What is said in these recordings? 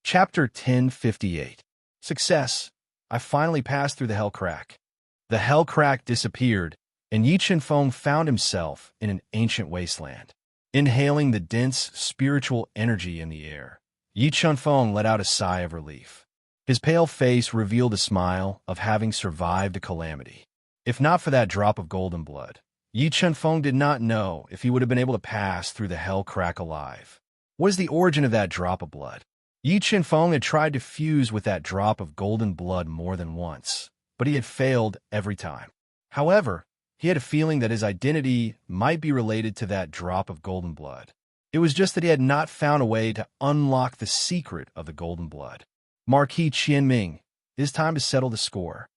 Chapter 1058. Success. I finally passed through the hell crack. The hell crack disappeared, and Yi Chen-feng found himself in an ancient wasteland. Inhaling the dense spiritual energy in the air, Yi Chen-feng let out a sigh of relief. His pale face revealed a smile of having survived a calamity. If not for that drop of golden blood, Yi Chen-feng did not know if he would have been able to pass through the hell crack alive. What is the origin of that drop of blood? Yi Chen-feng had tried to fuse with that drop of golden blood more than once, but he had failed every time. However, he had a feeling that his identity might be related to that drop of golden blood. It was just that he had not found a way to unlock the secret of the golden blood. Marquis Qianming, it is time to settle the score.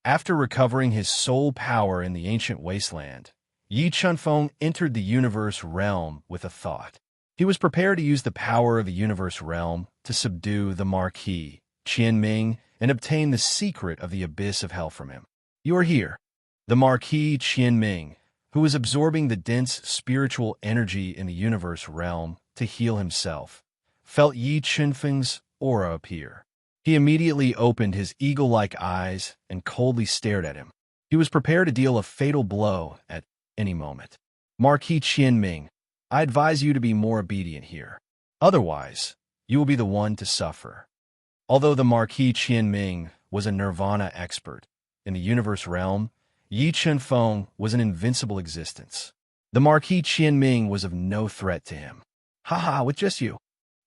After recovering his soul power in the ancient wasteland, Yi Chen-feng entered the universe realm with a thought. He was prepared to use the power of the universe realm to subdue the Marquis Qianming and obtain the secret of the abyss of hell from him. You are here. The Marquis Qianming, who was absorbing the dense spiritual energy in the universe realm to heal himself, felt Yi Chen-feng's aura appear. He immediately opened his eagle-like eyes and coldly stared at him. He was prepared to deal a fatal blow at any moment. Marquis Qianming, I advise you to be more obedient here. Otherwise, you will be the one to suffer. Although the Marquis Qianming was a nirvana expert in the universe realm, Yi Chen-feng was an invincible existence. The Marquis Qianming was of no threat to him. Ha, with just you.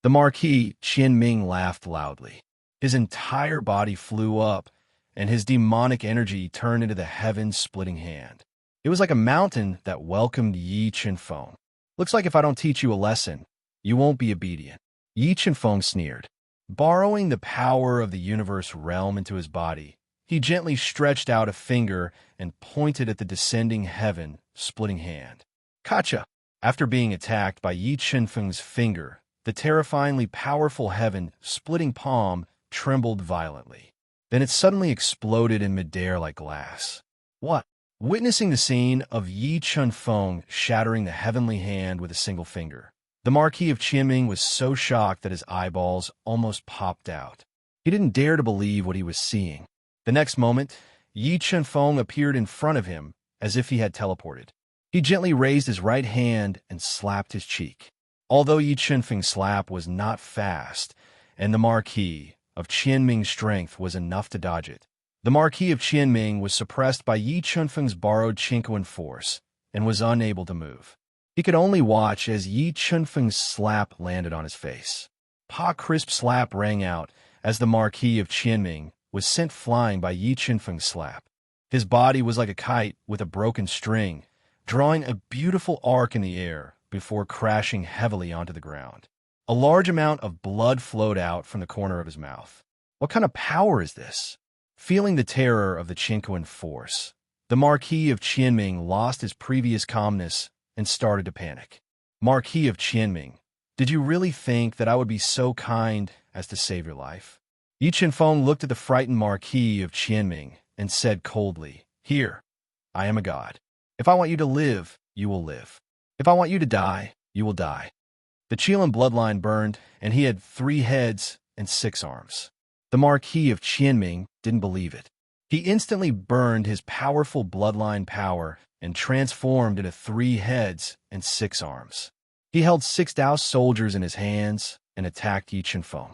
The Marquis Qianming laughed loudly. His entire body flew up, and his demonic energy turned into the heaven-splitting hand. It was like a mountain that welcomed Yi Chen-feng. Looks like if I don't teach you a lesson, you won't be obedient. Yi Chen-feng sneered. Borrowing the power of the universe realm into his body, he gently stretched out a finger and pointed at the descending heaven-splitting hand. Gotcha! After being attacked by Yi Chen-feng's finger, the terrifyingly powerful heaven-splitting palm trembled violently. Then it suddenly exploded in midair like glass. What? Witnessing the scene of Yi Chen-feng shattering the heavenly hand with a single finger, the Marquis of Qianming was so shocked that his eyeballs almost popped out. He didn't dare to believe what he was seeing. The next moment, Yi Chen-feng appeared in front of him as if he had teleported. He gently raised his right hand and slapped his cheek. Although Yi Chen-feng's slap was not fast, and the Marquis of Qianming's strength was enough to dodge it, the Marquis of Qianming was suppressed by Yi Chen-feng's borrowed Qinquan force and was unable to move. He could only watch as Yi Chen-feng's slap landed on his face. Crisp slap rang out as the Marquis of Qianming was sent flying by Yi Chen-feng's slap. His body was like a kite with a broken string, drawing a beautiful arc in the air before crashing heavily onto the ground. A large amount of blood flowed out from the corner of his mouth. What kind of power is this? Feeling the terror of the Qinquan force, the Marquis of Qianming lost his previous calmness and started to panic. Marquis of Qianming, did you really think that I would be so kind as to save your life? Yi Chen-feng looked at the frightened Marquis of Qianming and said coldly, Here, I am a god. If I want you to live, you will live. If I want you to die, you will die. The Qilin bloodline burned, and he had 3 heads and 6 arms. The Marquis of Qianming didn't believe it. He instantly burned his powerful bloodline power and transformed into 3 heads and 6 arms. He held 6 Dao soldiers in his hands and attacked Yi Chen-feng.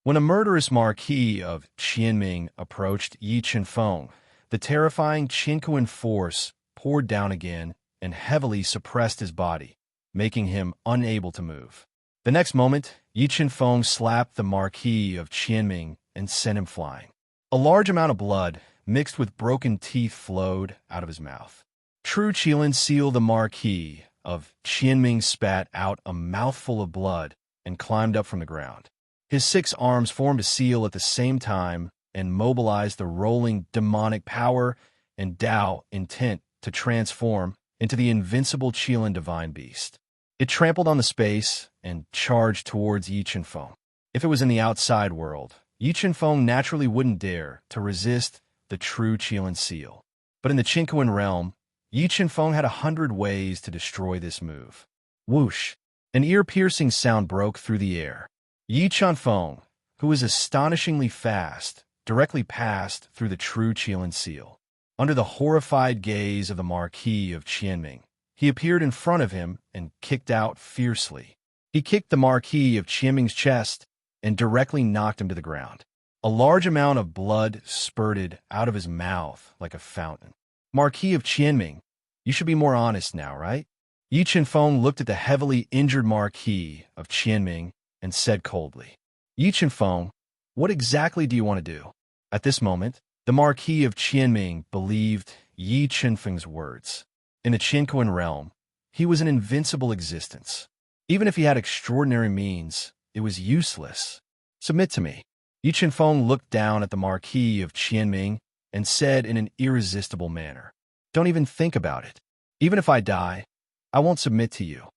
When a murderous Marquis of Qianming approached Yi Chen-feng, the terrifying Qinquan force poured down again and heavily suppressed his body, making him unable to move. The next moment, Yi Chen-feng slapped the Marquis of Qianming and sent him flying. A large amount of blood, mixed with broken teeth, flowed out of his mouth. True Qilin Seal, the Marquis of Qianming spat out a mouthful of blood and climbed up from the ground. His 6 arms formed a seal at the same time and mobilized the rolling demonic power and Dao intent to transform into the invincible Qilin divine beast. It trampled on the space and charged towards Yi Chen-feng. If it was in the outside world, Yi Chen-feng naturally wouldn't dare to resist the true Qilin seal. But in the Qinquan realm, Yi Chen-feng had 100 ways to destroy this move. Whoosh! An ear-piercing sound broke through the air. Yi Chunfeng, who was astonishingly fast, directly passed through the true Qilin seal. Under the horrified gaze of the Marquis of Qianming, he appeared in front of him and kicked out fiercely. He kicked the Marquis of Qianming's chest and directly knocked him to the ground. A large amount of blood spurted out of his mouth like a fountain. Marquis of Qianming, you should be more honest now, right? Yi Chunfeng looked at the heavily injured Marquis of Qianming and said coldly, Yi Chunfeng, what exactly do you want to do? At this moment, the Marquis of Qianming believed Yi Chunfeng's words. In the Qinquan realm, he was an invincible existence. Even if he had extraordinary means, it was useless. Submit to me. Yi Chunfeng looked down at the Marquis of Qianming and said in an irresistible manner, Don't even think about it. Even if I die, I won't submit to you.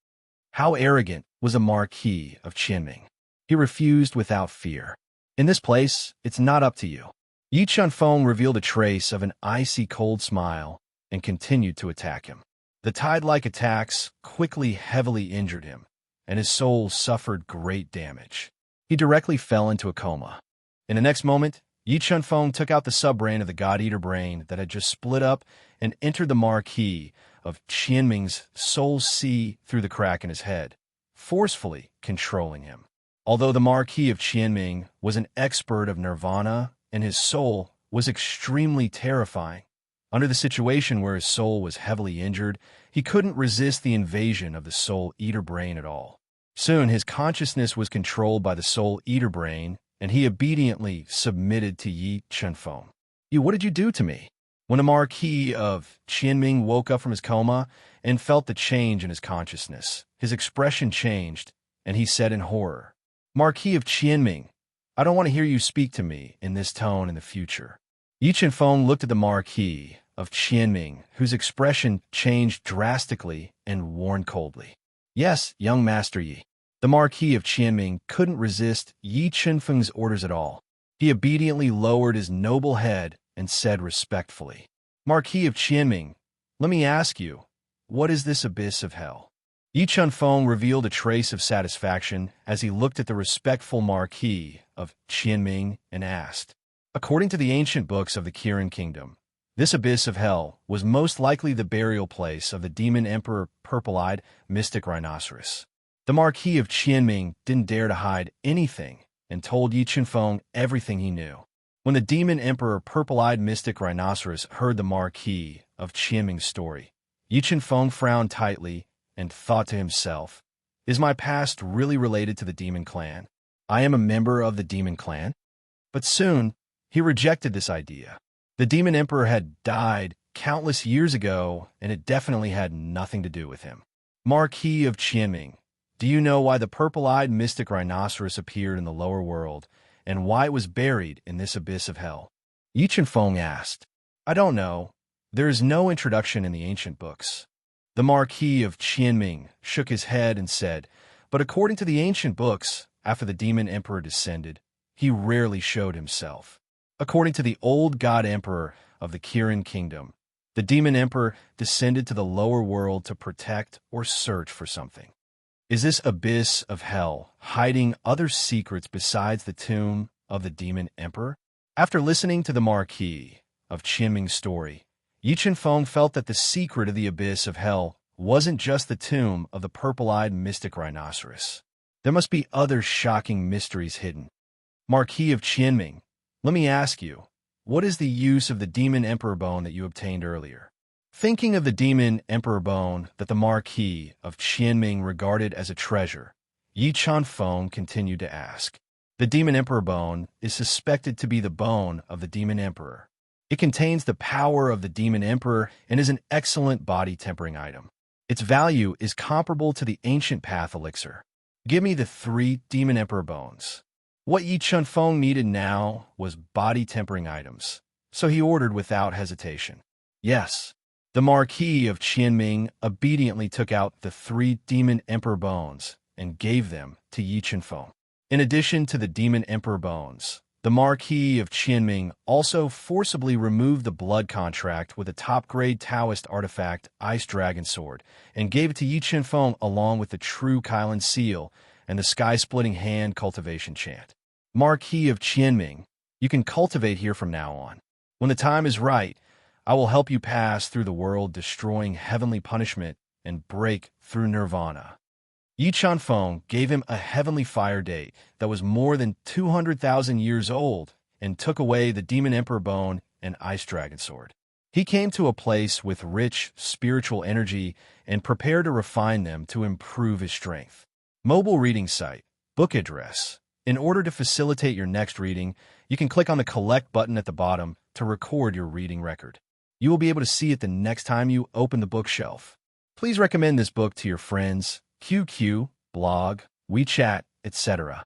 How arrogant was the Marquis of Qianming. He refused without fear. In this place, it's not up to you. Yi Chunfeng revealed a trace of an icy cold smile and continued to attack him. The tide-like attacks quickly heavily injured him, and his soul suffered great damage. He directly fell into a coma. In the next moment, Yi Chunfeng took out the subbrain of the God-Eater brain that had just split up and entered the Marquis of Qianming's soul sea through the crack in his head, forcefully controlling him. Although the Marquis of Qianming was an expert of nirvana and his soul was extremely terrifying, under the situation where his soul was heavily injured, he couldn't resist the invasion of the soul-eater brain at all. Soon his consciousness was controlled by the soul-eater brain, and he obediently submitted to Yi Chunfeng. What did you do to me? When the Marquis of Qianming woke up from his coma and felt the change in his consciousness, his expression changed, and he said in horror, Marquis of Qianming, I don't want to hear you speak to me in this tone in the future. Yi Chunfeng looked at the Marquis of Qianming, whose expression changed drastically and warned coldly. Yes, young Master Yi. The Marquis of Qianming couldn't resist Yi Chunfeng's orders at all. He obediently lowered his noble head and said respectfully, Marquis of Qianming, let me ask you, what is this abyss of hell? Yi Chunfeng revealed a trace of satisfaction as he looked at the respectful Marquis of Qianming and asked, According to the ancient books of the Kirin Kingdom, this abyss of hell was most likely the burial place of the demon emperor purple-eyed mystic rhinoceros. The Marquis of Qianming didn't dare to hide anything and told Yi Chunfeng everything he knew. When the demon emperor purple-eyed mystic rhinoceros heard the Marquis of Qianming's story, Yi Chunfeng frowned tightly and thought to himself, Is my past really related to the demon clan? I am a member of the demon clan? But soon, he rejected this idea. The demon emperor had died countless years ago, and it definitely had nothing to do with him. Marquis of Qianming, do you know why the purple-eyed mystic rhinoceros appeared in the lower world, and why it was buried in this abyss of hell? Yi Chunfeng asked. I don't know. There is no introduction in the ancient books. The Marquis of Qianming shook his head and said, But according to the ancient books, after the demon emperor descended, he rarely showed himself. According to the old god emperor of the Kirin Kingdom, the demon emperor descended to the lower world to protect or search for something. Is this abyss of hell hiding other secrets besides the tomb of the demon emperor? After listening to the Marquis of Qianming's story, Yi Chunfeng felt that the secret of the abyss of hell wasn't just the tomb of the purple-eyed mystic rhinoceros. There must be other shocking mysteries hidden. Marquis of Qianming, let me ask you, what is the use of the demon emperor bone that you obtained earlier? Thinking of the demon emperor bone that the Marquis of Qianming regarded as a treasure, Yi Chunfeng continued to ask. The demon emperor bone is suspected to be the bone of the demon emperor. It contains the power of the demon emperor and is an excellent body-tempering item. Its value is comparable to the ancient path elixir. Give me the 3 demon emperor bones. What Yi Chunfeng needed now was body-tempering items, so he ordered without hesitation. Yes. The Marquis of Qianming obediently took out the 3 demon emperor bones and gave them to Yi Chunfeng. In addition to the demon emperor bones, the Marquis of Qianming also forcibly removed the blood contract with a top-grade Taoist artifact Ice Dragon Sword and gave it to Yi Chunfeng along with the true Kylin seal and the sky-splitting hand cultivation chant. Marquis of Qianming, you can cultivate here from now on. When the time is right, I will help you pass through the world, destroying heavenly punishment and break through nirvana. Yi Chunfeng gave him a heavenly fire date that was more than 200,000 years old and took away the demon emperor bone and ice dragon sword. He came to a place with rich spiritual energy and prepared to refine them to improve his strength. Mobile reading site, book address. In order to facilitate your next reading, you can click on the collect button at the bottom to record your reading record. You will be able to see it the next time you open the bookshelf. Please recommend this book to your friends, QQ, blog, WeChat, etc.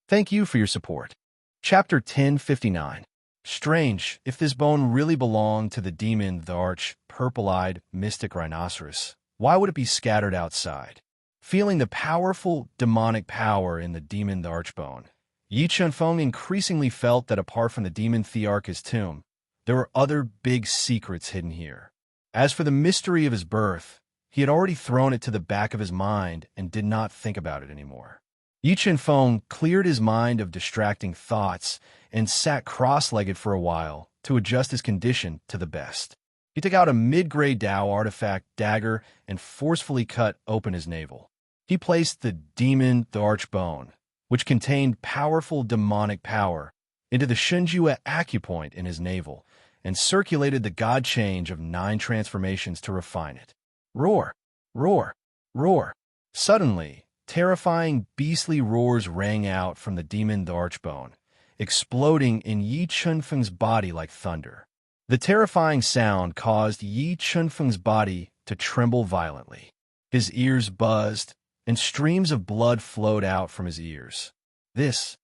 Thank you for your support. Chapter 1059. Strange, if this bone really belonged to the demon, the arch, purple-eyed, mystic rhinoceros, why would it be scattered outside? Feeling the powerful, demonic power in the demon, the archbone, Yi Chunfeng increasingly felt that apart from the demon Thearch's tomb, there were other big secrets hidden here. As for the mystery of his birth, he had already thrown it to the back of his mind and did not think about it anymore. Yi Chunfeng cleared his mind of distracting thoughts and sat cross-legged for a while to adjust his condition to the best. He took out a mid-grade Dao artifact dagger and forcefully cut open his navel. He placed the demon, the archbone, which contained powerful demonic power, into the Shunjue acupoint in his navel, and circulated the god change of 9 transformations to refine it. Roar! Roar! Roar! Suddenly, terrifying beastly roars rang out from the demon, the archbone, exploding in Yi Chunfeng's body like thunder. The terrifying sound caused Yi Chunfeng's body to tremble violently. His ears buzzed, and streams of blood flowed out from his ears. This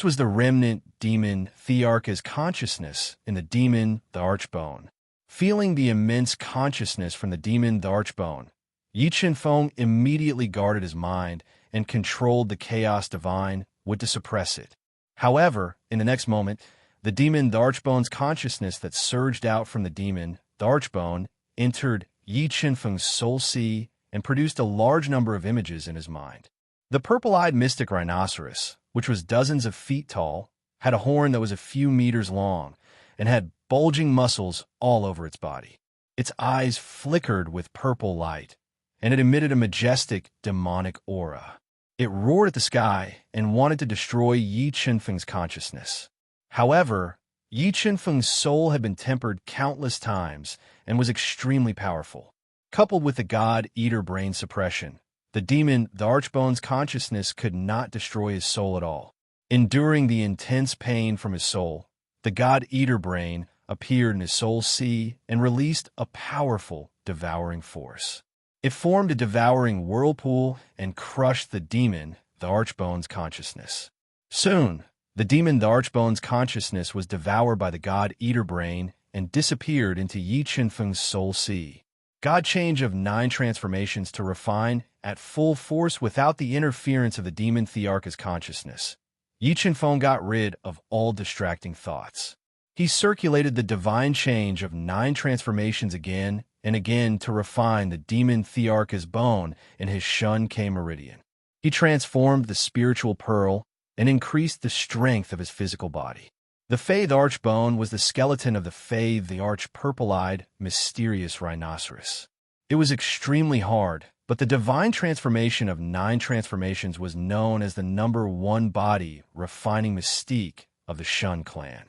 was the remnant demon Thearch's consciousness in the demon, the archbone. Feeling the immense consciousness from the demon, the archbone, Yi Chunfeng immediately guarded his mind and controlled the chaos divine would to suppress it. However, in the next moment, the demon, the archbone's consciousness that surged out from the demon, the archbone, entered Yi Chunfeng's soul sea and produced a large number of images in his mind. The purple-eyed mystic rhinoceros, which was dozens of feet tall, had a horn that was a few meters long, and had bulging muscles all over its body. Its eyes flickered with purple light, and it emitted a majestic, demonic aura. It roared at the sky and wanted to destroy Yi Chunfeng's consciousness. However, Yi Chunfeng's soul had been tempered countless times and was extremely powerful. Coupled with the God-Eater brain suppression, the demon, the archbone's consciousness could not destroy his soul at all. Enduring the intense pain from his soul, the God-Eater brain appeared in his soul sea and released a powerful, devouring force. It formed a devouring whirlpool and crushed the demon, the archbone's consciousness. Soon, the demon, the archbone's consciousness was devoured by the God-Eater brain and disappeared into Yi Chunfeng's soul sea. God change of 9 transformations to refine at full force without the interference of the demon Thearch's consciousness. Yi Chunfeng got rid of all distracting thoughts. He circulated the divine change of 9 transformations again and again to refine the demon Thearch's bone in his Shun K meridian. He transformed the spiritual pearl and increased the strength of his physical body. The Fey, the archbone, was the skeleton of the Fey, the arch purple-eyed, mysterious rhinoceros. It was extremely hard, but the divine transformation of 9 transformations was known as the number 1 body refining mystique of the Shun clan.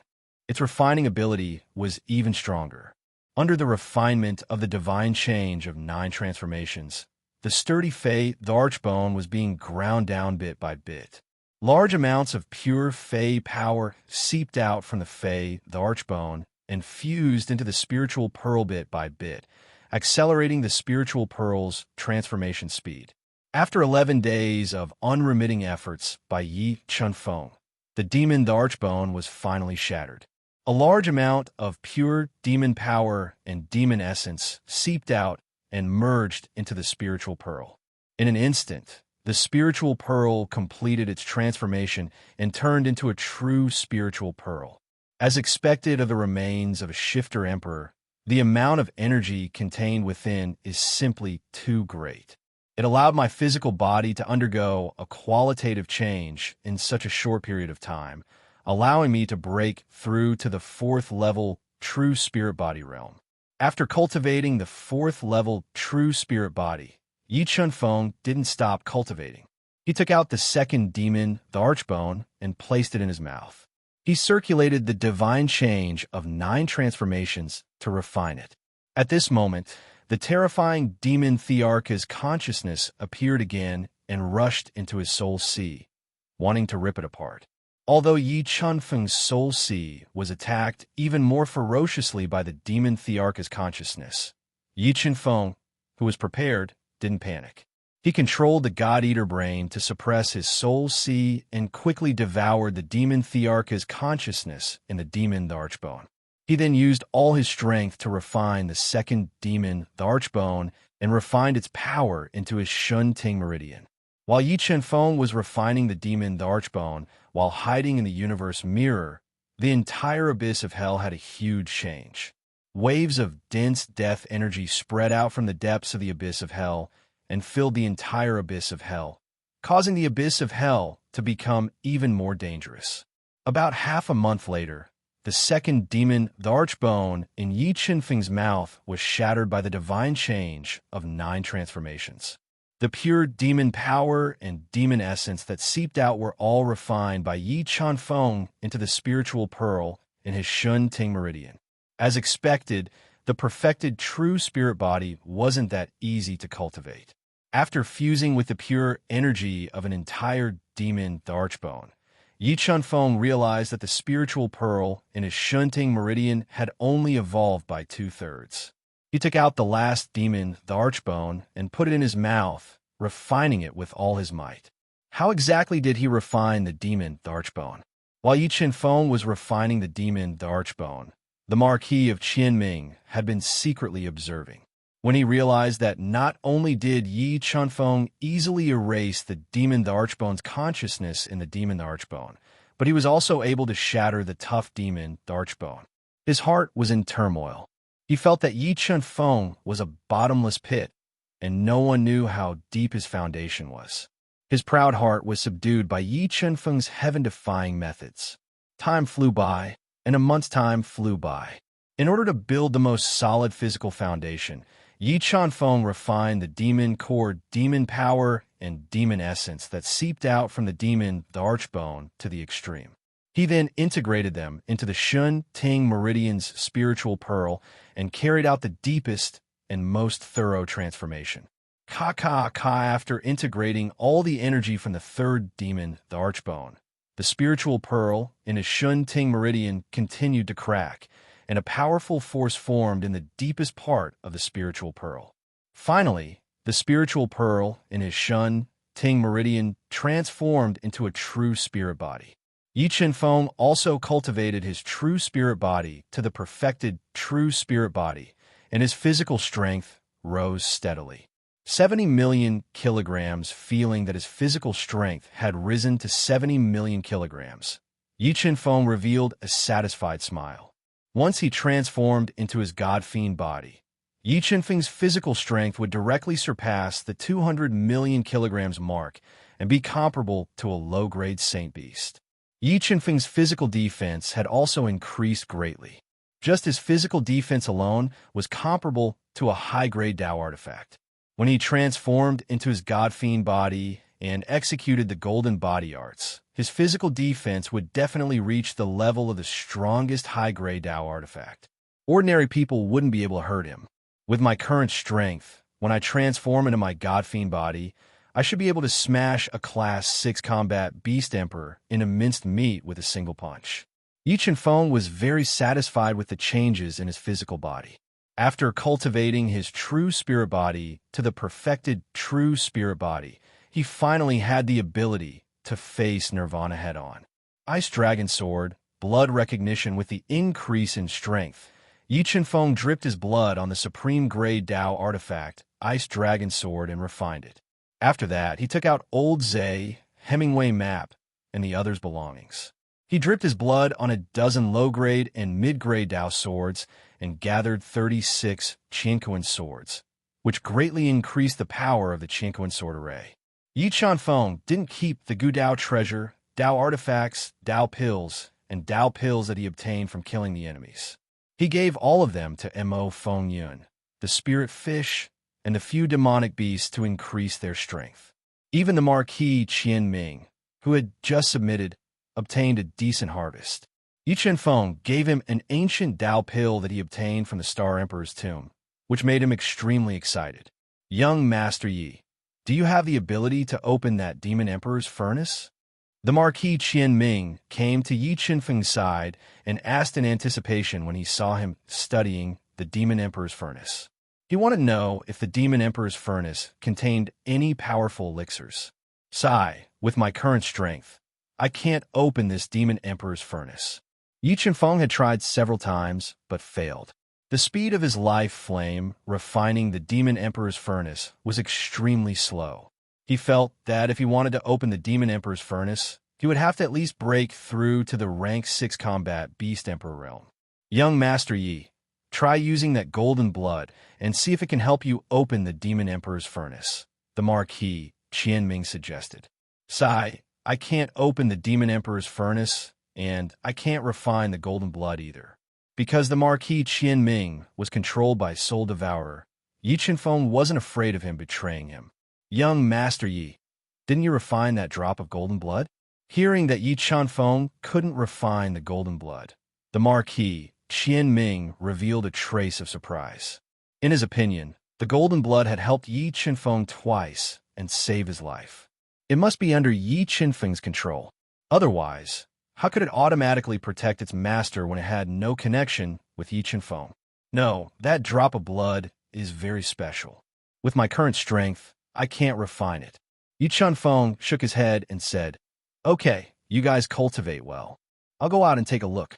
Its refining ability was even stronger. Under the refinement of the divine change of 9 transformations, the sturdy Fey, the archbone, was being ground down bit by bit. Large amounts of pure Fey power seeped out from the Fey, the archbone, and fused into the spiritual pearl bit by bit, accelerating the spiritual pearl's transformation speed. After 11 days of unremitting efforts by Yi Chunfeng, the demon, the archbone, was finally shattered. A large amount of pure demon power and demon essence seeped out and merged into the spiritual pearl. In an instant, the spiritual pearl completed its transformation and turned into a true spiritual pearl. As expected of the remains of a shifter emperor, the amount of energy contained within is simply too great. It allowed my physical body to undergo a qualitative change in such a short period of time, allowing me to break through to the fourth level true spirit body realm. After cultivating the fourth level true spirit body, Yi Chunfeng didn't stop cultivating. He took out the second demon, the archbone, and placed it in his mouth. He circulated the divine change of 9 transformations to refine it. At this moment, the terrifying demon Thearcha's consciousness appeared again and rushed into his soul sea, wanting to rip it apart. Although Yi Chunfeng's soul sea was attacked even more ferociously by the demon Thearcha's consciousness, Yi Chunfeng, who was prepared, didn't panic. He controlled the God-Eater brain to suppress his soul sea and quickly devoured the demon Thearcha's consciousness in the demon the Archbone. He then used all his strength to refine the second demon, the Archbone, and refined its power into his Shun Ting Meridian. While Yi Chunfeng was refining the demon, the Archbone, while hiding in the universe mirror, the entire abyss of hell had a huge change. Waves of dense death energy spread out from the depths of the abyss of hell and filled the entire abyss of hell, causing the abyss of hell to become even more dangerous. About half a month later, the second demon, the Archbone, in Yi Chunfeng's mouth was shattered by the divine change of 9 transformations. The pure demon power and demon essence that seeped out were all refined by Yi Chunfeng into the spiritual pearl in his Shun Ting Meridian. As expected, the perfected true spirit body wasn't that easy to cultivate. After fusing with the pure energy of an entire demon, the Archbone, Yi Chunfeng realized that the spiritual pearl in his Shun Ting Meridian had only evolved by 2/3. He took out the last demon, the Archbone, and put it in his mouth, refining it with all his might. How exactly did he refine the demon, the Archbone? While Yi Chunfeng was refining the demon, the Archbone, the Marquis of Qianming had been secretly observing. When he realized that not only did Yi Chunfeng easily erase the demon the Archbone's consciousness in the demon the Archbone, but he was also able to shatter the tough demon the Archbone. His heart was in turmoil. He felt that Yi Chunfeng was a bottomless pit, and no one knew how deep his foundation was. His proud heart was subdued by Yi Chunfeng's heaven-defying methods. Time flew by, and a month's time flew by. In order to build the most solid physical foundation, Yi Chunfeng refined the demon core, demon power, and demon essence that seeped out from the demon, the Archbone, to the extreme. He then integrated them into the Shun Ting Meridian's spiritual pearl and carried out the deepest and most thorough transformation. After integrating all the energy from the third demon, the Archbone, the spiritual pearl in his Shun Ting Meridian continued to crack, and a powerful force formed in the deepest part of the spiritual pearl. Finally, the spiritual pearl in his Shun Ting Meridian transformed into a true spirit body. Yi Chunfeng also cultivated his true spirit body to the perfected true spirit body, and his physical strength rose steadily. 70 million kilograms, feeling that his physical strength had risen to 70 million kilograms. Yi Chunfeng revealed a satisfied smile. Once he transformed into his god-fiend body, Yi Chunfeng's physical strength would directly surpass the 200 million kilograms mark and be comparable to a low-grade saint beast. Yi Chunfeng's physical defense had also increased greatly. Just his physical defense alone was comparable to a high-grade Tao artifact. When he transformed into his god-fiend body and executed the golden body arts, his physical defense would definitely reach the level of the strongest high-grade Tao artifact. Ordinary people wouldn't be able to hurt him. With my current strength, when I transform into my god-fiend body, I should be able to smash a Class 6 combat beast emperor into minced meat with a single punch. Yi Chunfeng was very satisfied with the changes in his physical body. After cultivating his true spirit body to the perfected true spirit body, he finally had the ability to face Nirvana head-on. Ice Dragon Sword, blood recognition. With the increase in strength, Yi Chunfeng dripped his blood on the supreme grade Tao artifact, Ice Dragon Sword, and refined it. After that, he took out Old Zay, Hemingway map, and the others' belongings. He dripped his blood on a dozen low-grade and mid-grade Tao swords and gathered 36 Qianquan swords. which greatly increased the power of the Chinquan sword array. Yi Chuanfeng didn't keep the Gu Dao treasure, Dao artifacts, Dao pills, and Dao pills that he obtained from killing the enemies. He gave all of them to Mo Feng Yun, the spirit fish, and the few demonic beasts to increase their strength. Even the Marquis Qian Ming, who had just submitted, obtained a decent harvest. Yi Chuanfeng gave him an ancient Dao pill that he obtained from the Star Emperor's tomb, which made him extremely excited. Young Master Yi, do you have the ability to open that Demon Emperor's furnace? The Marquis Qian Ming came to Yi Chuanfeng's side and asked in anticipation when he saw him studying the Demon Emperor's furnace. He wanted to know if the Demon Emperor's furnace contained any powerful elixirs. Sigh, with my current strength, I can't open this Demon Emperor's furnace. Yi Chuanfeng had tried several times, but failed. The speed of his life flame refining the Demon Emperor's furnace was extremely slow. He felt that if he wanted to open the Demon Emperor's furnace, he would have to at least break through to the rank 6 combat Beast Emperor realm. Young Master Yi, try using that golden blood and see if it can help you open the Demon Emperor's furnace, the Marquis Qian Ming suggested. Sigh, I can't open the Demon Emperor's furnace, and I can't refine the golden blood either. Because the Marquis Qian Ming was controlled by Soul Devourer, Yi Chuanfeng wasn't afraid of him betraying him. Young Master Yi, didn't you refine that drop of golden blood? Hearing that Yi Chuanfeng couldn't refine the golden blood, the Marquis Qian Ming revealed a trace of surprise. In his opinion, the golden blood had helped Yi Chuanfeng twice and save his life. It must be under Yi Chuanfeng's control. Otherwise, how could it automatically protect its master when it had no connection with Yi Chuanfeng? No, that drop of blood is very special. With my current strength, I can't refine it. Yi Chuanfeng shook his head and said, Okay, you guys cultivate well. I'll go out and take a look.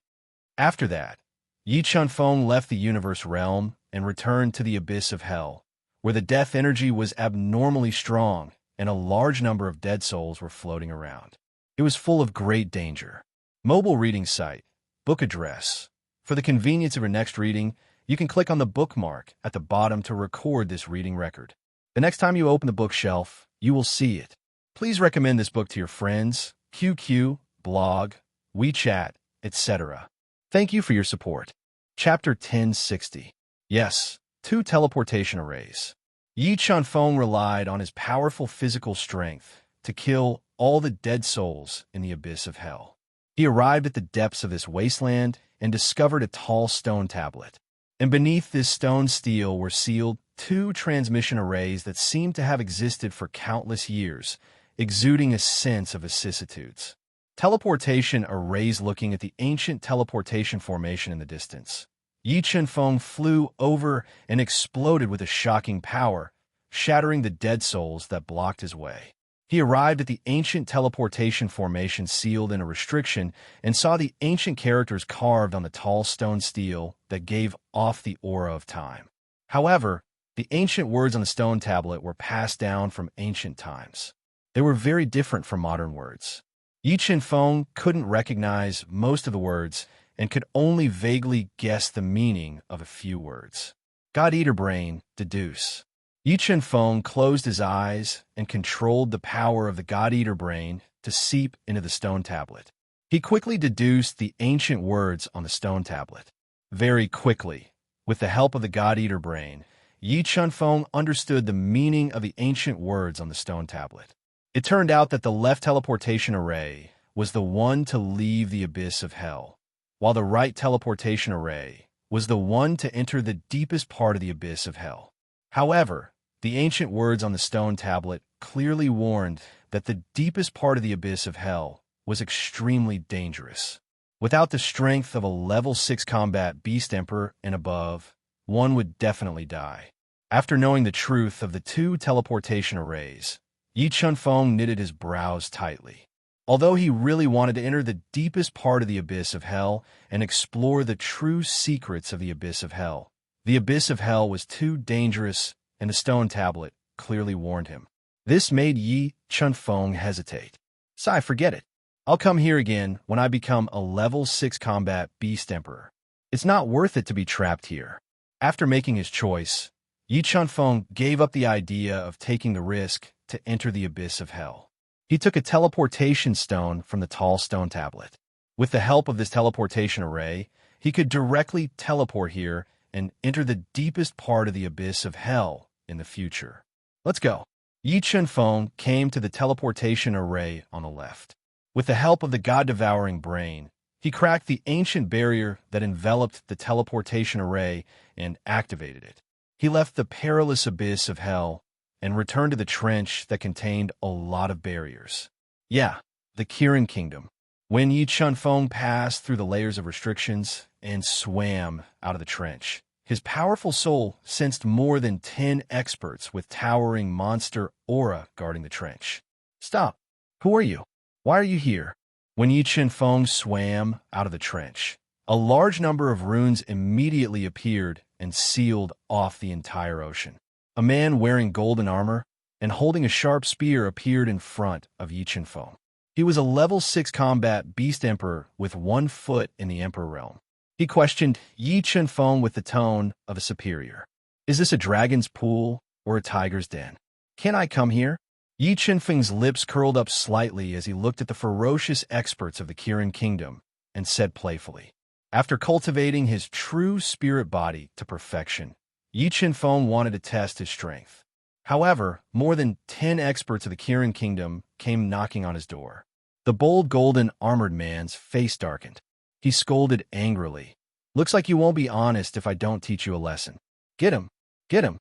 After that, Yi Chuanfeng left the universe realm and returned to the abyss of hell, where the death energy was abnormally strong and a large number of dead souls were floating around. It was full of great danger. Mobile reading site, book address. For the convenience of your next reading, you can click on the bookmark at the bottom to record this reading record. The next time you open the bookshelf, you will see it. Please recommend this book to your friends, QQ, blog, WeChat, etc. Thank you for your support. Chapter 1060. Yes, 2 teleportation arrays. Yi Chuanfeng relied on his powerful physical strength to kill all the dead souls in the abyss of hell. He arrived at the depths of this wasteland and discovered a tall stone tablet. And beneath this stone stele were sealed 2 transmission arrays that seemed to have existed for countless years, exuding a sense of vicissitudes. Teleportation arrays looking at the ancient teleportation formation in the distance. Yi Chuanfeng flew over and exploded with a shocking power, shattering the dead souls that blocked his way. He arrived at the ancient teleportation formation sealed in a restriction and saw the ancient characters carved on the tall stone stele that gave off the aura of time. However, the ancient words on the stone tablet were passed down from ancient times. They were very different from modern words. Yi Chuanfeng couldn't recognize most of the words and could only vaguely guess the meaning of a few words. God-Eater Brain, deduce. Yi Chuanfeng closed his eyes and controlled the power of the God-Eater Brain to seep into the stone tablet. He quickly deduced the ancient words on the stone tablet. Very quickly, with the help of the God-Eater Brain, Yi Chuanfeng understood the meaning of the ancient words on the stone tablet. It turned out that the left teleportation array was the one to leave the abyss of hell, while the right teleportation array was the one to enter the deepest part of the abyss of hell. However, the ancient words on the stone tablet clearly warned that the deepest part of the abyss of hell was extremely dangerous. Without the strength of a level 6 combat beast emperor and above, one would definitely die. After knowing the truth of the 2 teleportation arrays, Yi Chuanfeng knitted his brows tightly. Although he really wanted to enter the deepest part of the abyss of hell and explore the true secrets of the abyss of hell, the abyss of hell was too dangerous, and the stone tablet clearly warned him. This made Yi Chuanfeng hesitate. Sigh, forget it. I'll come here again when I become a level 6 combat beast emperor. It's not worth it to be trapped here. After making his choice, Yi Chunfeng gave up the idea of taking the risk to enter the abyss of hell. He took a teleportation stone from the tall stone tablet. With the help of this teleportation array, he could directly teleport here and enter the deepest part of the abyss of hell in the future. Let's go. Yi Chunfeng came to the teleportation array on the left. With the help of the god-devouring brain, he cracked the ancient barrier that enveloped the teleportation array and activated it. He left the perilous abyss of hell and returned to the trench that contained a lot of barriers. Yeah, the Kirin Kingdom. When Yi Chunfeng passed through the layers of restrictions and swam out of the trench, his powerful soul sensed more than 10 experts with towering monster aura guarding the trench. Stop. Who are you? Why are you here? When Yi Chunfeng swam out of the trench, a large number of runes immediately appeared and sealed off the entire ocean. A man wearing golden armor and holding a sharp spear appeared in front of Yi Chunfeng. He was a level 6 combat beast emperor with 1 foot in the emperor realm. He questioned Yi Chunfeng with the tone of a superior. Is this a dragon's pool or a tiger's den? Can I come here? Yi Chunfeng's lips curled up slightly as he looked at the ferocious experts of the Kirin Kingdom and said playfully. After cultivating his true spirit body to perfection, Yi Chunfeng wanted to test his strength. However, more than 10 experts of the Kirin Kingdom came knocking on his door. The bold golden armored man's face darkened. He scolded angrily. Looks like you won't be honest if I don't teach you a lesson. Get him! Get him!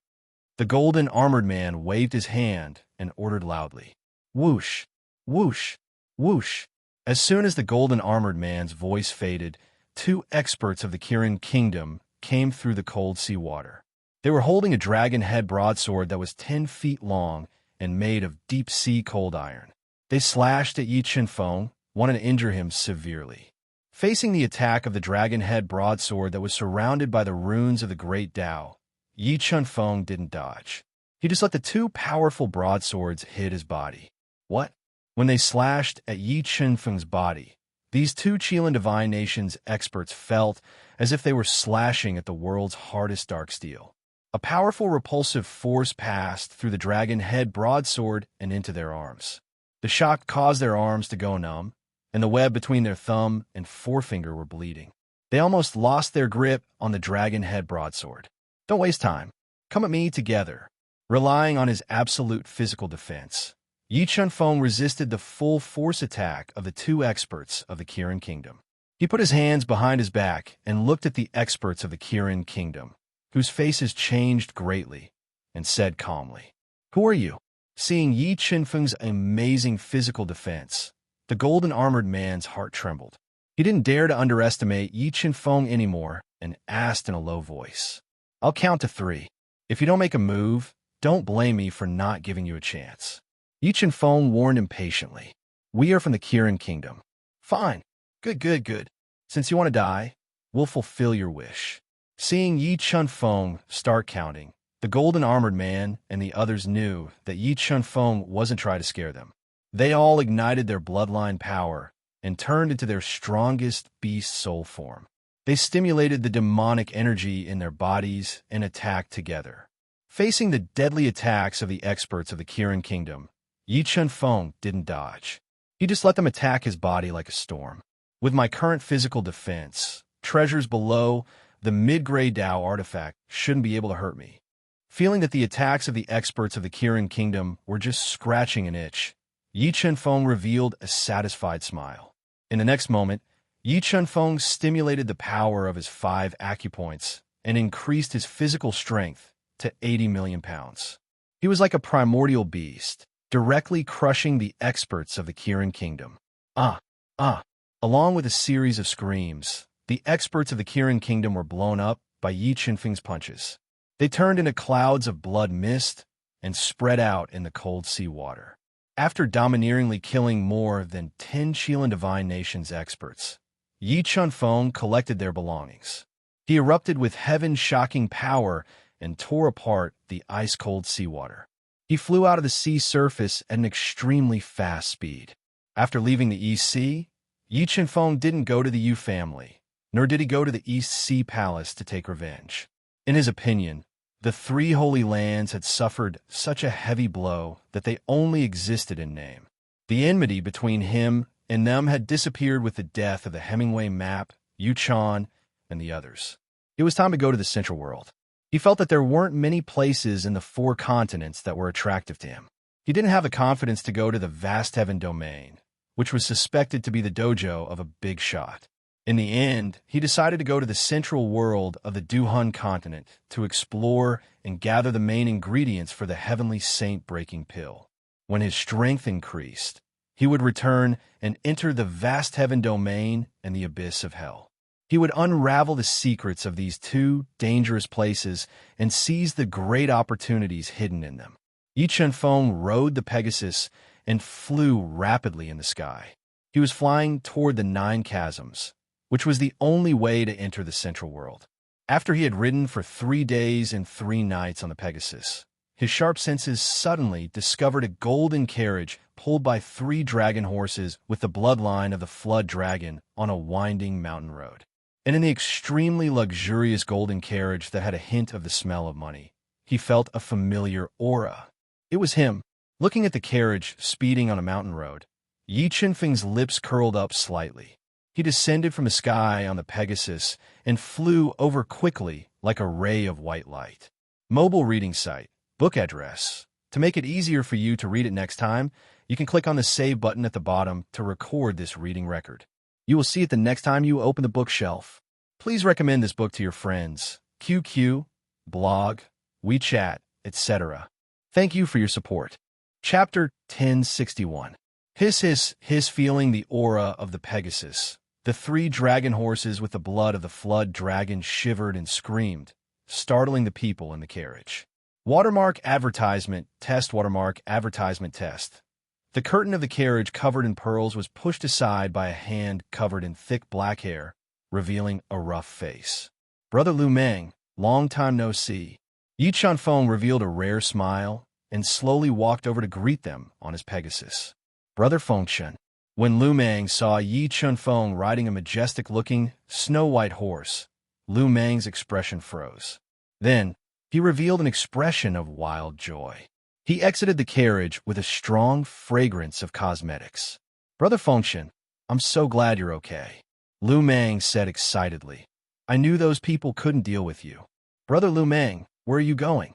The golden armored man waved his hand and ordered loudly. Whoosh! Whoosh! Whoosh! As soon as the golden armored man's voice faded, 2 experts of the Kirin Kingdom came through the cold sea water. They were holding a dragon head broadsword that was 10 feet long and made of deep-sea cold iron. They slashed at Yi Chunfeng, wanting to injure him severely. Facing the attack of the dragon head broadsword that was surrounded by the runes of the Great Tao, Yi Chunfeng didn't dodge. He just let the 2 powerful broadswords hit his body. What? When they slashed at Yi Chunfeng's body, these 2 Qilin Divine Nations experts felt as if they were slashing at the world's hardest dark steel. A powerful repulsive force passed through the dragon head broadsword and into their arms. The shock caused their arms to go numb, and the web between their thumb and forefinger were bleeding. They almost lost their grip on the dragon head broadsword. Don't waste time. Come at me together. Relying on his absolute physical defense, Yi Chunfeng resisted the full force attack of the 2 experts of the Kirin Kingdom. He put his hands behind his back and looked at the experts of the Kirin Kingdom, whose faces changed greatly, and said calmly, Who are you? Seeing Yi Chunfeng's amazing physical defense, the golden armored man's heart trembled. He didn't dare to underestimate Yi Chunfeng anymore and asked in a low voice, I'll count to 3. If you don't make a move, don't blame me for not giving you a chance. Yi Chunfeng warned impatiently. We are from the Kirin Kingdom. Fine. Good. Since you want to die, we'll fulfill your wish. Seeing Yi Chunfeng start counting, the golden armored man and the others knew that Yi Chunfeng wasn't trying to scare them. They all ignited their bloodline power and turned into their strongest beast soul form. They stimulated the demonic energy in their bodies and attacked together. Facing the deadly attacks of the experts of the Kirin Kingdom, Yi Chunfeng didn't dodge. He just let them attack his body like a storm. With my current physical defense, treasures below the mid-grade Tao artifact shouldn't be able to hurt me. Feeling that the attacks of the experts of the Kirin Kingdom were just scratching an itch, Yi Chunfeng revealed a satisfied smile. In the next moment, Yi Chunfeng stimulated the power of his 5 acupoints and increased his physical strength to 80 million pounds. He was like a primordial beast, directly crushing the experts of the Kirin Kingdom. Along with a series of screams, the experts of the Kirin Kingdom were blown up by Yi Chunfeng's punches. They turned into clouds of blood mist and spread out in the cold sea water. After domineeringly killing more than 10 Qilin Divine Nations experts, Yi Chunfeng collected their belongings. He erupted with heaven-shocking power and tore apart the ice-cold seawater. He flew out of the sea surface at an extremely fast speed. After leaving the East Sea, Yi Chunfeng didn't go to the Yu family, nor did he go to the East Sea Palace to take revenge. In his opinion, The three holy lands had suffered such a heavy blow that they only existed in name. The enmity between him and them had disappeared with the death of the Hemingway map, Yuchon, and the others. It was time to go to the Central World. He felt that there weren't many places in the four continents that were attractive to him. He didn't have the confidence to go to the Vast Heaven domain, which was suspected to be the dojo of a big shot. In the end, he decided to go to the Central World of the Duhun continent to explore and gather the main ingredients for the heavenly saint-breaking pill. When his strength increased, he would return and enter the Vast Heaven domain and the abyss of hell. He would unravel the secrets of these two dangerous places and seize the great opportunities hidden in them. Yi Chunfeng rode the Pegasus and flew rapidly in the sky. He was flying toward the Nine Chasms, which was the only way to enter the Central World. After he had ridden for 3 days and 3 nights on the Pegasus, his sharp senses suddenly discovered a golden carriage pulled by 3 dragon horses with the bloodline of the flood dragon on a winding mountain road. And in the extremely luxurious golden carriage that had a hint of the smell of money, he felt a familiar aura. It was him. Looking at the carriage speeding on a mountain road, Yi Chunfeng's lips curled up slightly. He descended from the sky on the Pegasus and flew over quickly like a ray of white light. Mobile reading site, book address. To make it easier for you to read it next time, you can click on the Save button at the bottom to record this reading record. You will see it the next time you open the bookshelf. Please recommend this book to your friends, QQ, blog, WeChat, etc. Thank you for your support. Chapter 1061. Hiss, feeling the aura of the Pegasus. The 3 dragon horses with the blood of the flood dragon shivered and screamed, startling the people in the carriage. Watermark advertisement test. Watermark advertisement test. The curtain of the carriage covered in pearls was pushed aside by a hand covered in thick black hair, revealing a rough face. Brother Lu Meng, long time no see. Yi Chunfeng revealed a rare smile and slowly walked over to greet them on his Pegasus. Brother Fengshen. When Lu Meng saw Yi Chunfeng riding a majestic-looking, snow-white horse, Lu Meng's expression froze. Then, he revealed an expression of wild joy. He exited the carriage with a strong fragrance of cosmetics. Brother Fengshen, I'm so glad you're okay. Lu Meng said excitedly. I knew those people couldn't deal with you. Brother Lu Meng, where are you going?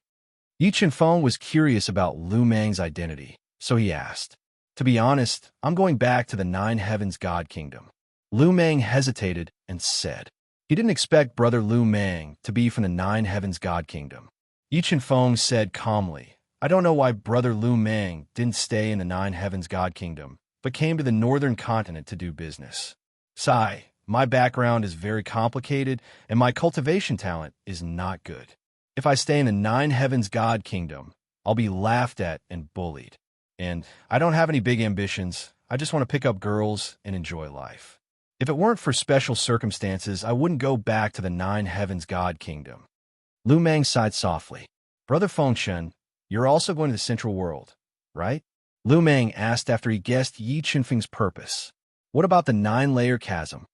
Yi Chunfeng was curious about Lu Meng's identity, so he asked. To be honest, I'm going back to the Nine Heavens God Kingdom. Lu Meng hesitated and said. He didn't expect Brother Lu Meng to be from the Nine Heavens God Kingdom. Yi Chunfeng said calmly, I don't know why Brother Lu Meng didn't stay in the Nine Heavens God Kingdom, but came to the northern continent to do business. Sigh, my background is very complicated, and my cultivation talent is not good. If I stay in the Nine Heavens God Kingdom, I'll be laughed at and bullied. And I don't have any big ambitions. I just want to pick up girls and enjoy life. If it weren't for special circumstances, I wouldn't go back to the Nine Heavens God Kingdom. Lu Meng sighed softly. Brother Fengshen, you're also going to the Central World, right? Lu Meng asked after he guessed Yi Chunfeng's purpose. What about the 9-layer chasm?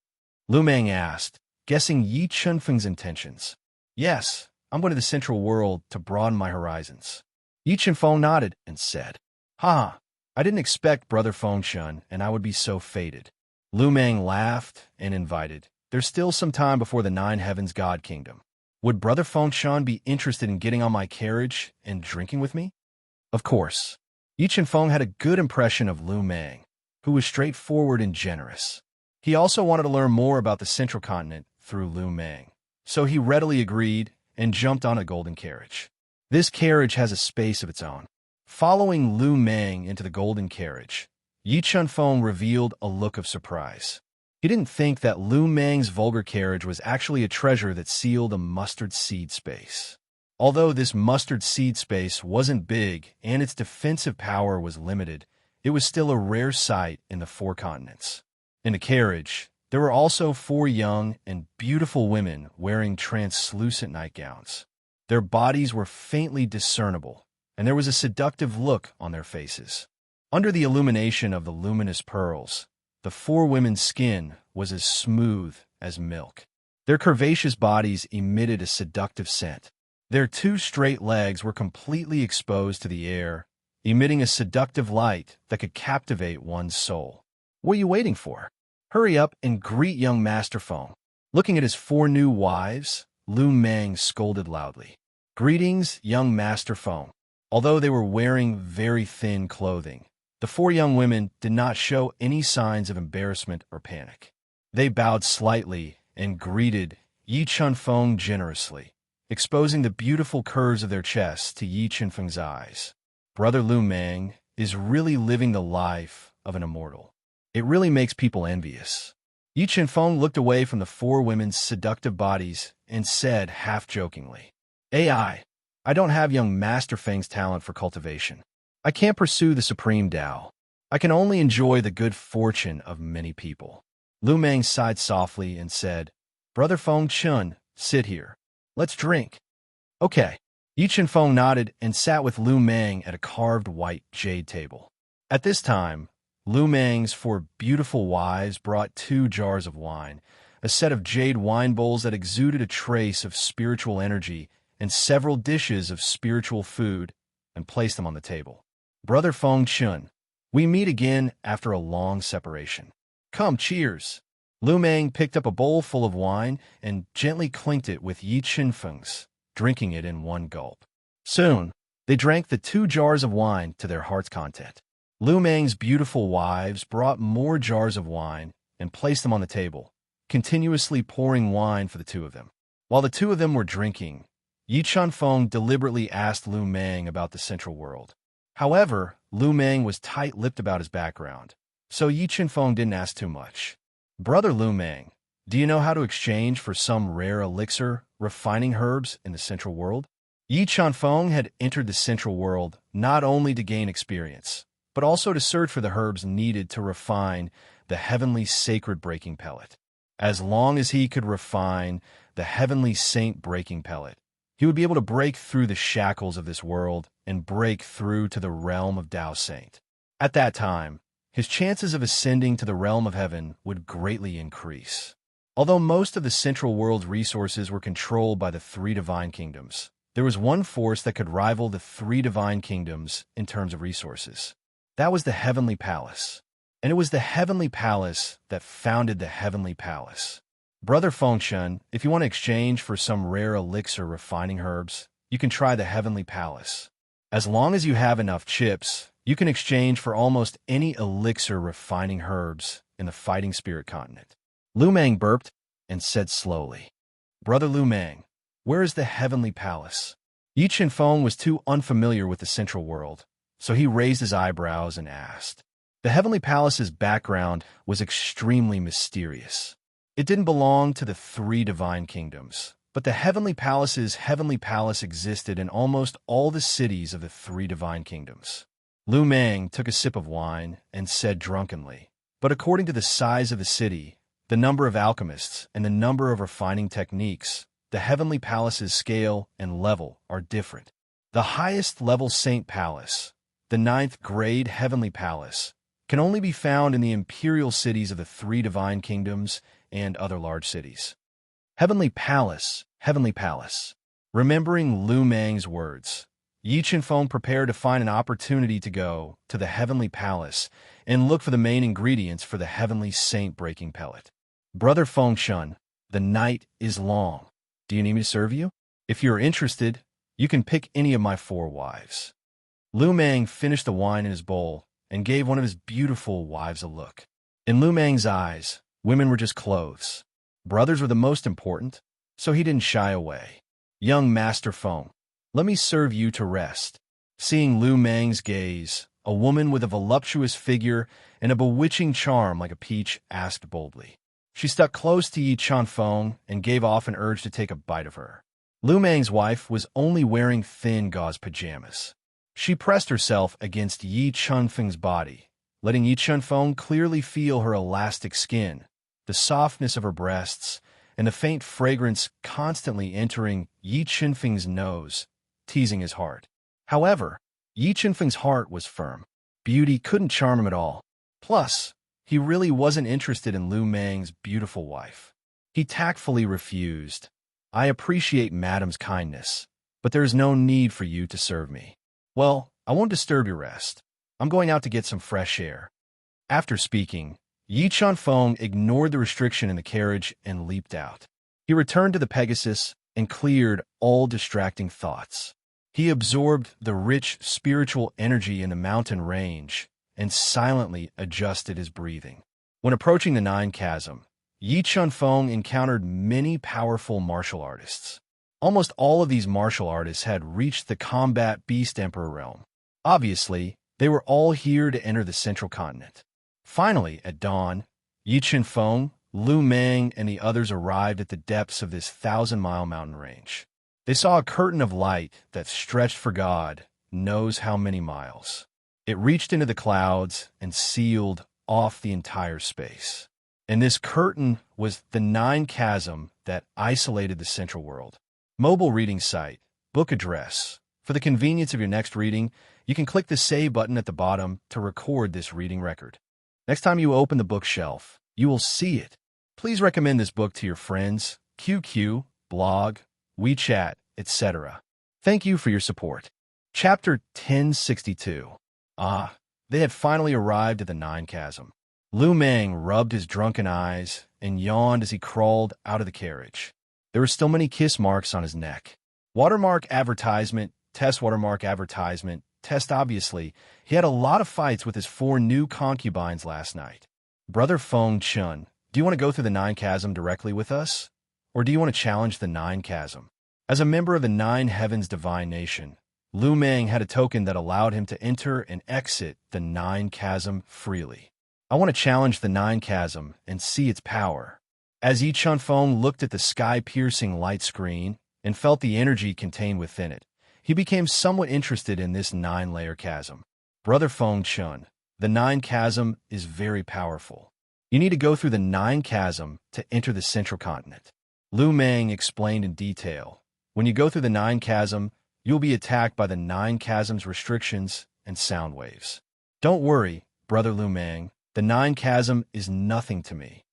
Lu Meng asked, guessing Yi Chunfeng's intentions. Yes, I'm going to the Central World to broaden my horizons. Yi Chunfeng nodded and said, Ha, I didn't expect Brother Fengshen and I would be so fated. Lu Meng laughed and invited. There's still some time before the Nine Heavens God Kingdom. Would Brother Fengshen be interested in getting on my carriage and drinking with me? Of course. Yi Chunfeng had a good impression of Lu Meng, who was straightforward and generous. He also wanted to learn more about the Central Continent through Lu Meng, so he readily agreed and jumped on a golden carriage. This carriage has a space of its own. Following Lu Meng into the golden carriage, Yi Chunfeng revealed a look of surprise. He didn't think that Lu Meng's vulgar carriage was actually a treasure that sealed a mustard seed space. Although this mustard seed space wasn't big and its defensive power was limited, it was still a rare sight in the 4 continents. In the carriage, there were also 4 young and beautiful women wearing translucent nightgowns. Their bodies were faintly discernible, and there was a seductive look on their faces. Under the illumination of the luminous pearls, the 4 women's skin was as smooth as milk. Their curvaceous bodies emitted a seductive scent. Their two straight legs were completely exposed to the air, emitting a seductive light that could captivate one's soul. What are you waiting for? Hurry up and greet young Master Feng. Looking at his four new wives, Lu Meng scolded loudly. Greetings, young Master Feng. Although they were wearing very thin clothing, the four young women did not show any signs of embarrassment or panic. They bowed slightly and greeted Yi Chunfeng generously, exposing the beautiful curves of their chests to Yi Chunfeng's eyes. Brother Lu Meng is really living the life of an immortal. It really makes people envious. Yi Chunfeng looked away from the four women's seductive bodies and said half-jokingly, I don't have young Master Feng's talent for cultivation. I can't pursue the supreme Tao. I can only enjoy the good fortune of many people. Lu Meng sighed softly and said, Brother Feng Chun, sit here. Let's drink. Okay. Yi Chunfeng nodded and sat with Lu Meng at a carved white jade table. At this time, Lu Meng's four beautiful wives brought 2 jars of wine, a set of jade wine bowls that exuded a trace of spiritual energy, and several dishes of spiritual food, and placed them on the table. Brother Feng Chun, we meet again after a long separation. Come, cheers. Lu Meng picked up a bowl full of wine and gently clinked it with Yi Chunfeng's, drinking it in one gulp. Soon, they drank the 2 jars of wine to their heart's content. Lu Meng's beautiful wives brought more jars of wine and placed them on the table, continuously pouring wine for the 2 of them. While the 2 of them were drinking, Yi Chunfeng deliberately asked Lu Meng about the central world. However, Lu Meng was tight-lipped about his background, so Yi Chunfeng didn't ask too much. Brother Lu Meng, do you know how to exchange for some rare elixir, refining herbs in the central world? Yi Chunfeng had entered the central world not only to gain experience, but also to search for the herbs needed to refine the heavenly sacred breaking pellet. As long as he could refine the heavenly saint breaking pellet, he would be able to break through the shackles of this world and break through to the realm of Tao Saint. At that time, his chances of ascending to the realm of heaven would greatly increase. Although most of the central world's resources were controlled by the 3 divine kingdoms, there was one force that could rival the 3 divine kingdoms in terms of resources. That was the Heavenly Palace. And it was the Heavenly Palace that founded the Heavenly Palace. Brother Fengchun, if you want to exchange for some rare elixir refining herbs, you can try the Heavenly Palace. As long as you have enough chips, you can exchange for almost any elixir refining herbs in the Fighting Spirit continent. Lu Meng burped and said slowly, Brother Lu Meng, where is the Heavenly Palace? Yi Chunfeng was too unfamiliar with the central world, so he raised his eyebrows and asked. The Heavenly Palace's background was extremely mysterious. It didn't belong to the 3 divine kingdoms, but the Heavenly Palace's Heavenly Palace existed in almost all the cities of the 3 divine kingdoms. Lu Meng took a sip of wine and said drunkenly, but according to the size of the city, the number of alchemists, and the number of refining techniques, the Heavenly Palace's scale and level are different. The highest level Saint Palace, the 9th grade Heavenly Palace, can only be found in the imperial cities of the 3 divine kingdoms and other large cities. Heavenly Palace, Heavenly Palace. Remembering Lu Meng's words, Yi Chunfeng prepared to find an opportunity to go to the Heavenly Palace and look for the main ingredients for the Heavenly Saint breaking pellet. Brother Fengchun, the night is long. Do you need me to serve you? If you are interested, you can pick any of my 4 wives. Lu Meng finished the wine in his bowl and gave one of his beautiful wives a look. In Lu Meng's eyes, women were just clothes. Brothers were the most important, so he didn't shy away. Young Master Feng, let me serve you to rest. Seeing Lu Meng's gaze, a woman with a voluptuous figure and a bewitching charm like a peach asked boldly. She stuck close to Yi Chunfeng and gave off an urge to take a bite of her. Lu Meng's wife was only wearing thin gauze pajamas. She pressed herself against Yi Chunfeng's body, letting Yi Chunfeng clearly feel her elastic skin, the softness of her breasts, and the faint fragrance constantly entering Yi Chunfeng's nose, teasing his heart. However, Yi Chunfeng's heart was firm. Beauty couldn't charm him at all. Plus, he really wasn't interested in Lu Meng's beautiful wife. He tactfully refused. I appreciate Madam's kindness, but there is no need for you to serve me. Well, I won't disturb your rest. I'm going out to get some fresh air." After speaking, Yi Chunfeng ignored the restriction in the carriage and leaped out. He returned to the Pegasus and cleared all distracting thoughts. He absorbed the rich spiritual energy in the mountain range and silently adjusted his breathing. When approaching the Nine Chasm, Yi Chunfeng encountered many powerful martial artists. Almost all of these martial artists had reached the combat beast emperor realm. Obviously, they were all here to enter the central continent. Finally, at dawn, Yi Chunfeng, Lu Meng, and the others arrived at the depths of this 1,000-mile mountain range. They saw a curtain of light that stretched for God knows how many miles. It reached into the clouds and sealed off the entire space. And this curtain was the Nine Chasm that isolated the central world. Mobile reading site, book address. For the convenience of your next reading, you can click the Save button at the bottom to record this reading record. Next time you open the bookshelf, you will see it. Please recommend this book to your friends, QQ, blog, WeChat, etc. Thank you for your support. Chapter 1062. They had finally arrived at the Nine Chasm. Lu Meng rubbed his drunken eyes and yawned as he crawled out of the carriage. There were still many kiss marks on his neck. Watermark advertisement, test watermark advertisement, test obviously. He had a lot of fights with his 4 new concubines last night. Brother Feng Chun, do you want to go through the Nine Chasm directly with us? Or do you want to challenge the Nine Chasm? As a member of the Nine Heavens Divine Nation, Lu Meng had a token that allowed him to enter and exit the Nine Chasm freely. I want to challenge the Nine Chasm and see its power. As Yi Chunfeng looked at the sky-piercing light screen and felt the energy contained within it, he became somewhat interested in this 9-layer chasm. Brother Feng Chun, the Nine Chasm is very powerful. You need to go through the Nine Chasm to enter the central continent. Lu Meng explained in detail. When you go through the Nine Chasm, you'll be attacked by the Nine Chasm's restrictions and sound waves. Don't worry, Brother Lu Meng. The Nine Chasm is nothing to me.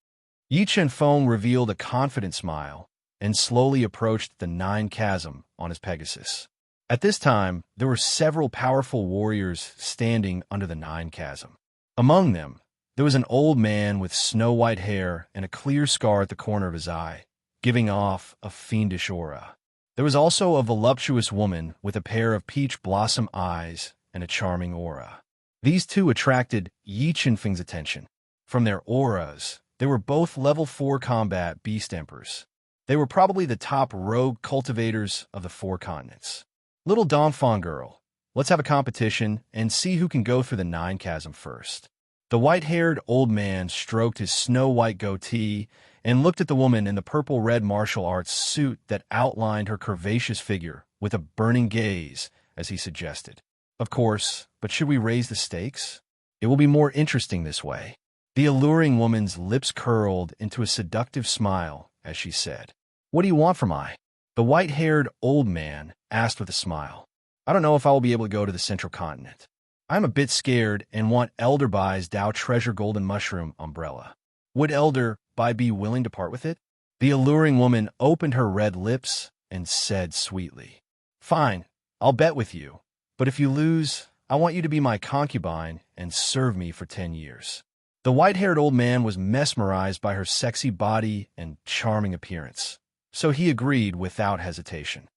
Yi Chunfeng revealed a confident smile and slowly approached the Nine Chasm on his Pegasus. At this time, there were several powerful warriors standing under the Nine Chasm. Among them, there was an old man with snow-white hair and a clear scar at the corner of his eye, giving off a fiendish aura. There was also a voluptuous woman with a pair of peach blossom eyes and a charming aura. These two attracted Yi Chunfeng's attention. From their auras, they were both level 4 combat beast emperors. They were probably the top rogue cultivators of the 4 continents. Little Donphan girl, let's have a competition and see who can go through the Nine Chasm first. The white-haired old man stroked his snow-white goatee and looked at the woman in the purple-red martial arts suit that outlined her curvaceous figure with a burning gaze as he suggested. Of course, but should we raise the stakes? It will be more interesting this way. The alluring woman's lips curled into a seductive smile as she said, "What do you want from I?" The white-haired old man asked with a smile. "I don't know if I will be able to go to the central continent. I'm a bit scared and want Elder Bai's Tao Treasure Golden Mushroom umbrella. Would Elder Bai be willing to part with it?" The alluring woman opened her red lips and said sweetly, "Fine, I'll bet with you. But if you lose, I want you to be my concubine and serve me for 10 years. The white-haired old man was mesmerized by her sexy body and charming appearance, so he agreed without hesitation.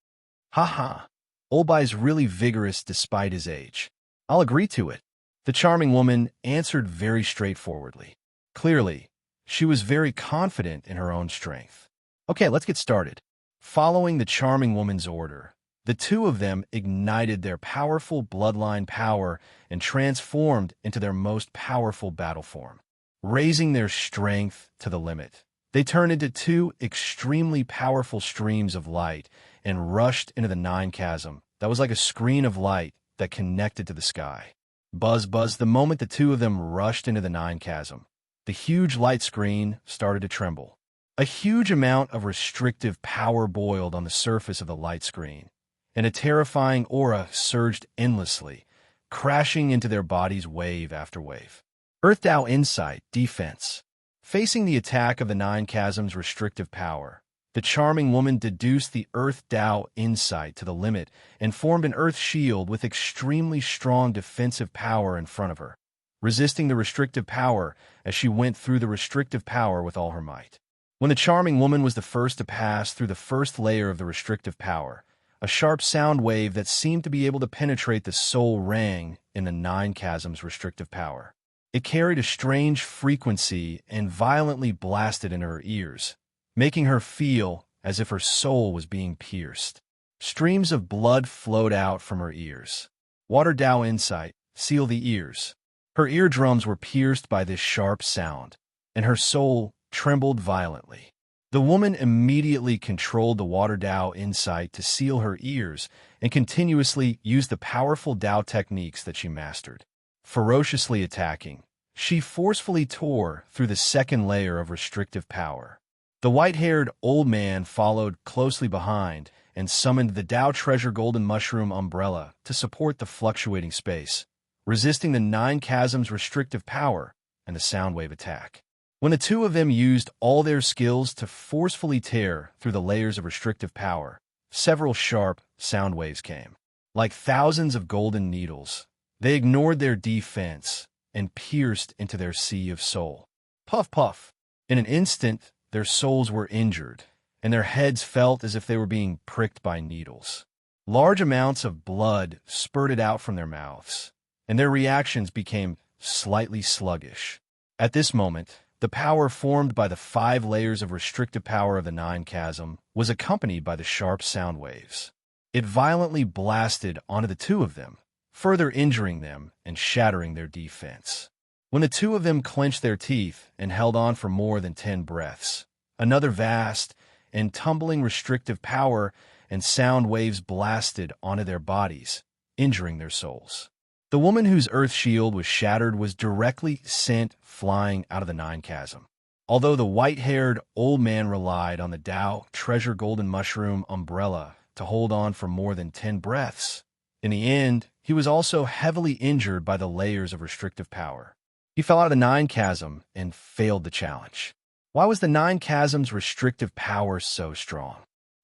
"Ha! Old Bai's really vigorous despite his age. I'll agree to it." The charming woman answered very straightforwardly. Clearly, she was very confident in her own strength. "Okay, let's get started." Following the charming woman's order, the two of them ignited their powerful bloodline power and transformed into their most powerful battle form. Raising their strength to the limit, they turned into 2 extremely powerful streams of light and rushed into the Nine Chasm that was like a screen of light that connected to the sky. Buzz, the moment the two of them rushed into the Nine Chasm, the huge light screen started to tremble. A huge amount of restrictive power boiled on the surface of the light screen, and a terrifying aura surged endlessly, crashing into their bodies wave after wave. Earth Tao Insight Defense. Facing the attack of the Nine Chasm's restrictive power, The charming woman deduced the Earth Tao insight to the limit and formed an Earth shield with extremely strong defensive power in front of her, resisting the restrictive power as she went through the restrictive power with all her might. When the charming woman was the first to pass through the first layer of the restrictive power, a sharp sound wave that seemed to be able to penetrate the soul rang in the nine chasms restrictive power. It carried a strange frequency and violently blasted in her ears, making her feel as if her soul was being pierced. Streams of blood flowed out from her ears. Water Tao insight, seal the ears. Her eardrums were pierced by this sharp sound, and her soul trembled violently. The woman immediately controlled the Water Tao insight to seal her ears and continuously used the powerful Tao techniques that she mastered. Ferociously attacking, she forcefully tore through the second layer of restrictive power. The white-haired old man followed closely behind and summoned the Tao Treasure Golden Mushroom Umbrella to support the fluctuating space, resisting the nine chasms restrictive power and the sound wave attack. When the two of them used all their skills to forcefully tear through the layers of restrictive power, several sharp sound waves came. Like thousands of golden needles, they ignored their defense and pierced into their sea of soul. Puff, puff. In an instant, their souls were injured, and their heads felt as if they were being pricked by needles. Large amounts of blood spurted out from their mouths, and their reactions became slightly sluggish. At this moment, the power formed by the 5 layers of restrictive power of the nine chasm was accompanied by the sharp sound waves. It violently blasted onto the two of them, further injuring them and shattering their defense. When the two of them clenched their teeth and held on for more than 10 breaths, another vast and tumbling restrictive power and sound waves blasted onto their bodies, injuring their souls. The woman whose earth shield was shattered was directly sent flying out of the nine chasm. Although the white-haired old man relied on the Tao Treasure Golden Mushroom Umbrella to hold on for more than 10 breaths, in the end, he was also heavily injured by the layers of restrictive power. He fell out of the nine chasm and failed the challenge. Why was the nine chasm's restrictive power so strong?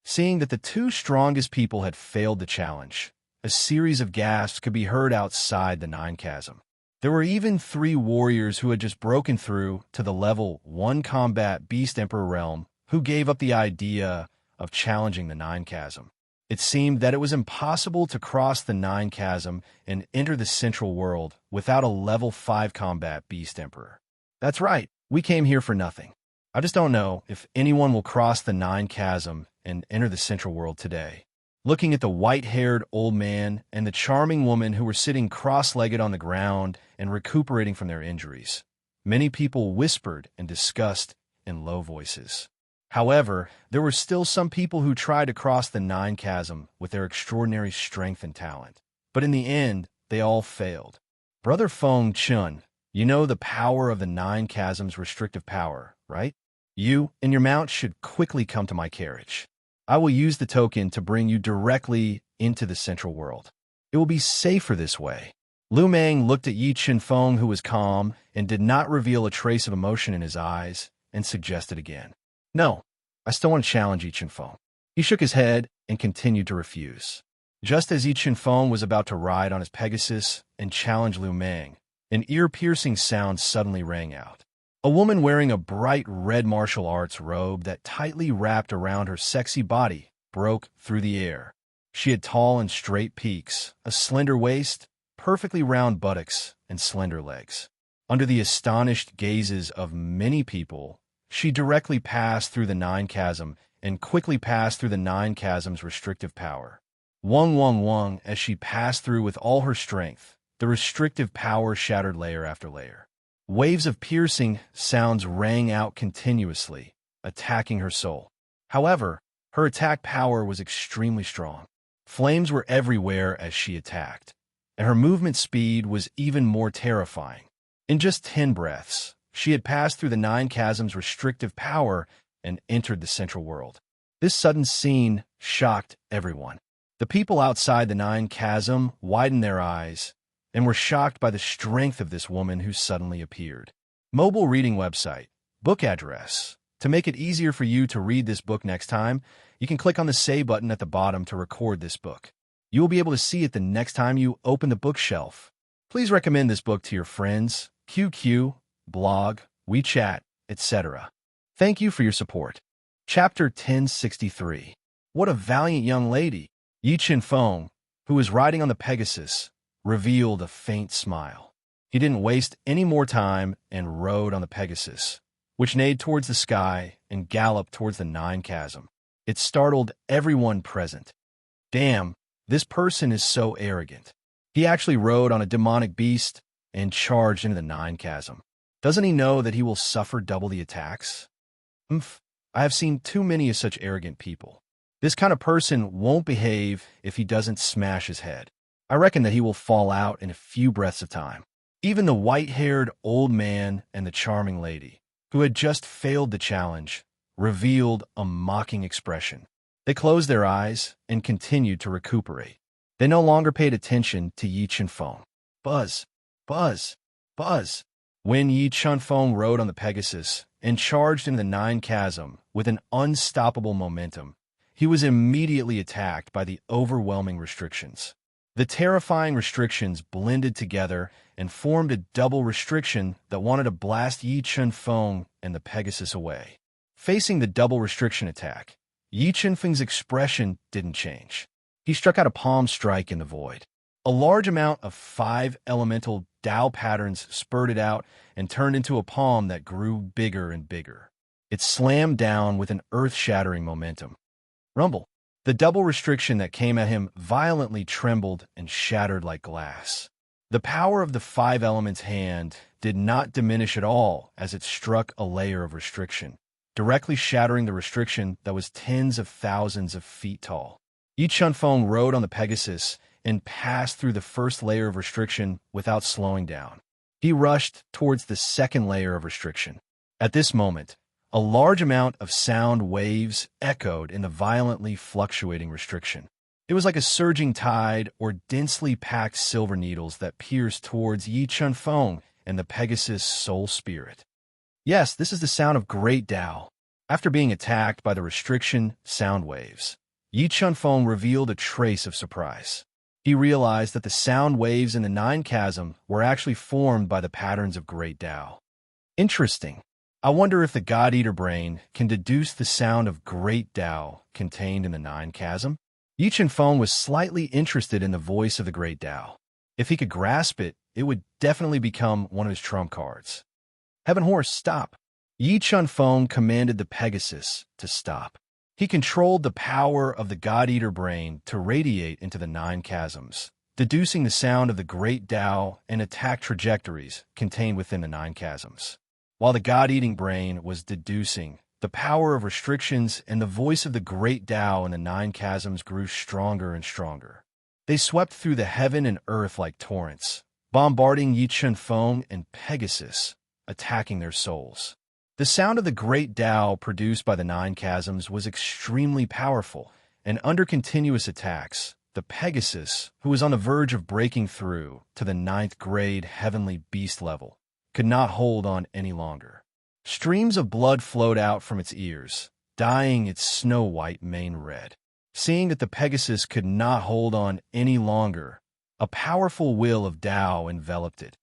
Seeing that the two strongest people had failed the challenge, a series of gasps could be heard outside the nine chasm. There were even 3 warriors who had just broken through to the level 1 combat Beast Emperor realm who gave up the idea of challenging the nine chasm. It seemed that it was impossible to cross the nine chasm and enter the central world without a level 5 combat Beast Emperor. That's right, we came here for nothing. I just don't know if anyone will cross the nine chasm and enter the central world today. Looking at the white-haired old man and the charming woman who were sitting cross-legged on the ground and recuperating from their injuries, many people whispered and discussed in low voices. However, there were still some people who tried to cross the nine chasm with their extraordinary strength and talent. But in the end, they all failed. Brother Feng Chun, you know the power of the nine chasm's restrictive power, right? You and your mount should quickly come to my carriage. I will use the token to bring you directly into the central world. It will be safer this way. Lu Meng looked at Yi Qinfeng, who was calm and did not reveal a trace of emotion in his eyes, and suggested again. No, I still want to challenge Yi Qinfeng. He shook his head and continued to refuse. Just as Yi Qinfeng was about to ride on his Pegasus and challenge Lu Meng, an ear-piercing sound suddenly rang out. A woman wearing a bright red martial arts robe that tightly wrapped around her sexy body broke through the air. She had tall and straight peaks, a slender waist, perfectly round buttocks, and slender legs. Under the astonished gazes of many people, she directly passed through the nine chasm and quickly passed through the nine chasm's restrictive power. Wung wung wung as she passed through with all her strength, the restrictive power shattered layer after layer. Waves of piercing sounds rang out continuously, attacking her soul. However, her attack power was extremely strong. Flames were everywhere as she attacked, and her movement speed was even more terrifying. In just 10 breaths, she had passed through the nine chasm's restrictive power and entered the central world. This sudden scene shocked everyone. The people outside the nine chasm widened their eyes and were shocked by the strength of this woman who suddenly appeared. Mobile reading website, book address, To make it easier for you to read this book next time, you can click on the Say button at the bottom to record this book. You will be able to see it the next time you open the bookshelf. Please recommend this book to your friends, QQ, blog, WeChat, etc. Thank you for your support. Chapter 1063. What a valiant young lady! Yi Chen-feng, who was riding on the Pegasus, revealed a faint smile. He didn't waste any more time and rode on the Pegasus, which neighed towards the sky and galloped towards the Nine Chasm. It startled everyone present. Damn, this person is so arrogant. He actually rode on a demonic beast and charged into the Nine Chasm. Doesn't he know that he will suffer double the attacks? I have seen too many of such arrogant people. This kind of person won't behave if he doesn't smash his head. I reckon that he will fall out in a few breaths of time. Even the white-haired old man and the charming lady, who had just failed the challenge, revealed a mocking expression. They closed their eyes and continued to recuperate. They no longer paid attention to Yi Chen-feng. Buzz, buzz, buzz. When Yi Chen-feng rode on the Pegasus and charged into the Nine Chasm with an unstoppable momentum, he was immediately attacked by the overwhelming restrictions. The terrifying restrictions blended together and formed a double restriction that wanted to blast Yi Chen-feng and the Pegasus away. Facing the double restriction attack, Yi Chen-feng's expression didn't change. He struck out a palm strike in the void. A large amount of 5 elemental Dao patterns spurted out and turned into a palm that grew bigger and bigger. It slammed down with an earth-shattering momentum. Rumble. The double restriction that came at him violently trembled and shattered like glass. The power of the 5 elements hand did not diminish at all as it struck a layer of restriction, directly shattering the restriction that was tens of thousands of feet tall. Yi Chen-feng rode on the Pegasus and passed through the first layer of restriction without slowing down. He rushed towards the second layer of restriction. At this moment, a large amount of sound waves echoed in the violently fluctuating restriction. It was like a surging tide or densely packed silver needles that pierced towards Yi Chen-feng and the Pegasus' soul spirit. Yes, this is the sound of great Tao. After being attacked by the restriction sound waves, Yi Chen-feng revealed a trace of surprise. He realized that the sound waves in the Nine Chasm were actually formed by the patterns of great Tao. Interesting. I wonder if the God-Eater brain can deduce the sound of great Tao contained in the Nine Chasm? Yi Chen-feng was slightly interested in the voice of the great Tao. If he could grasp it, it would definitely become one of his trump cards. Heaven Horse, stop! Yi Chen-feng commanded the Pegasus to stop. He controlled the power of the God-Eater brain to radiate into the Nine Chasms, deducing the sound of the great Tao and attack trajectories contained within the Nine Chasms. While the God-Eating brain was deducing, the power of restrictions and the voice of the great Tao in the Nine Chasms grew stronger and stronger. They swept through the heaven and earth like torrents, bombarding Yi Chen-feng and Pegasus, attacking their souls. The sound of the great Tao produced by the Nine Chasms was extremely powerful, and under continuous attacks, the Pegasus, who was on the verge of breaking through to the 9th grade heavenly beast level, could not hold on any longer. Streams of blood flowed out from its ears, dyeing its snow-white mane red. Seeing that the Pegasus could not hold on any longer, a powerful will of Tao enveloped it,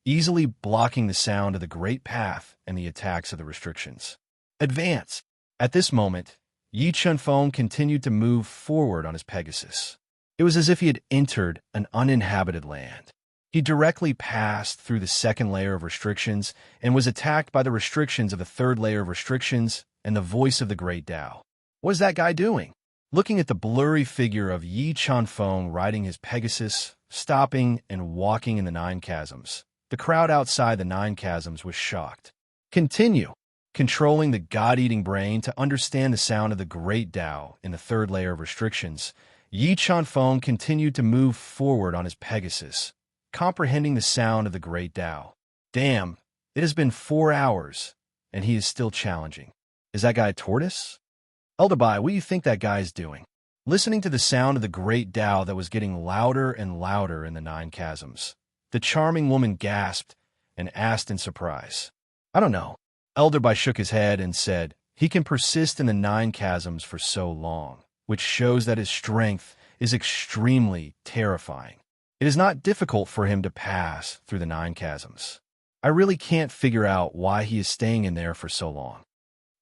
easily blocking the sound of the great path and the attacks of the restrictions. Advance! At this moment, Yi Chen-feng continued to move forward on his Pegasus. It was as if he had entered an uninhabited land. He directly passed through the second layer of restrictions and was attacked by the restrictions of the third layer of restrictions and the voice of the great Tao. What is that guy doing? Looking at the blurry figure of Yi Chen-feng riding his Pegasus, stopping and walking in the Nine Chasms, the crowd outside the Nine Chasms was shocked. Continue. Controlling the God-Eating brain to understand the sound of the great Tao in the third layer of restrictions, Yi Chen-feng continued to move forward on his Pegasus, comprehending the sound of the great Tao. Damn, it has been 4 hours, and he is still challenging. Is that guy a tortoise? Elderby, what do you think that guy is doing? Listening to the sound of the great Tao that was getting louder and louder in the Nine Chasms, the charming woman gasped and asked in surprise. I don't know. Elderby shook his head and said, "He can persist in the nine chasms for so long, which shows that his strength is extremely terrifying. It is not difficult for him to pass through the nine chasms. I really can't figure out why he is staying in there for so long."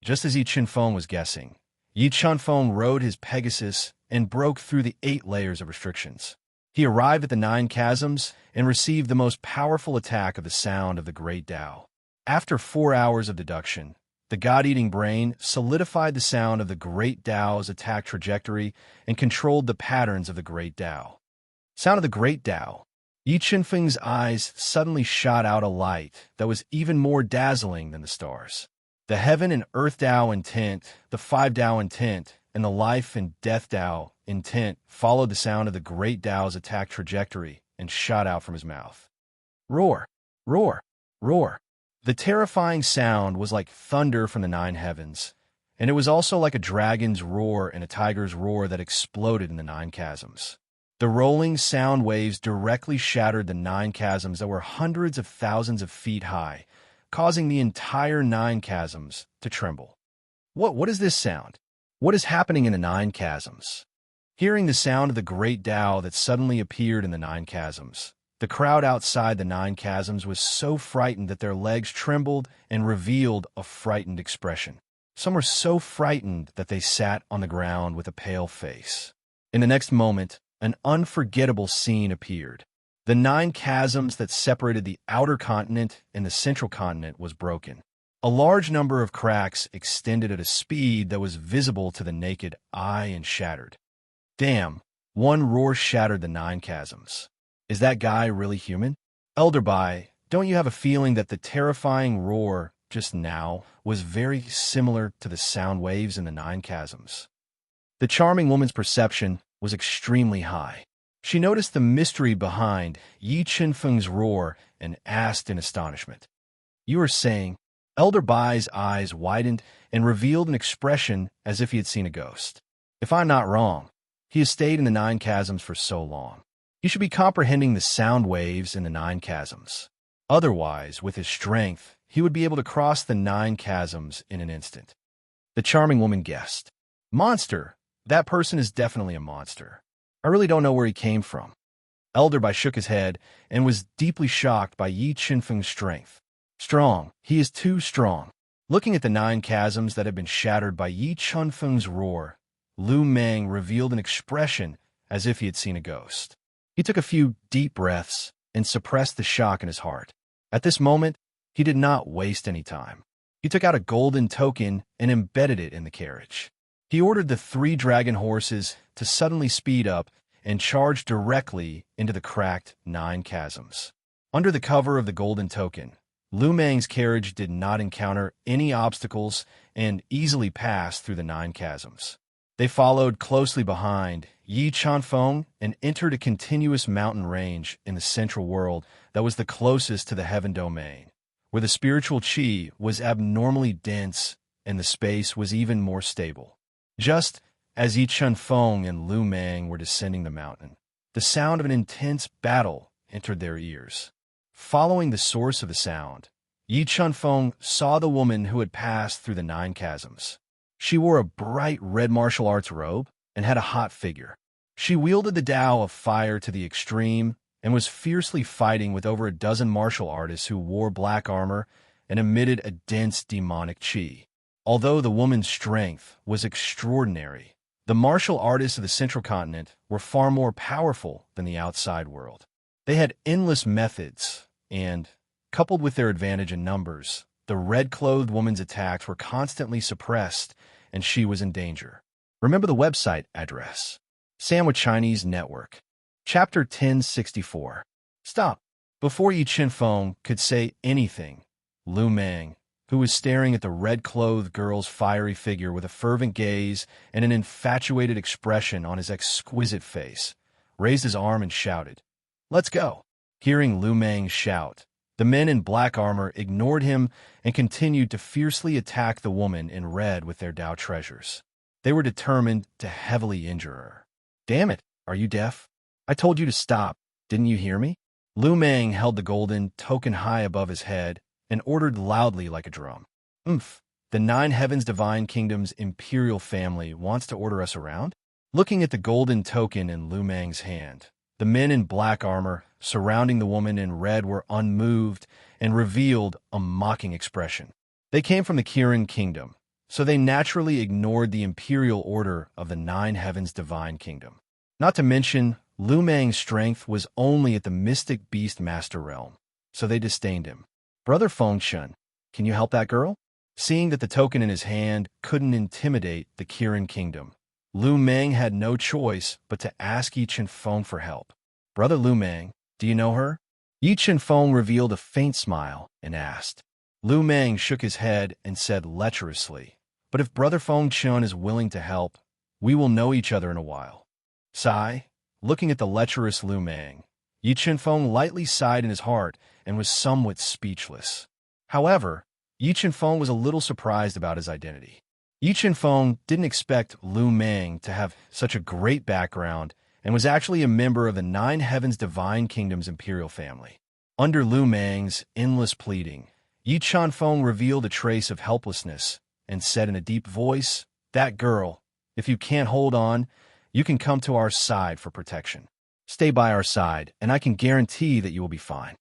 Just as Yi Chinfeng was guessing, Yi Chinfeng rode his Pegasus and broke through the 8 layers of restrictions. He arrived at the 9 chasms and received the most powerful attack of the sound of the Great Tao. After 4 hours of deduction, the God-eating brain solidified the sound of the Great Tao's attack trajectory and controlled the patterns of the Great Tao. Sound of the Great Tao. Yi Chinfeng's eyes suddenly shot out a light that was even more dazzling than the stars. The heaven and earth Tao intent, the 5 Tao intent, and the life and death Tao intent followed the sound of the Great Tao's attack trajectory and shot out from his mouth. Roar! Roar! Roar! The terrifying sound was like thunder from the 9 heavens, and it was also like a dragon's roar and a tiger's roar that exploded in the 9 chasms. The rolling sound waves directly shattered the 9 chasms that were hundreds of thousands of feet high, causing the entire 9 chasms to tremble. What is this sound? What is happening in the 9 chasms? Hearing the sound of the Great Tao that suddenly appeared in the 9 chasms, the crowd outside the 9 chasms was so frightened that their legs trembled and revealed a frightened expression. Some were so frightened that they sat on the ground with a pale face. In the next moment, an unforgettable scene appeared. The 9 chasms that separated the outer continent and the central continent was broken. A large number of cracks extended at a speed that was visible to the naked eye and shattered. Damn, one roar shattered the 9 chasms. Is that guy really human? Elderby, don't you have a feeling that the terrifying roar just now was very similar to the sound waves in the 9 chasms? The charming woman's perception was extremely high. She noticed the mystery behind Yi Chinfeng's roar and asked in astonishment, "You are saying?" Elderby's eyes widened and revealed an expression as if he had seen a ghost. "If I'm not wrong, he has stayed in the 9 chasms for so long. He should be comprehending the sound waves in the 9 chasms. Otherwise, with his strength, he would be able to cross the 9 chasms in an instant." The charming woman guessed, "Monster! That person is definitely a monster. I really don't know where he came from." Elderby shook his head and was deeply shocked by Yi Chinfeng's strength. Strong. He is too strong. Looking at the 9 chasms that had been shattered by Yi Chinfeng's roar, Lu Meng revealed an expression as if he had seen a ghost. He took a few deep breaths and suppressed the shock in his heart. At this moment, he did not waste any time. He took out a golden token and embedded it in the carriage. He ordered the 3 dragon horses to suddenly speed up and charge directly into the cracked 9 chasms. Under the cover of the golden token, Lu Meng's carriage did not encounter any obstacles and easily passed through the 9 chasms. They followed closely behind Yi Chinfeng and entered a continuous mountain range in the central world that was the closest to the heaven domain, where the spiritual qi was abnormally dense and the space was even more stable. Just as Yi Chinfeng and Lu Meng were descending the mountain, the sound of an intense battle entered their ears. Following the source of the sound, Yi Chinfeng saw the woman who had passed through the 9 chasms. She wore a bright red martial arts robe and had a hot figure. She wielded the Tao of fire to the extreme and was fiercely fighting with over a dozen martial artists who wore black armor and emitted a dense demonic qi. Although the woman's strength was extraordinary, the martial artists of the central continent were far more powerful than the outside world. They had endless methods, and, coupled with their advantage in numbers, the red-clothed woman's attacks were constantly suppressed, and she was in danger. Remember the website address. Sandwich Chinese Network. Chapter 1064. Stop. Before Yi Chinfeng could say anything, Lu Meng, who was staring at the red-clothed girl's fiery figure with a fervent gaze and an infatuated expression on his exquisite face, raised his arm and shouted, "Let's go!" Hearing Lu Meng shout, the men in black armor ignored him and continued to fiercely attack the woman in red with their Tao treasures. They were determined to heavily injure her. "Damn it, are you deaf? I told you to stop. Didn't you hear me?" Lu Meng held the golden token high above his head and ordered loudly like a drum. Oomph, the nine heavens divine kingdom's imperial family wants to order us around? Looking at the golden token in Lu Mang's hand, the men in black armor surrounding the woman in red were unmoved and revealed a mocking expression. They came from the Kirin kingdom, so they naturally ignored the imperial order of the nine heavens divine kingdom. Not to mention, Lu Mang's strength was only at the mystic beast master realm, so they disdained him. Brother Fengchun, can you help that girl? Seeing that the token in his hand couldn't intimidate the Kirin kingdom, Lu Meng had no choice but to ask Yi Feng for help. Brother Lu Meng, do you know her? Yi Feng revealed a faint smile and asked. Lu Meng shook his head and said lecherously, but if Brother Fengchun is willing to help, we will know each other in a while. Sigh, looking at the lecherous Lu Meng, Yi Feng lightly sighed in his heart and was somewhat speechless. However, Yi Feng was a little surprised about his identity. Yi Feng didn't expect Lu Meng to have such a great background and was actually a member of the Nine Heavens Divine Kingdom's imperial family. Under Lu Meng's endless pleading, Yi Feng revealed a trace of helplessness and said in a deep voice, "That girl, if you can't hold on, you can come to our side for protection. Stay by our side, and I can guarantee that you will be fine."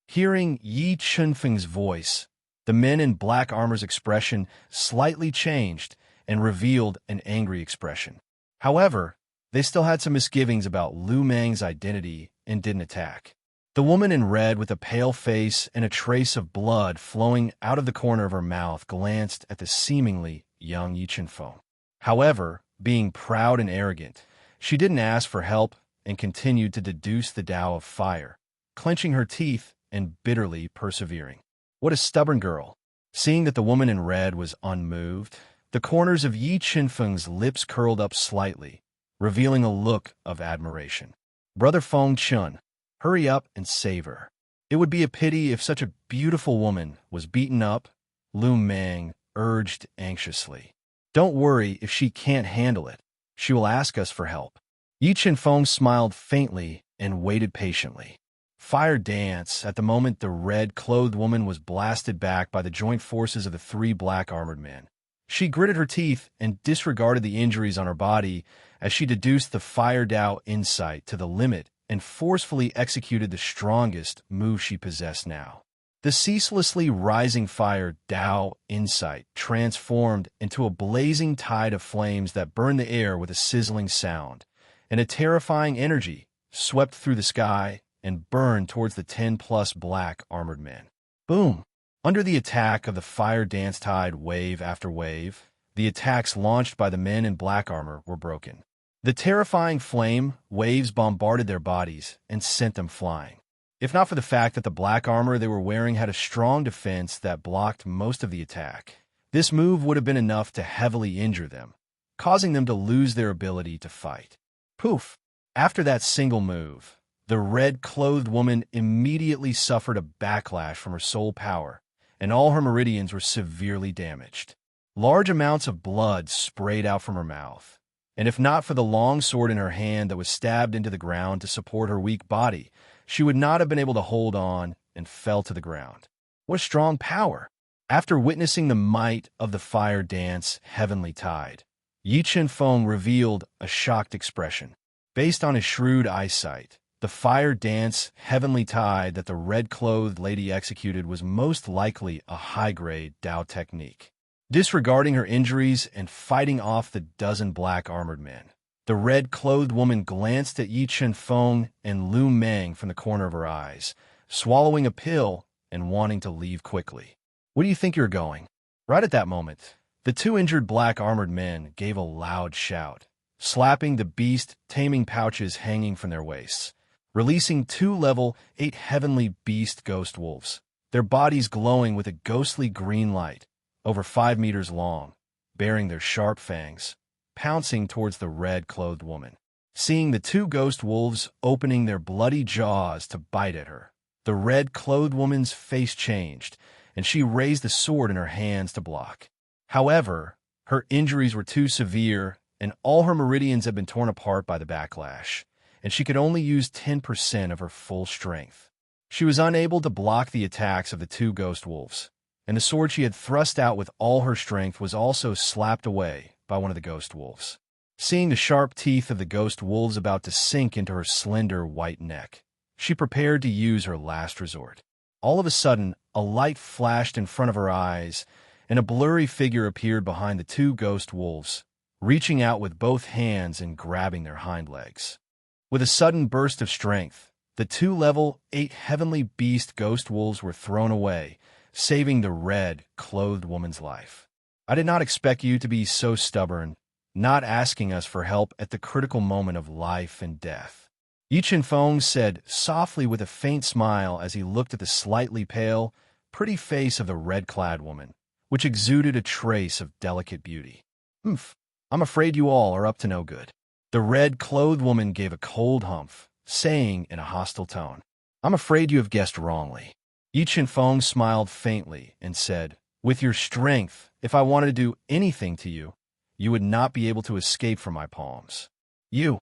Hearing Yi Feng's voice, the men in black armor's expression slightly changed and revealed an angry expression. However, they still had some misgivings about Lu Meng's identity and didn't attack. The woman in red with a pale face and a trace of blood flowing out of the corner of her mouth glanced at the seemingly young Yi Feng. However, being proud and arrogant, she didn't ask for help and continued to deduce the Tao of fire, clenching her teeth and bitterly persevering. What a stubborn girl. Seeing that the woman in red was unmoved, the corners of Yi Feng's lips curled up slightly, revealing a look of admiration. Brother Fengchun, hurry up and save her. It would be a pity if such a beautiful woman was beaten up, Lu Meng urged anxiously. Don't worry if she can't handle it. She will ask us for help. Yi Feng smiled faintly and waited patiently. Fire dance. At the moment, the red-clothed woman was blasted back by the joint forces of the three black-armored men. She gritted her teeth and disregarded the injuries on her body as she deduced the Fire Tao insight to the limit and forcefully executed the strongest move she possessed now. The ceaselessly rising Fire Tao insight transformed into a blazing tide of flames that burned the air with a sizzling sound, and a terrifying energy swept through the sky and burned towards the 10-plus black-armored men. Boom! Under the attack of the fire dance tide wave after wave, the attacks launched by the men in black armor were broken. The terrifying flame waves bombarded their bodies and sent them flying. If not for the fact that the black armor they were wearing had a strong defense that blocked most of the attack, this move would have been enough to heavily injure them, causing them to lose their ability to fight. Poof! After that single move, the red-clothed woman immediately suffered a backlash from her soul power, and all her meridians were severely damaged. Large amounts of blood sprayed out from her mouth, and if not for the long sword in her hand that was stabbed into the ground to support her weak body, she would not have been able to hold on and fell to the ground. What strong power! After witnessing the might of the fire dance heavenly tide, Yi Feng revealed a shocked expression. Based on his shrewd eyesight, the fire dance heavenly tide that the red-clothed lady executed was most likely a high-grade Tao technique. Disregarding her injuries and fighting off the dozen black-armored men, the red-clothed woman glanced at Yi Feng and Lu Meng from the corner of her eyes, swallowing a pill and wanting to leave quickly. Where do you think you're going? Right at that moment, the two injured black-armored men gave a loud shout, slapping the beast-taming pouches hanging from their waists, releasing two level 8 heavenly beast ghost wolves, their bodies glowing with a ghostly green light, over 5 meters long, bearing their sharp fangs, pouncing towards the red-clothed woman. Seeing the two ghost wolves opening their bloody jaws to bite at her, the red-clothed woman's face changed, and she raised the sword in her hands to block. However, her injuries were too severe, and all her meridians had been torn apart by the backlash, and she could only use 10% of her full strength. She was unable to block the attacks of the two ghost wolves, and the sword she had thrust out with all her strength was also slapped away by one of the ghost wolves. Seeing the sharp teeth of the ghost wolves about to sink into her slender white neck, she prepared to use her last resort. All of a sudden, a light flashed in front of her eyes, and a blurry figure appeared behind the two ghost wolves, reaching out with both hands and grabbing their hind legs. With a sudden burst of strength, the two level 8 heavenly beast ghost wolves were thrown away, saving the red-clothed woman's life. I did not expect you to be so stubborn, not asking us for help at the critical moment of life and death. Yi Chen-feng said softly with a faint smile as he looked at the slightly pale, pretty face of the red-clad woman, which exuded a trace of delicate beauty. I'm afraid you all are up to no good." The red-clothed woman gave a cold humph, saying in a hostile tone, "I'm afraid you have guessed wrongly." Yi Chen-feng smiled faintly and said, "With your strength, if I wanted to do anything to you, you would not be able to escape from my palms." "You."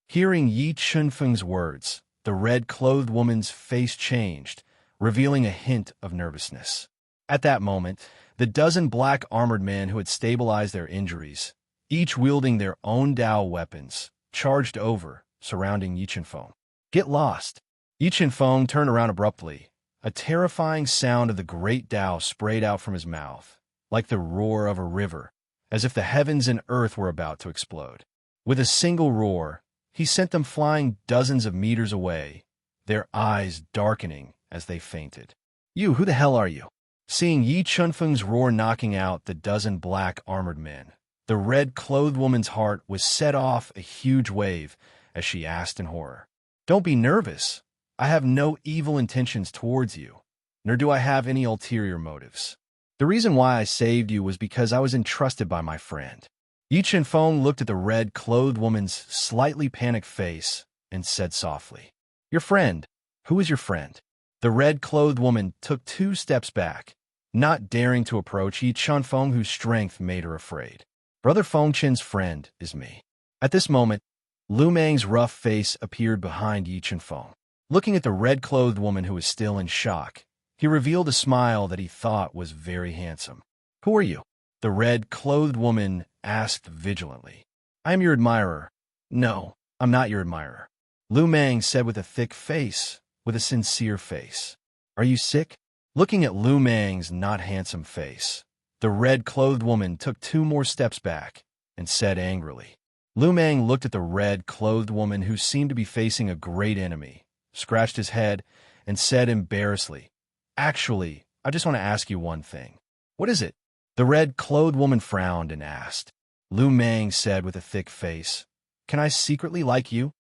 Hearing Yi Chen-feng's words, the red-clothed woman's face changed, revealing a hint of nervousness. At that moment, the dozen black armored men who had stabilized their injuries, each wielding their own Dao weapons, charged over, surrounding Yi Chen-feng. "Get lost!" Yi Chen-feng turned around abruptly. A terrifying sound of the great Dao sprayed out from his mouth, like the roar of a river, as if the heavens and earth were about to explode. With a single roar, he sent them flying dozens of meters away, their eyes darkening as they fainted. "You, who the hell are you?" Seeing Yi Chen-feng's roar knocking out the dozen black armored men, the red-clothed woman's heart was set off a huge wave as she asked in horror, "Don't be nervous. I have no evil intentions towards you, nor do I have any ulterior motives. The reason why I saved you was because I was entrusted by my friend." Yi Chen-feng looked at the red-clothed woman's slightly panicked face and said softly, "Your friend? Who is your friend?" The red-clothed woman took 2 steps back, not daring to approach Yi Chen-feng, whose strength made her afraid. "Brother Fengchen's friend is me." At this moment, Lu Mang's rough face appeared behind Yi Chen-feng. Looking at the red-clothed woman who was still in shock, he revealed a smile that he thought was very handsome. "Who are you?" the red-clothed woman asked vigilantly. "I am your admirer." "No, I'm not your admirer," Lu Mang said with a thick face, with a sincere face. "Are you sick?" Looking at Lu Mang's not handsome face, the red-clothed woman took 2 more steps back and said angrily. Lu Mang looked at the red-clothed woman who seemed to be facing a great enemy, scratched his head, and said embarrassedly, "Actually, I just want to ask you one thing." "What is it?" The red-clothed woman frowned and asked. Lu Mang said with a thick face, "Can I secretly like you?"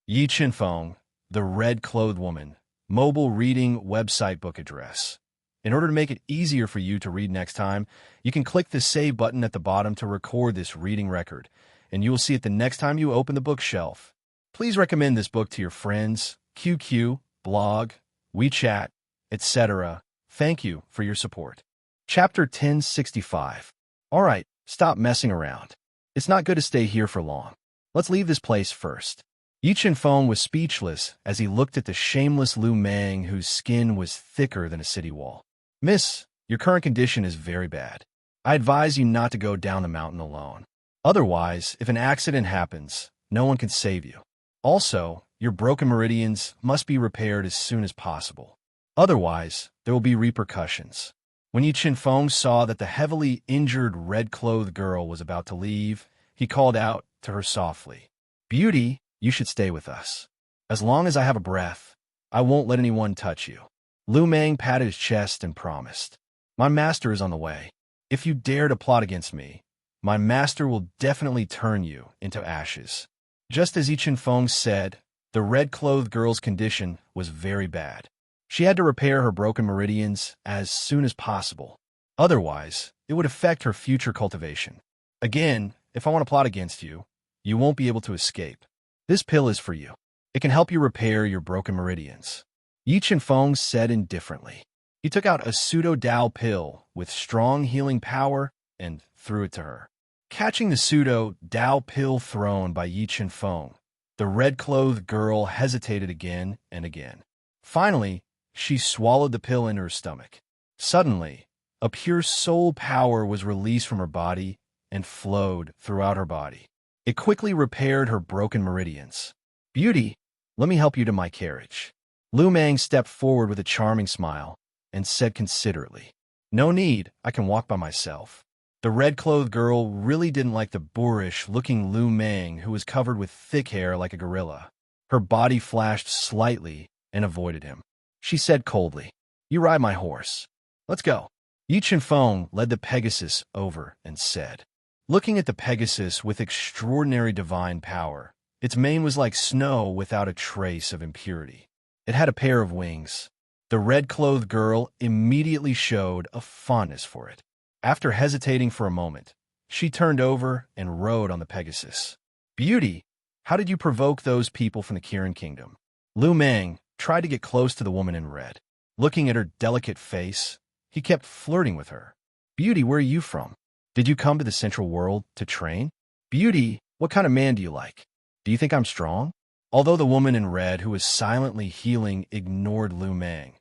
Yi Chen-feng, the red-clothed woman, mobile reading website book address. In order to make it easier for you to read next time, you can click the save button at the bottom to record this reading record, and you will see it the next time you open the bookshelf. Please recommend this book to your friends, QQ, blog, WeChat, etc. Thank you for your support. Chapter 1065. Alright, stop messing around. It's not good to stay here for long. Let's leave this place first. Yi Chen-feng was speechless as he looked at the shameless Lu Mang, whose skin was thicker than a city wall. "Miss, your current condition is very bad. I advise you not to go down the mountain alone. Otherwise, if an accident happens, no one can save you. Also, your broken meridians must be repaired as soon as possible. Otherwise, there will be repercussions." When Yi Chen-feng saw that the heavily injured red-clothed girl was about to leave, he called out to her softly, "Beauty, you should stay with us. As long as I have a breath, I won't let anyone touch you." Lu Mang patted his chest and promised, "My master is on the way. If you dare to plot against me, my master will definitely turn you into ashes." Just as Yi Chen-feng said, the red-clothed girl's condition was very bad. She had to repair her broken meridians as soon as possible. Otherwise, it would affect her future cultivation. "Again, if I want to plot against you, you won't be able to escape. This pill is for you. It can help you repair your broken meridians." Yi Chen-feng said indifferently. He took out a pseudo-Dao pill with strong healing power and threw it to her. Catching the pseudo-Dao pill thrown by Yi Chen-feng, the red-clothed girl hesitated again and again. Finally, she swallowed the pill into her stomach. Suddenly, A pure soul power was released from her body and flowed throughout her body. It quickly repaired her broken meridians. "Beauty, let me help you to my carriage." Lu Meng stepped forward with a charming smile and said considerately, "No need, I can walk by myself." The red-clothed girl really didn't like the boorish-looking Lu Meng, who was covered with thick hair like a gorilla. Her body flashed slightly and avoided him. She said coldly, "You ride my horse. Let's go." Yi Chenfeng led the Pegasus over and said, looking at the Pegasus with extraordinary divine power, its mane was like snow without a trace of impurity. It had a pair of wings. The red-clothed girl immediately showed a fondness for it. After hesitating for a moment, she turned over and rode on the Pegasus. "Beauty, how did you provoke those people from the Kirin Kingdom?" Lu Meng tried to get close to the woman in red. Looking at her delicate face, he kept flirting with her. "Beauty, where are you from? Did you come to the Central World to train? Beauty, what kind of man do you like? Do you think I'm strong?" Although the woman in red, who was silently healing, ignored Lu Meng,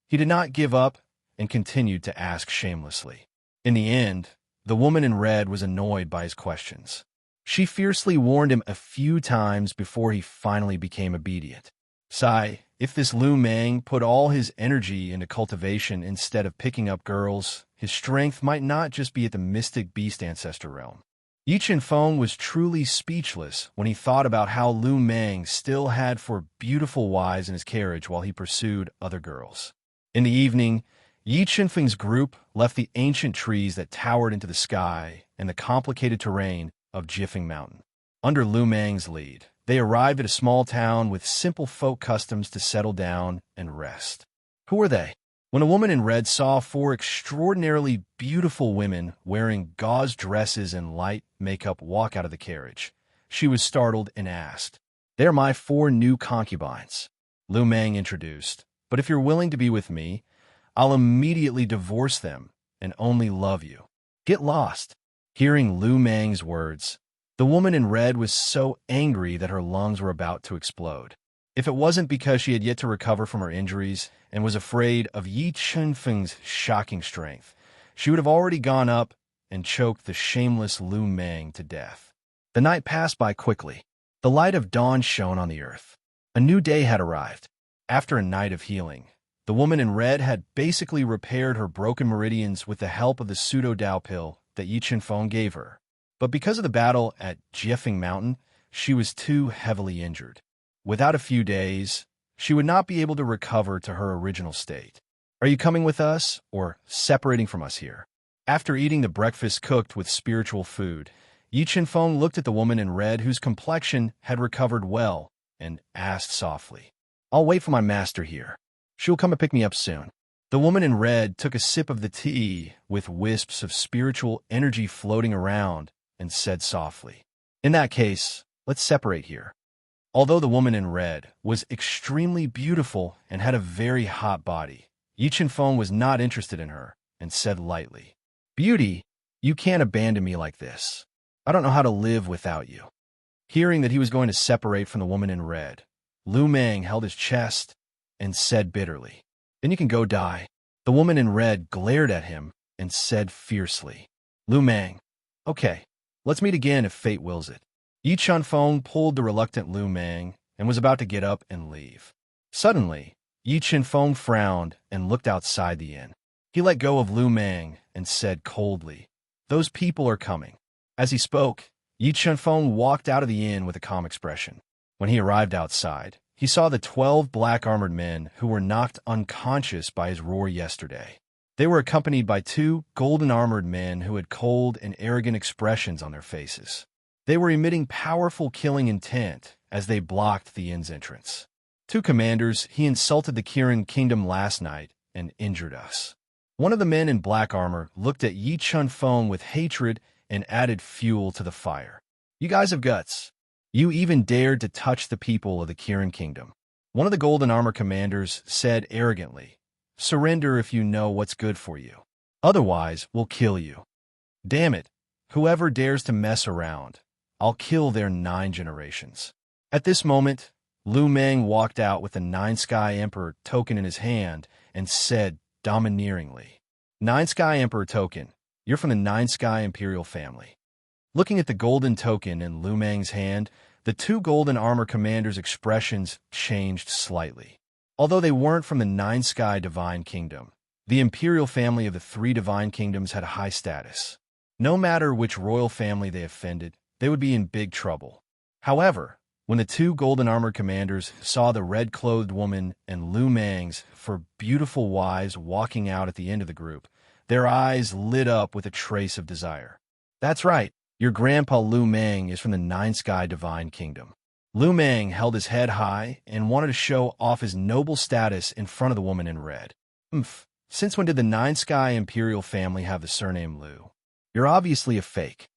he did not give up and continued to ask shamelessly. In the end, the woman in red was annoyed by his questions. She fiercely warned him a few times before he finally became obedient. "Sai, if this Lu Meng put all his energy into cultivation instead of picking up girls, his strength might not just be at the mystic beast ancestor realm." Yi Chenfeng was truly speechless when he thought about how Lu Meng still had 4 beautiful wives in his carriage while he pursued other girls. In the evening, Yi Chenfeng's group left the ancient trees that towered into the sky and the complicated terrain of Jifeng Mountain. Under Lu Meng's lead, they arrived at a small town with simple folk customs to settle down and rest. Who were they? When a woman in red saw 4 extraordinarily beautiful women wearing gauze dresses and light makeup walk out of the carriage, she was startled and asked, "They are my 4 new concubines," Lu Meng introduced. "But if you're willing to be with me, I'll immediately divorce them and only love you. Get lost." Hearing Lu Meng's words, the woman in red was so angry that her lungs were about to explode. If it wasn't because she had yet to recover from her injuries and was afraid of Yi Chenfeng's shocking strength, she would have already gone up and choked the shameless Lu Meng to death. The night passed by quickly. The light of dawn shone on the earth. A new day had arrived. After a night of healing, the woman in red had basically repaired her broken meridians with the help of the pseudo-Dao pill that Yi Chenfeng gave her. But because of the battle at Jifeng Mountain, she was too heavily injured. Without a few days, she would not be able to recover to her original state. "Are you coming with us or separating from us here?" After eating the breakfast cooked with spiritual food, Yi Chenfeng looked at the woman in red whose complexion had recovered well and asked softly, "I'll wait for my master here. She'll come and pick me up soon." The woman in red took a sip of the tea with wisps of spiritual energy floating around and said softly, "In that case, let's separate here." Although the woman in red was extremely beautiful and had a very hot body, Yi Chenfeng was not interested in her and said lightly, "Beauty, you can't abandon me like this. I don't know how to live without you." Hearing that he was going to separate from the woman in red, Lu Meng held his chest and said bitterly, "Then you can go die." The woman in red glared at him and said fiercely, "Lu Meng, okay, let's meet again if fate wills it." Yi Chenfeng pulled the reluctant Lu Meng and was about to get up and leave. Suddenly, Yi Chenfeng frowned and looked outside the inn. He let go of Lu Meng and said coldly, "Those people are coming." As he spoke, Yi Chenfeng walked out of the inn with a calm expression. When he arrived outside, he saw the 12 black-armored men who were knocked unconscious by his roar yesterday. They were accompanied by 2 golden-armored men who had cold and arrogant expressions on their faces. They were emitting powerful killing intent as they blocked the inn's entrance. "2 commanders, he insulted the Kirin Kingdom last night and injured us." One of the men in black armor looked at Yi Chenfeng with hatred and added fuel to the fire. "You guys have guts. You even dared to touch the people of the Kirin Kingdom." One of the golden armor commanders said arrogantly, "Surrender if you know what's good for you. Otherwise, we'll kill you. Damn it, whoever dares to mess around, I'll kill their 9 generations." At this moment, Lu Meng walked out with the 9 Sky Emperor token in his hand and said domineeringly, Nine Sky Emperor token. You're from the Nine Sky Imperial family. Looking at the golden token in Lu Meng's hand, the two golden armor commanders' expressions changed slightly. Although they weren't from the Nine Sky Divine Kingdom, the Imperial family of the three Divine Kingdoms had high status. No matter which royal family they offended, they would be in big trouble. However, when the two golden armored commanders saw the red-clothed woman and Lu Meng's four beautiful wives walking out at the end of the group, their eyes lit up with a trace of desire. That's right, your grandpa Lu Meng is from the Nine Sky Divine Kingdom. Lu Meng held his head high and wanted to show off his noble status in front of the woman in red. Since when did the Nine Sky Imperial family have the surname Lu? You're obviously a fake.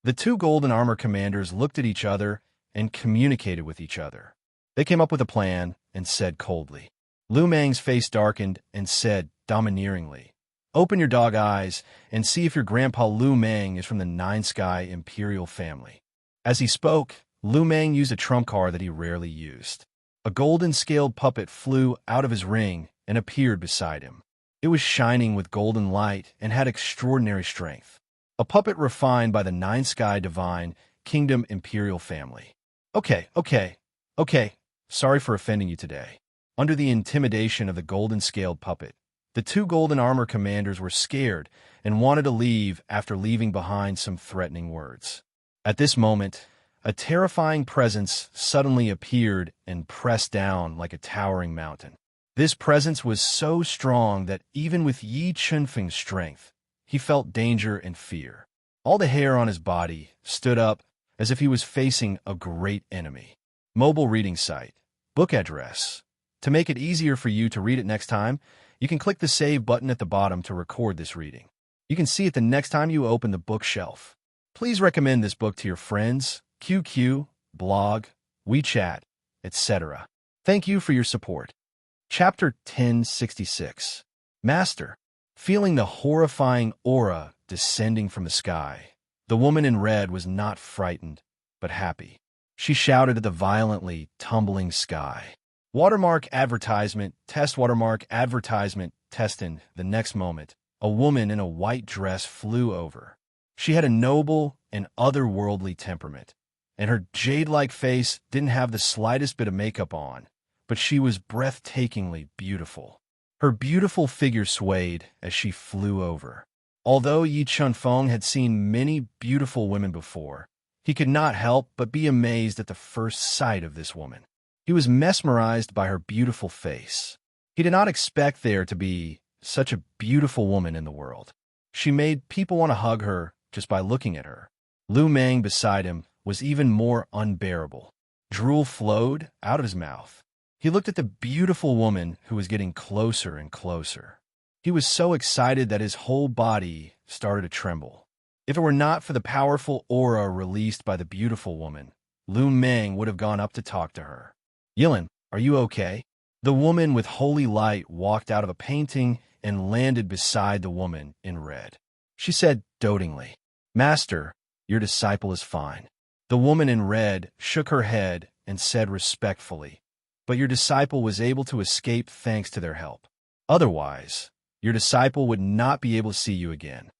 The two golden armor commanders looked at each other and communicated with each other. They came up with a plan and said coldly. Lu Meng's face darkened and said domineeringly, "Open your dog eyes and see if your grandpa Lu Meng is from the Nine Sky Imperial family." As he spoke, Lu Meng used a trump card that he rarely used. A golden scaled puppet flew out of his ring and appeared beside him. It was shining with golden light and had extraordinary strength. A puppet refined by the Nine Sky Divine Kingdom Imperial family. Okay. Sorry for offending you today. Under the intimidation of the golden-scaled puppet, the two golden armor commanders were scared and wanted to leave after leaving behind some threatening words. At this moment, a terrifying presence suddenly appeared and pressed down like a towering mountain. This presence was so strong that even with Yi Chunfeng's strength, he felt danger and fear. All the hair on his body stood up as if he was facing a great enemy. Mobile reading site. Book address. To make it easier for you to read it next time, you can click the Save button at the bottom to record this reading. You can see it the next time you open the bookshelf. Please recommend this book to your friends, QQ, blog, WeChat, etc. Thank you for your support. Chapter 1066. Master. Feeling the horrifying aura descending from the sky, the woman in red was not frightened, but happy. She shouted at the violently tumbling sky. Watermark advertisement, test watermark advertisement, testing. The next moment, a woman in a white dress flew over. She had a noble and otherworldly temperament, and her jade-like face didn't have the slightest bit of makeup on, but she was breathtakingly beautiful. Her beautiful figure swayed as she flew over. Although Yi Chunfeng had seen many beautiful women before, he could not help but be amazed at the first sight of this woman. He was mesmerized by her beautiful face. He did not expect there to be such a beautiful woman in the world. She made people want to hug her just by looking at her. Lu Meng beside him was even more unbearable. Drool flowed out of his mouth. He looked at the beautiful woman who was getting closer and closer. He was so excited that his whole body started to tremble. If it were not for the powerful aura released by the beautiful woman, Lu Meng would have gone up to talk to her. "Yilin, are you okay?" The woman with holy light walked out of a painting and landed beside the woman in red. She said dotingly, "Master, your disciple is fine." The woman in red shook her head and said respectfully, "But your disciple was able to escape thanks to their help. Otherwise, your disciple would not be able to see you again.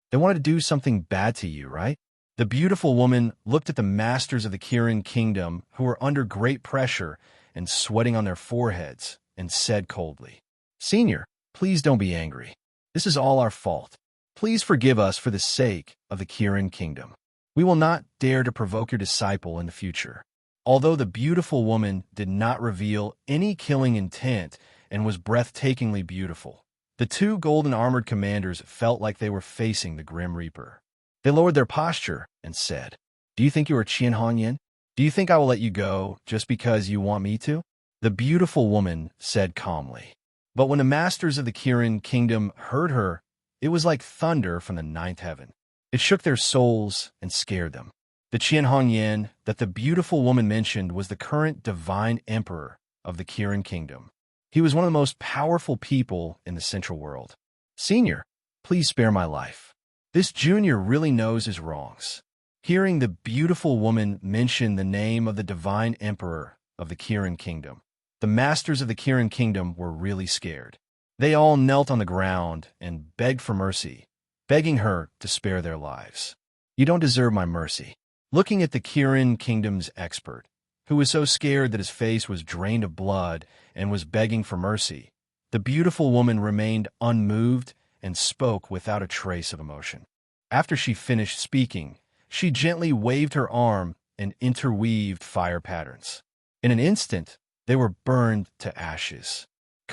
They wanted to do something bad to you, right?" The beautiful woman looked at the masters of the Kirin kingdom who were under great pressure and sweating on their foreheads and said coldly, "Senior, please don't be angry. This is all our fault. Please forgive us for the sake of the Kirin kingdom. We will not dare to provoke your disciple in the future." Although the beautiful woman did not reveal any killing intent and was breathtakingly beautiful, the two golden armored commanders felt like they were facing the Grim Reaper. They lowered their posture and said, "Do you think you are Qian Hongyan? Do you think I will let you go just because you want me to?" The beautiful woman said calmly. But when the masters of the Kirin kingdom heard her, it was like thunder from the ninth heaven. It shook their souls and scared them. The Qian Hongyan that the beautiful woman mentioned was the current divine emperor of the Kirin kingdom. He was one of the most powerful people in the Central World. "Senior, please spare my life. This junior really knows his wrongs." Hearing the beautiful woman mention the name of the divine emperor of the Kirin kingdom, the masters of the Kirin kingdom were really scared. They all knelt on the ground and begged for mercy, begging her to spare their lives. You don't deserve my mercy. Looking at the Kirin Kingdom's expert, who was so scared that his face was drained of blood and was begging for mercy, the beautiful woman remained unmoved and spoke without a trace of emotion. After she finished speaking, she gently waved her arm and interweaved fire patterns. In an instant, they were burned to ashes.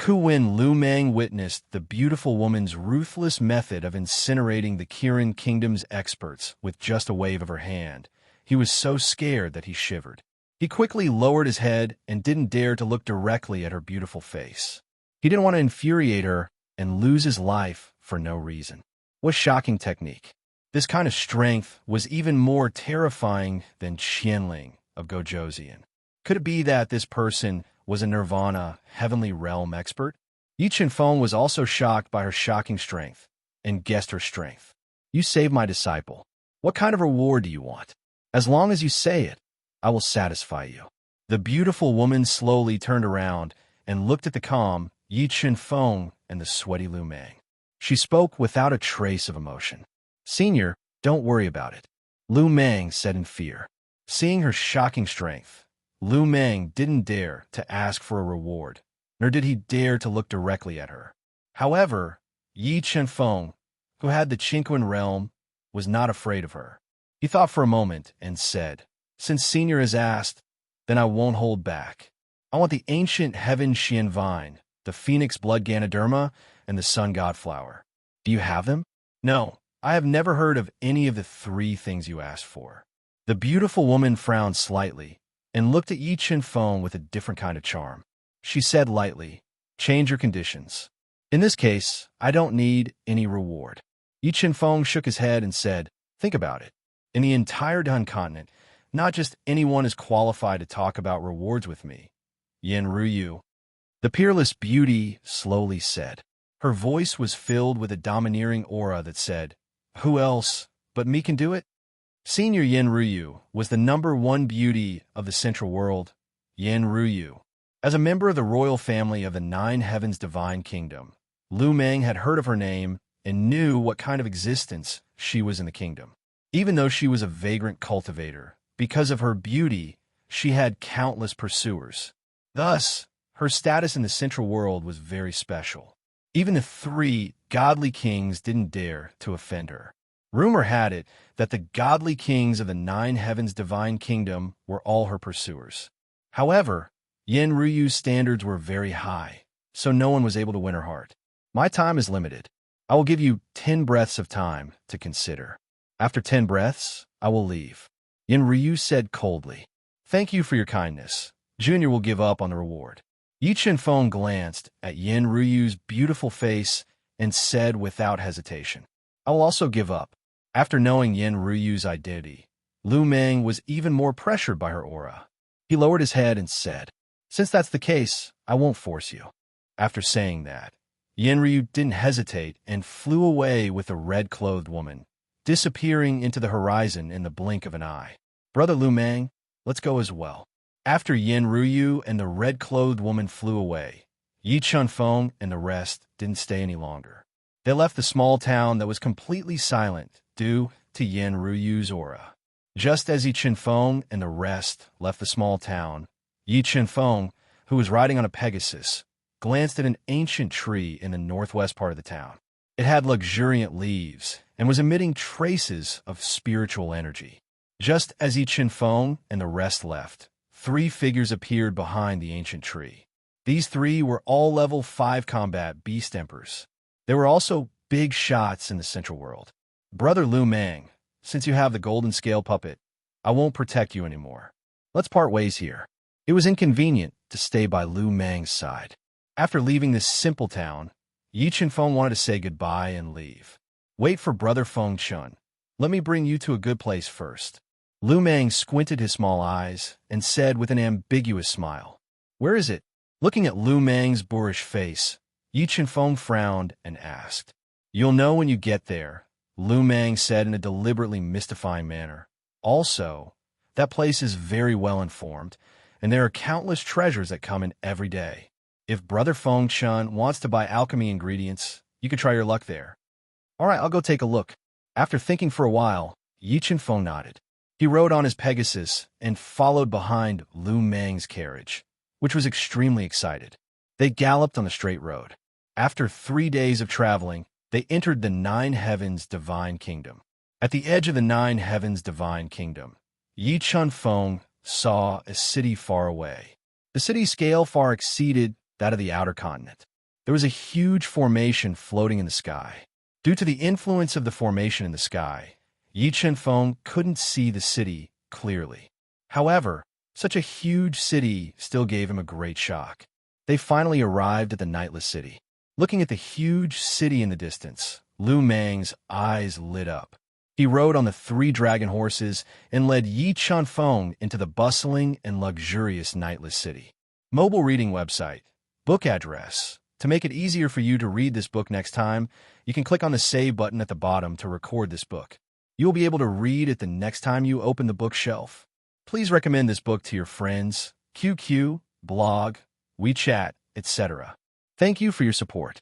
When Lu Meng witnessed the beautiful woman's ruthless method of incinerating the Kirin Kingdom's experts with just a wave of her hand, he was so scared that he shivered. He quickly lowered his head and didn't dare to look directly at her beautiful face. He didn't want to infuriate her and lose his life for no reason. What shocking technique! This kind of strength was even more terrifying than Qianling of Gojoseon. Could it be that this person was a Nirvana heavenly realm expert? Yi Qinfeng was also shocked by her shocking strength and guessed her strength. You saved my disciple. What kind of reward do you want? As long as you say it, I will satisfy you. The beautiful woman slowly turned around and looked at the calm Yi Qinfeng and the sweaty Lu Meng. She spoke without a trace of emotion. Senior, don't worry about it, Lu Meng said in fear. Seeing her shocking strength, Lu Meng didn't dare to ask for a reward, nor did he dare to look directly at her. However, Yi Qinfeng, who had the Qinquan realm, was not afraid of her. He thought for a moment and said, Since Senior has asked, then I won't hold back. I want the ancient heaven Xian vine, the phoenix blood Ganoderma, and the sun god flower. Do you have them? No, I have never heard of any of the three things you asked for. The beautiful woman frowned slightly and looked at Yi Qinfeng with a different kind of charm. She said lightly, Change your conditions. In this case, I don't need any reward. Yi Qinfeng shook his head and said, Think about it. In the entire Dun continent, not just anyone is qualified to talk about rewards with me. Yin Ruyu. The peerless beauty slowly said. Her voice was filled with a domineering aura that said, Who else but me can do it? Senior Yin Ruyu was the #1 beauty of the Central World, Yin Ruyu. As a member of the royal family of the Nine Heavens Divine Kingdom, Lu Meng had heard of her name and knew what kind of existence she was in the kingdom. Even though she was a vagrant cultivator, because of her beauty, she had countless pursuers. Thus, her status in the Central World was very special. Even the 3 godly kings didn't dare to offend her. Rumor had it that the godly kings of the Nine Heavens Divine Kingdom were all her pursuers. However, Yin Ruyu's standards were very high, so no one was able to win her heart. My time is limited. I will give you 10 breaths of time to consider. After 10 breaths, I will leave. Yin Ryu said coldly. Thank you for your kindness. Junior will give up on the reward. Yi Qinfeng glanced at Yin Ruyu's beautiful face and said without hesitation, I will also give up. After knowing Yin Ruyu's identity, Lu Meng was even more pressured by her aura. He lowered his head and said, Since that's the case, I won't force you. After saying that, Yin Ryu didn't hesitate and flew away with the red-clothed woman, disappearing into the horizon in the blink of an eye. Brother Lu Meng, let's go as well. After Yin Ryu and the red-clothed woman flew away, Yi Qinfeng and the rest didn't stay any longer. They left the small town that was completely silent due to Yin Ruyu's aura. Just as Yi Qinfeng and the rest left the small town, Yi Qinfeng, who was riding on a Pegasus, glanced at an ancient tree in the northwest part of the town. It had luxuriant leaves and was emitting traces of spiritual energy. Just as Yi Qinfeng and the rest left, 3 figures appeared behind the ancient tree. These 3 were all level 5 combat beast emperors. There were also big shots in the Central World. Brother Lu Meng, since you have the golden scale puppet, I won't protect you anymore. Let's part ways here. It was inconvenient to stay by Lu Meng's side. After leaving this simple town, Yi Qinfeng wanted to say goodbye and leave. Wait for Brother Feng Chun. Let me bring you to a good place first. Lu Meng squinted his small eyes and said with an ambiguous smile, Where is it? Looking at Lu Meng's boorish face, Yi Qinfeng frowned and asked. You'll know when you get there, Lu Meng said in a deliberately mystifying manner. Also, that place is very well informed, and there are countless treasures that come in every day. If Brother Feng Chun wants to buy alchemy ingredients, you could try your luck there. All right, I'll go take a look. After thinking for a while, Yi Feng nodded. He rode on his Pegasus and followed behind Lu Meng's carriage, which was extremely excited. They galloped on the straight road. After 3 days of traveling, they entered the Nine Heavens Divine Kingdom. At the edge of the Nine Heavens Divine Kingdom, Yi Feng saw a city far away. The city's scale far exceeded that of the outer continent. There was a huge formation floating in the sky. Due to the influence of the formation in the sky, Yi Feng couldn't see the city clearly. However, such a huge city still gave him a great shock. They finally arrived at the Nightless City. Looking at the huge city in the distance, Lu Meng's eyes lit up. He rode on the 3 dragon horses and led Yi Feng into the bustling and luxurious Nightless City. Mobile reading website. Book address. To make it easier for you to read this book next time, you can click on the Save button at the bottom to record this book. You will be able to read it the next time you open the bookshelf. Please recommend this book to your friends, QQ, blog, WeChat, etc. Thank you for your support.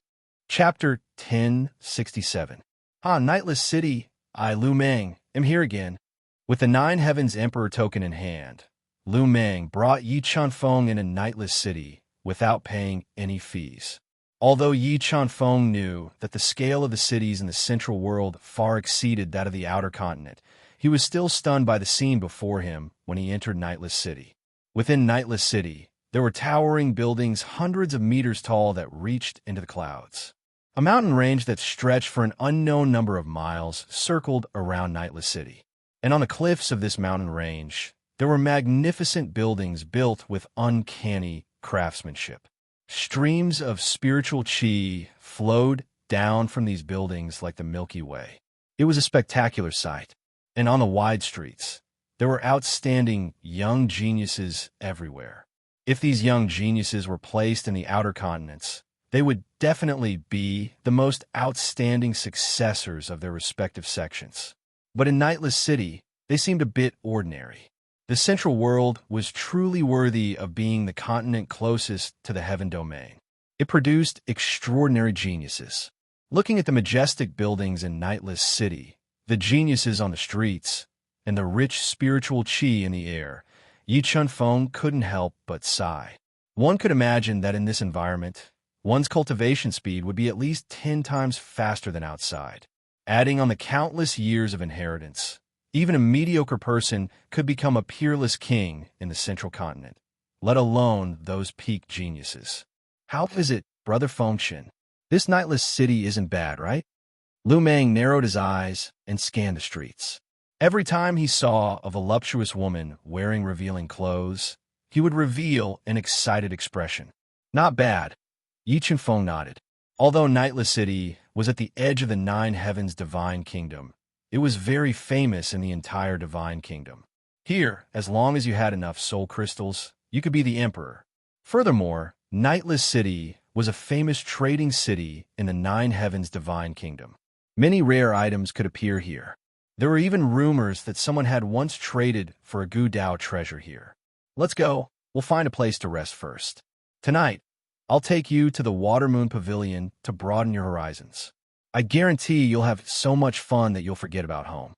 Chapter 1067. Nightless City, I, Lu Meng, am here again. With the 9 Heavens Emperor token in hand, Lu Meng brought Yi Feng in a Nightless City without paying any fees. Although Yi Feng knew that the scale of the cities in the central world far exceeded that of the outer continent, he was still stunned by the scene before him when he entered Nightless City. Within Nightless City, there were towering buildings hundreds of meters tall that reached into the clouds. A mountain range that stretched for an unknown number of miles circled around Nightless City. And on the cliffs of this mountain range, there were magnificent buildings built with uncanny craftsmanship. Streams of spiritual qi flowed down from these buildings like the Milky Way. It was a spectacular sight. And on the wide streets, there were outstanding young geniuses everywhere. If these young geniuses were placed in the outer continents, they would definitely be the most outstanding successors of their respective sections. But in Nightless City, they seemed a bit ordinary. The central world was truly worthy of being the continent closest to the heaven domain. It produced extraordinary geniuses. Looking at the majestic buildings in Nightless City, the geniuses on the streets, and the rich spiritual qi in the air, Yi Feng couldn't help but sigh. One could imagine that in this environment, one's cultivation speed would be at least 10 times faster than outside. Adding on the countless years of inheritance, even a mediocre person could become a peerless king in the central continent, let alone those peak geniuses. How is it, Brother Feng Chun? This Nightless City isn't bad, right? Lu Meng narrowed his eyes and scanned the streets. Every time he saw a voluptuous woman wearing revealing clothes, he would reveal an excited expression. Not bad. Yi Feng nodded. Although Nightless City was at the edge of the 9 Heavens Divine Kingdom, it was very famous in the entire Divine Kingdom. Here, as long as you had enough soul crystals, you could be the emperor. Furthermore, Nightless City was a famous trading city in the 9 Heavens Divine Kingdom. Many rare items could appear here. There were even rumors that someone had once traded for a Gu Dao treasure here. Let's go. We'll find a place to rest first. Tonight, I'll take you to the Water Moon Pavilion to broaden your horizons. I guarantee you'll have so much fun that you'll forget about home.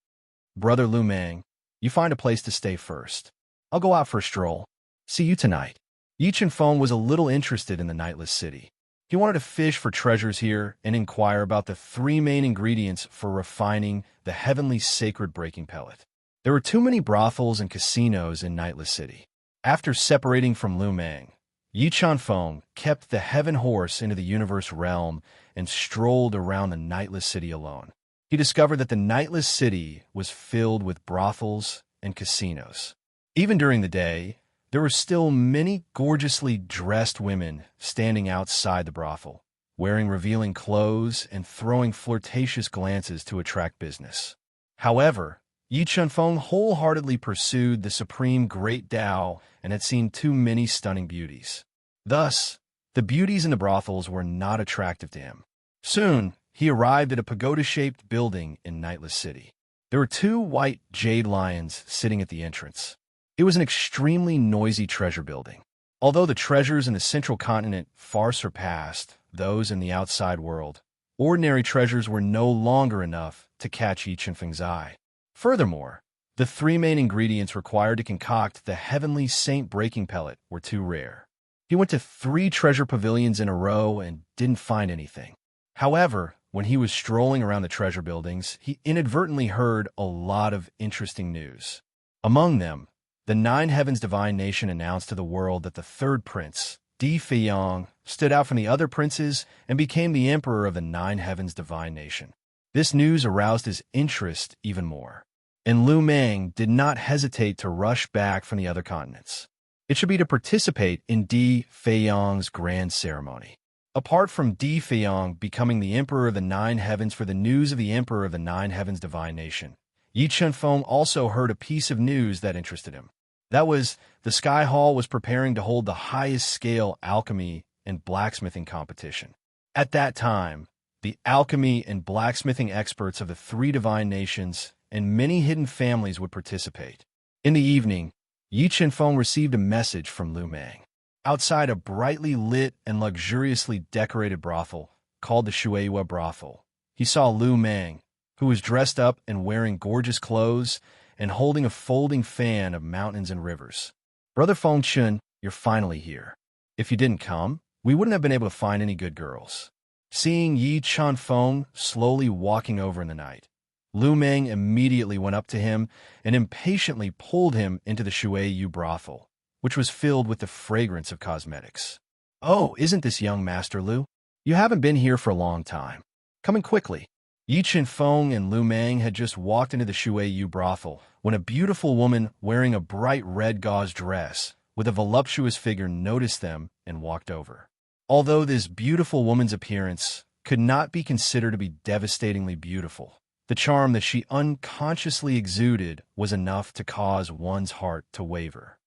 Brother Lu Meng, you find a place to stay first. I'll go out for a stroll. See you tonight. Yi Feng was a little interested in the Nightless City. He wanted to fish for treasures here and inquire about the 3 main ingredients for refining the heavenly sacred breaking pellet. There were too many brothels and casinos in Nightless City. After separating from Lu Meng, Yi Feng kept the heaven horse into the universe realm and strolled around the Nightless City alone. He discovered that the Nightless City was filled with brothels and casinos. Even during the day, there were still many gorgeously dressed women standing outside the brothel, wearing revealing clothes and throwing flirtatious glances to attract business. However, Yi Feng wholeheartedly pursued the supreme Great Tao and had seen too many stunning beauties. Thus, the beauties in the brothels were not attractive to him. Soon, he arrived at a pagoda-shaped building in Nightless City. There were 2 white jade lions sitting at the entrance. It was an extremely noisy treasure building. Although the treasures in the central continent far surpassed those in the outside world, ordinary treasures were no longer enough to catch Yi Chunfeng's eye. Furthermore, the three main ingredients required to concoct the heavenly saint-breaking pellet were too rare. He went to 3 treasure pavilions in a row and didn't find anything. However, when he was strolling around the treasure buildings, he inadvertently heard a lot of interesting news. Among them, the Nine Heavens Divine Nation announced to the world that the third prince, Di Feiyang, stood out from the other princes and became the emperor of the Nine Heavens Divine Nation. This news aroused his interest even more, and Lu Meng did not hesitate to rush back from the other continents. It should be to participate in Di Feiyang's grand ceremony. Apart from Di Feiyang becoming the emperor of the Nine Heavens for the news of the emperor of the Nine Heavens Divine Nation, Yi Chunfeng also heard a piece of news that interested him. That was, the Sky Hall was preparing to hold the highest-scale alchemy and blacksmithing competition. At that time, the alchemy and blacksmithing experts of the 3 divine nations and many hidden families would participate. In the evening, Yi Chunfeng received a message from Lu Meng. Outside a brightly lit and luxuriously decorated brothel called the Shueihua Brothel, he saw Lu Meng, who was dressed up and wearing gorgeous clothes and holding a folding fan of mountains and rivers. "Brother Fengchun, you're finally here. If you didn't come, we wouldn't have been able to find any good girls." Seeing Yi Chunfeng slowly walking over in the night, Lu Meng immediately went up to him and impatiently pulled him into the Shueihua Brothel, which was filled with the fragrance of cosmetics. "Oh, isn't this young Master Lu? You haven't been here for a long time. Come in quickly." Yi Chunfeng and Lu Meng had just walked into the Shueihua Brothel when a beautiful woman wearing a bright red gauze dress with a voluptuous figure noticed them and walked over. Although this beautiful woman's appearance could not be considered to be devastatingly beautiful, the charm that she unconsciously exuded was enough to cause one's heart to waver.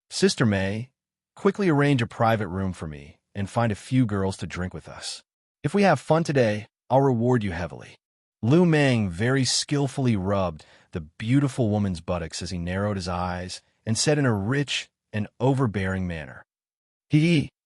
"Sister May, quickly arrange a private room for me and find a few girls to drink with us. If we have fun today, I'll reward you heavily." Lu Meng very skillfully rubbed the beautiful woman's buttocks as he narrowed his eyes and said in a rich and overbearing manner,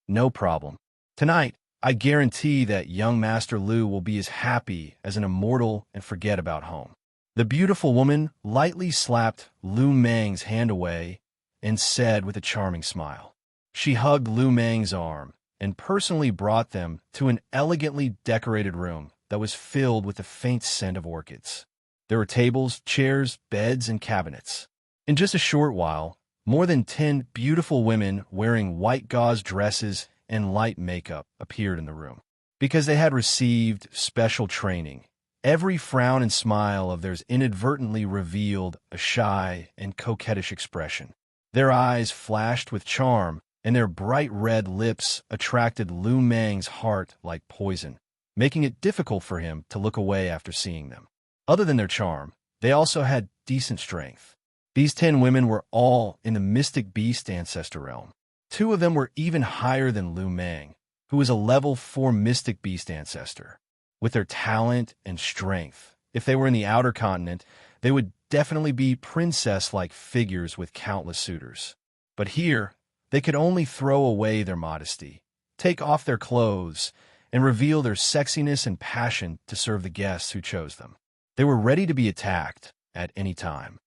"No problem. Tonight, I guarantee that young Master Lu will be as happy as an immortal and forget about home." The beautiful woman lightly slapped Lu Meng's hand away and said with a charming smile. She hugged Lu Meng's arm and personally brought them to an elegantly decorated room that was filled with the faint scent of orchids. There were tables, chairs, beds, and cabinets. In just a short while, more than 10 beautiful women wearing white gauze dresses and light makeup appeared in the room. Because they had received special training, every frown and smile of theirs inadvertently revealed a shy and coquettish expression. Their eyes flashed with charm, and their bright red lips attracted Lu Meng's heart like poison, making it difficult for him to look away after seeing them. Other than their charm, they also had decent strength. These 10 women were all in the mystic beast ancestor realm. 2 of them were even higher than Lu Meng, who was a level 4 mystic beast ancestor. With their talent and strength, if they were in the outer continent, they would definitely be princess-like figures with countless suitors. But here, they could only throw away their modesty, take off their clothes, and reveal their sexiness and passion to serve the guests who chose them. They were ready to be attacked at any time.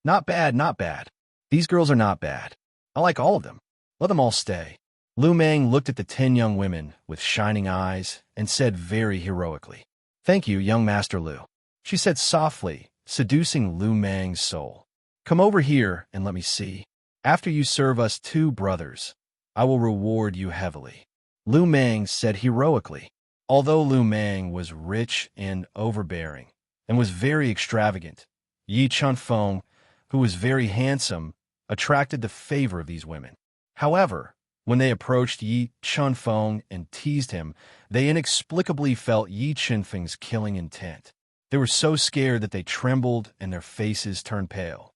"Not bad, not bad. These girls are not bad. I like all of them. Let them all stay." Lu Meng looked at the 10 young women with shining eyes and said very heroically, "Thank you, young Master Lu," she said softly, seducing Lu Meng's soul. "Come over here and let me see. After you serve us 2 brothers, I will reward you heavily." Lu Meng said heroically. Although Lu Meng was rich and overbearing and was very extravagant, Yi Chunfeng, who was very handsome, attracted the favor of these women. However, when they approached Yi Chunfeng and teased him, they inexplicably felt Yi Chunfeng's killing intent. They were so scared that they trembled and their faces turned pale.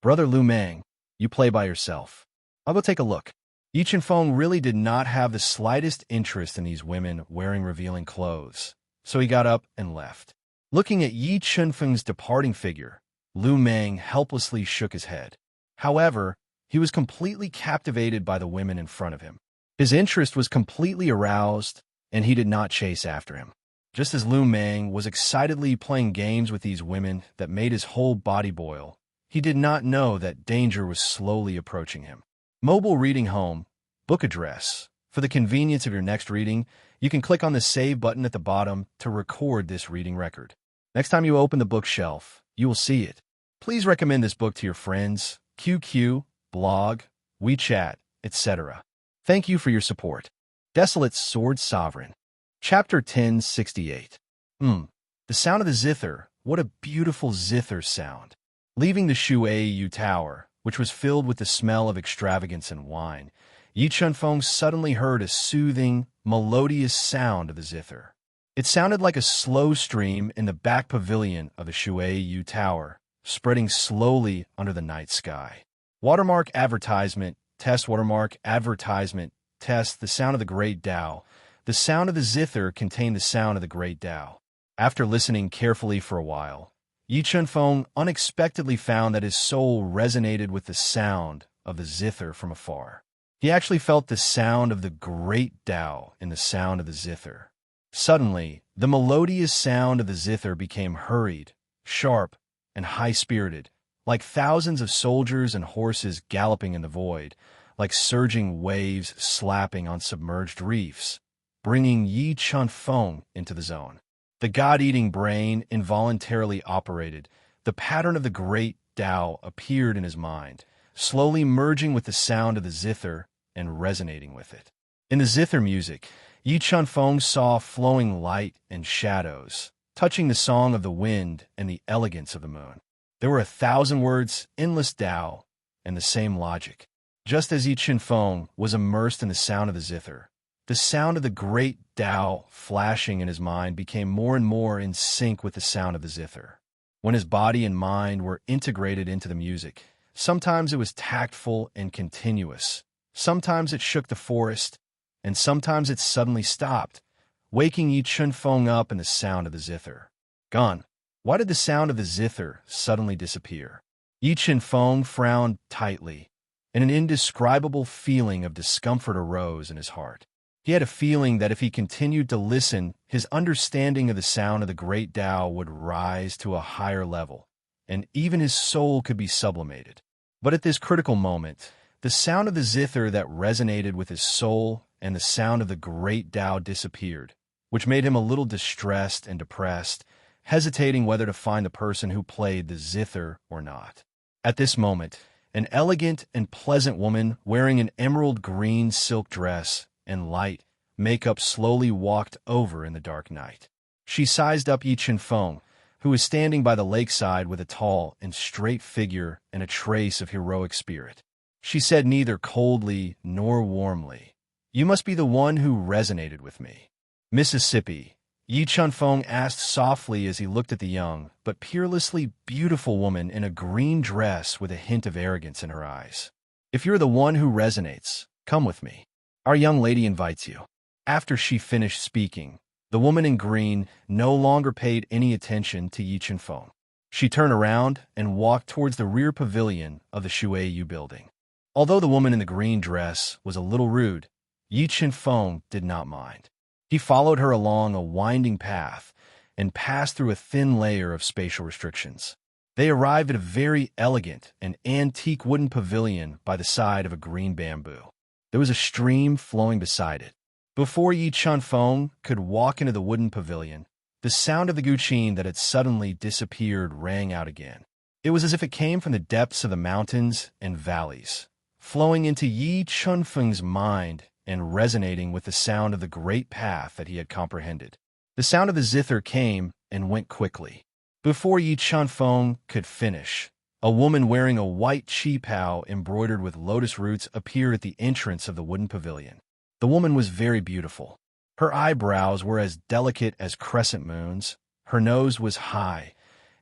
"Brother Lu Meng, you play by yourself. I'll go take a look." Yi Chunfeng really did not have the slightest interest in these women wearing revealing clothes, so he got up and left. Looking at Yi Chunfeng's departing figure, Lu Meng helplessly shook his head. However, He was completely captivated by the women in front of him. His interest was completely aroused, and he did not chase after him. Just as Lu Meng was excitedly playing games with these women that made his whole body boil, he did not know that danger was slowly approaching him. Mobile reading home, book address. For the convenience of your next reading, you can click on the Save button at the bottom to record this reading record. Next time you open the bookshelf, you will see it. Please recommend this book to your friends, QQ, blog, WeChat, etc. Thank you for your support. Desolate Sword Sovereign. Chapter 1068. The sound of the zither. What a beautiful zither sound. Leaving the Shuai Tower, which was filled with the smell of extravagance and wine, Yi Chunfeng suddenly heard a soothing, melodious sound of the zither. It sounded like a slow stream in the back pavilion of the Shuai Tower, spreading slowly under the night sky. Watermark advertisement, test watermark advertisement, test the sound of the great Tao. The sound of the zither contained the sound of the great Tao. After listening carefully for a while, Yi Chunfeng unexpectedly found that his soul resonated with the sound of the zither from afar. He actually felt the sound of the great Tao in the sound of the zither. Suddenly, the melodious sound of the zither became hurried, sharp, and high-spirited, like thousands of soldiers and horses galloping in the void, like surging waves slapping on submerged reefs, bringing Yi Chunfeng into the zone. The god-eating brain involuntarily operated. The pattern of the great Tao appeared in his mind, slowly merging with the sound of the zither and resonating with it. In the zither music, Yi Chunfeng saw flowing light and shadows, touching the song of the wind and the elegance of the moon. There were 1,000 words, endless Tao, and the same logic. Just as Yi Chunfeng was immersed in the sound of the zither, the sound of the great Tao flashing in his mind became more and more in sync with the sound of the zither. When his body and mind were integrated into the music, sometimes it was tactful and continuous, sometimes it shook the forest, and sometimes it suddenly stopped, waking Yi Chunfeng up in the sound of the zither. Gone. Why did the sound of the zither suddenly disappear? Yi Chunfeng frowned tightly, and an indescribable feeling of discomfort arose in his heart. He had a feeling that if he continued to listen, his understanding of the sound of the great Tao would rise to a higher level, and even his soul could be sublimated. But at this critical moment, the sound of the zither that resonated with his soul and the sound of the great Tao disappeared, which made him a little distressed and depressed, hesitating whether to find the person who played the zither or not. At this moment, an elegant and pleasant woman wearing an emerald green silk dress and light makeup slowly walked over in the dark night. She sized up Yi Chunfeng, who was standing by the lakeside with a tall and straight figure and a trace of heroic spirit. She said neither coldly nor warmly, "You must be the one who resonated with me." "Mississippi," Yi Chunfeng asked softly as he looked at the young but peerlessly beautiful woman in a green dress with a hint of arrogance in her eyes. "If you're the one who resonates, come with me. Our young lady invites you." After she finished speaking, the woman in green no longer paid any attention to Yi Chunfeng. She turned around and walked towards the rear pavilion of the Shuai building. Although the woman in the green dress was a little rude, Yi Chunfeng did not mind. He followed her along a winding path and passed through a thin layer of spatial restrictions. They arrived at a very elegant and antique wooden pavilion by the side of a green bamboo. There was a stream flowing beside it. Before Yi Chunfeng could walk into the wooden pavilion, the sound of the guqin that had suddenly disappeared rang out again. It was as if it came from the depths of the mountains and valleys, flowing into Yi Chunfeng's mind and resonating with the sound of the great path that he had comprehended. The sound of the zither came and went quickly. Before Yi Chunfeng could finish, a woman wearing a white qipao embroidered with lotus roots appeared at the entrance of the wooden pavilion. The woman was very beautiful. Her eyebrows were as delicate as crescent moons, her nose was high,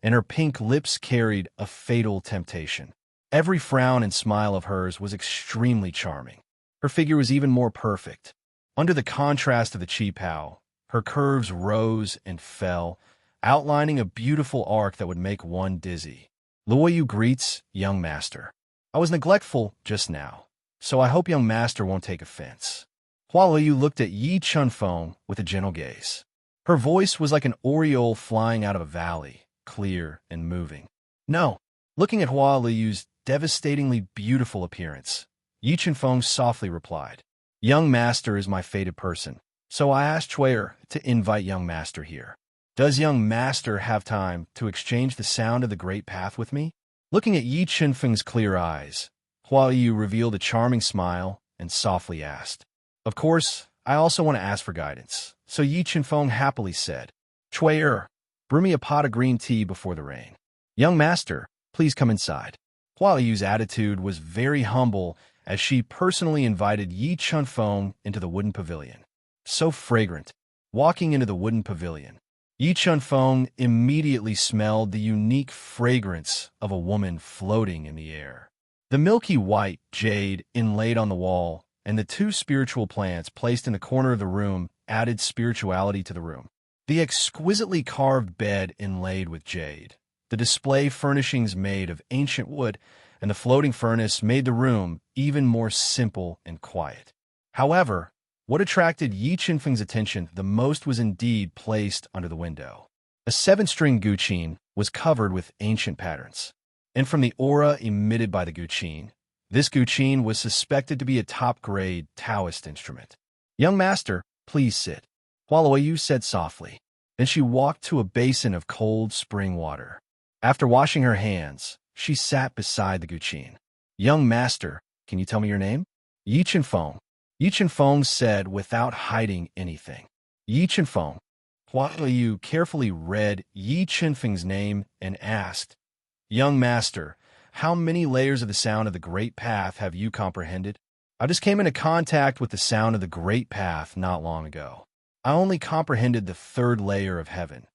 and her pink lips carried a fatal temptation. Every frown and smile of hers was extremely charming. Her figure was even more perfect. Under the contrast of the qipao, her curves rose and fell, outlining a beautiful arc that would make one dizzy. "Luoyu greets, young master." I was neglectful just now, so I hope young master won't take offense. Hua Yu looked at Yi Chunfeng with a gentle gaze. Her voice was like an aureole flying out of a valley, clear and moving. No. Looking at Hua Yu's devastatingly beautiful appearance, Yi Chunfeng softly replied, Young master is my fated person, so I asked Chuer to invite young master here. Does young master have time to exchange the sound of the great path with me? Looking at Yi Chunfeng's clear eyes, Hua Yu revealed a charming smile and softly asked, Of course, I also want to ask for guidance. So Yi Chunfeng happily said, Chuer, brew me a pot of green tea before the rain. Young master, please come inside. Hua Yu's attitude was very humble as she personally invited Yi Chunfeng into the wooden pavilion. So fragrant. Walking into the wooden pavilion, Yi Chunfeng immediately smelled the unique fragrance of a woman floating in the air. The milky white jade inlaid on the wall and the two spiritual plants placed in the corner of the room added spirituality to the room. The exquisitely carved bed inlaid with jade, the display furnishings made of ancient wood, and the floating furnace made the room even more simple and quiet. However, what attracted Yi Chunfeng's attention the most was indeed placed under the window. A 7-string guqin was covered with ancient patterns, and from the aura emitted by the guqin, this guqin was suspected to be a top-grade Taoist instrument. Young master, please sit, Hua Yu said softly. Then she walked to a basin of cold spring water. After washing her hands, she sat beside the guqin. Young master, can you tell me your name? Yi Chunfeng. Yi Chunfeng said without hiding anything. Yi Chunfeng. Hua Yu carefully read Yi Chunfeng's name and asked, Young master, how many layers of the sound of the Great Path have you comprehended? I just came into contact with the sound of the Great Path not long ago. I only comprehended the 3rd layer of heaven,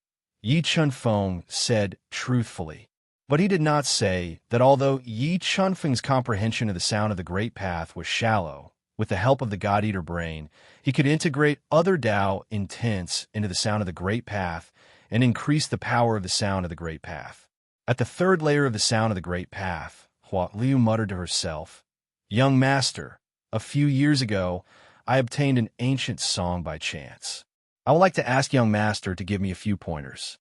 Yi Chunfeng said truthfully. But he did not say that although Yi Chunfeng's comprehension of the sound of the Great Path was shallow, with the help of the God-Eater brain, he could integrate other Tao intents into the sound of the Great Path and increase the power of the sound of the Great Path. At the 3rd layer of the sound of the Great Path, Hua Yu muttered to herself, Young master, a few years ago, I obtained an ancient song by chance. I would like to ask young master to give me a few pointers.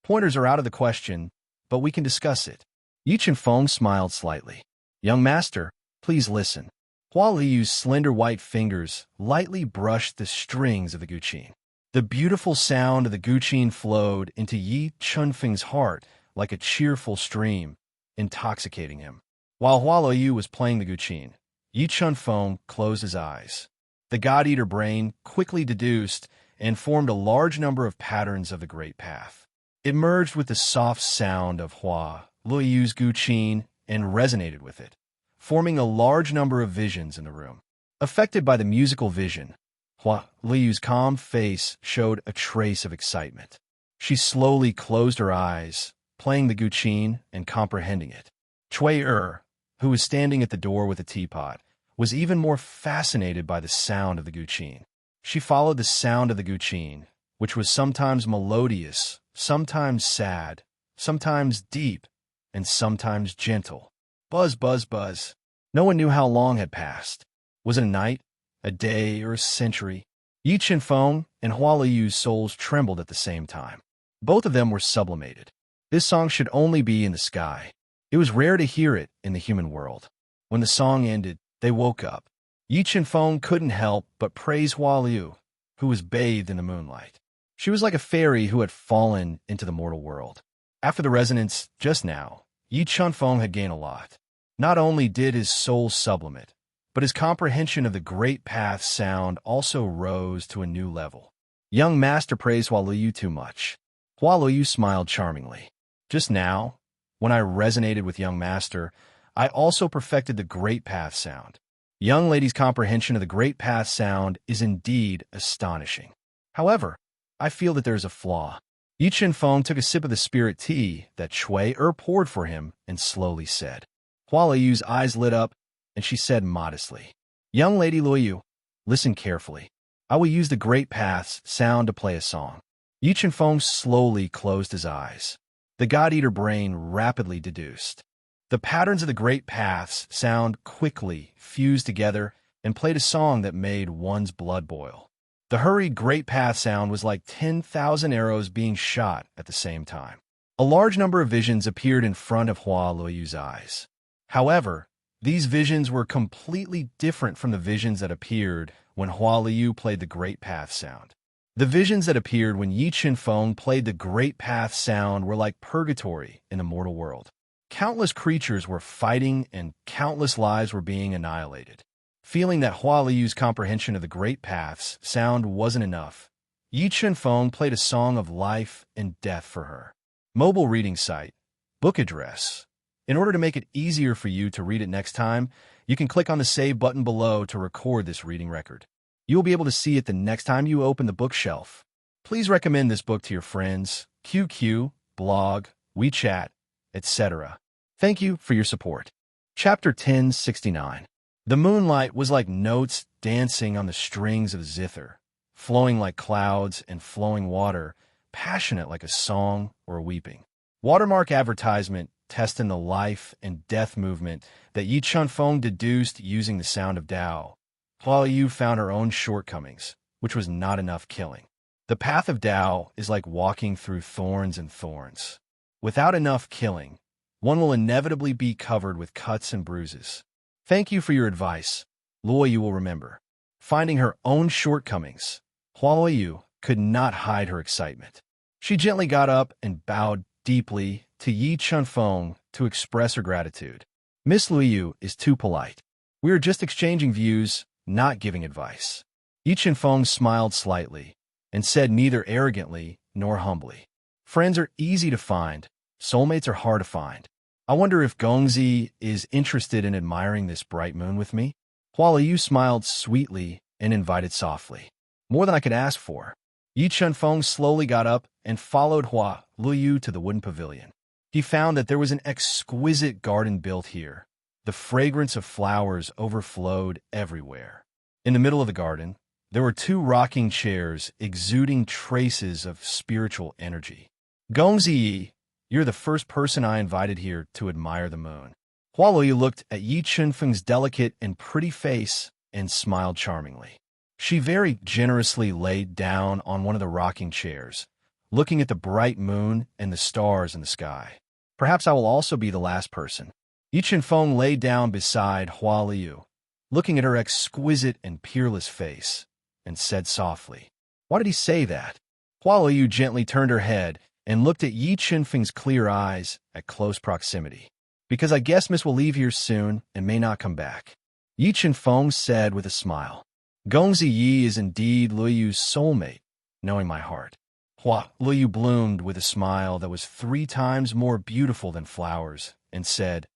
Pointers are out of the question, but we can discuss it. Yi Chunfeng smiled slightly. Young master, please listen. Hua Yu's slender white fingers lightly brushed the strings of the guqin. The beautiful sound of the guqin flowed into Yi Chunfeng's heart like a cheerful stream, intoxicating him. While Hua Yu was playing the guqin, Yi Chunfeng closed his eyes. The God-Eater brain quickly deduced and formed a large number of patterns of the Great Path. It merged with the soft sound of Hua Yu's guqin and resonated with it, forming a large number of visions in the room. Affected by the musical vision, Hua Yu's calm face showed a trace of excitement. She slowly closed her eyes, playing the guqin and comprehending it. Chuer, who was standing at the door with a teapot, was even more fascinated by the sound of the guqin. She followed the sound of the guqin, which was sometimes melodious, sometimes sad, sometimes deep, and sometimes gentle. Buzz, buzz, buzz. No one knew how long had passed. Was it a night, a day, or a century? Yi Chunfeng and Hua Yu's souls trembled at the same time. Both of them were sublimated. This song should only be in the sky. It was rare to hear it in the human world. When the song ended, they woke up. Yi Chunfeng couldn't help but praise Hua Yu, who was bathed in the moonlight. She was like a fairy who had fallen into the mortal world. After the resonance just now, Yi Chunfeng had gained a lot. Not only did his soul sublimate, but his comprehension of the Great Path sound also rose to a new level. Young master praised Hua Yu too much. Hua Yu smiled charmingly. Just now, when I resonated with young master, I also perfected the Great Path sound. Young lady's comprehension of the Great Path sound is indeed astonishing. However, I feel that there is a flaw. Yi Chunfeng took a sip of the spirit tea that Chuer poured for him and slowly said. Hua Yu's eyes lit up, and she said modestly, Young lady Yu, listen carefully. I will use the Great Path's sound to play a song. Yi Chunfeng slowly closed his eyes. The God-Eater brain rapidly deduced. The patterns of the great path's sound quickly fused together and played a song that made one's blood boil. The hurried great path sound was like 10,000 arrows being shot at the same time. A large number of visions appeared in front of Hua Luoyu's eyes. However, these visions were completely different from the visions that appeared when Hua Luoyu played the great path sound. The visions that appeared when Yi Qinfeng played the great path sound were like purgatory in the mortal world. Countless creatures were fighting and countless lives were being annihilated. Feeling that Hua Luoyu's comprehension of the great path's sound wasn't enough, Yi Qinfeng played a song of life and death for her. Mobile reading site, book address. In order to make it easier for you to read it next time, you can click on the Save button below to record this reading record. You will be able to see it the next time you open the bookshelf. Please recommend this book to your friends, QQ, blog, WeChat, etc. Thank you for your support. Chapter 1069. The moonlight was like notes dancing on the strings of zither, flowing like clouds and flowing water, passionate like a song or a weeping. Watermark advertisement testing the life and death movement that Yi Qinfeng deduced using the sound of Tao. Hua Luoyu found her own shortcomings, which was not enough killing. The path of Tao is like walking through thorns and thorns. Without enough killing, one will inevitably be covered with cuts and bruises. Thank you for your advice. Luoyu will remember. Finding her own shortcomings, Hua Luoyu could not hide her excitement. She gently got up and bowed deeply to Yi Qinfeng to express her gratitude. Miss Luoyu is too polite. We are just exchanging views, not giving advice. Yi Qinfeng smiled slightly and said neither arrogantly nor humbly. Friends are easy to find. Soulmates are hard to find. I wonder if Gongzi is interested in admiring this bright moon with me? Hua Luoyu smiled sweetly and invited softly. More than I could ask for. Yi Qinfeng slowly got up and followed Hua Luoyu to the wooden pavilion. He found that there was an exquisite garden built here. The fragrance of flowers overflowed everywhere. In the middle of the garden, there were 2 rocking chairs exuding traces of spiritual energy. Gongzi Yi, you're the first person I invited here to admire the moon. Hua Luoyu looked at Yi Qinfeng's delicate and pretty face and smiled charmingly. She very generously laid down on one of the rocking chairs, looking at the bright moon and the stars in the sky. Perhaps I will also be the last person. Yi Qinfeng lay down beside Hua Luoyu, looking at her exquisite and peerless face, and said softly, "Why did he say that?" Hua Luoyu gently turned her head and looked at Yi Qinfeng's clear eyes at close proximity. "Because I guess Miss will leave here soon and may not come back," Yi Qinfeng said with a smile. Gongzi Yi is indeed Luoyu's soulmate, knowing my heart. Hua Luoyu bloomed with a smile that was 3 times more beautiful than flowers, and said,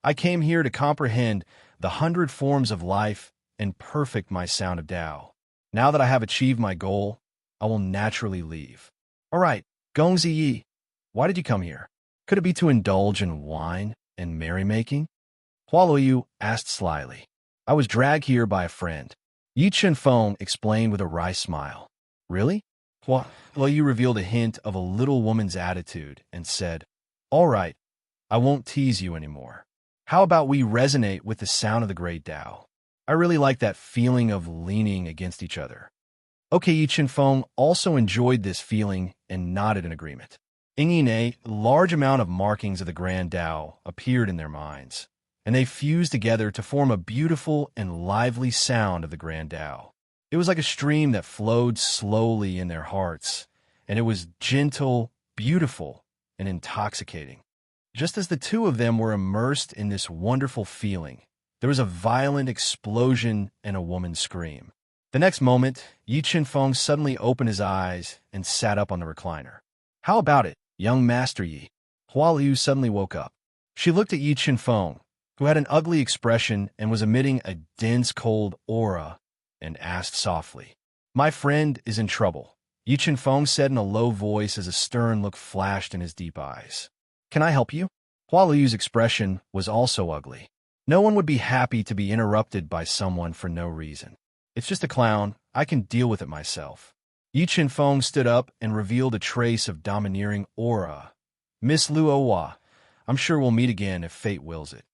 "I came here to comprehend the 100 forms of life and perfect my sound of Tao. Now that I have achieved my goal, I will naturally leave." "All right, Gongzi Yi, why did you come here? Could it be to indulge in wine and merrymaking?" Hua Luoyu asked slyly. "I was dragged here by a friend," Yi Qinfeng explained with a wry smile. "Really?" Hua Luoyu revealed a hint of a little woman's attitude and said, "All right, I won't tease you anymore. How about we resonate with the sound of the great Tao? I really like that feeling of leaning against each other." Okay, Yi Qinfeng also enjoyed this feeling and nodded in agreement. A large amount of markings of the grand Tao appeared in their minds, and they fused together to form a beautiful and lively sound of the grand Tao. It was like a stream that flowed slowly in their hearts, and it was gentle, beautiful, and intoxicating. Just as the 2 of them were immersed in this wonderful feeling, there was a violent explosion and a woman's scream. The next moment, Yi Qinfeng suddenly opened his eyes and sat up on the recliner. "How about it, young Master Yi?" Hua Luoyu suddenly woke up. She looked at Yi Qinfeng, who had an ugly expression and was emitting a dense, cold aura, and asked softly, "My friend is in trouble," Yi Qinfeng said in a low voice as a stern look flashed in his deep eyes. "Can I help you?" Hua Luoyu's expression was also ugly. No one would be happy to be interrupted by someone for no reason. "It's just a clown. I can deal with it myself." Yi Qinfeng stood up and revealed a trace of domineering aura. "Miss Luowa, I'm sure we'll meet again if fate wills it."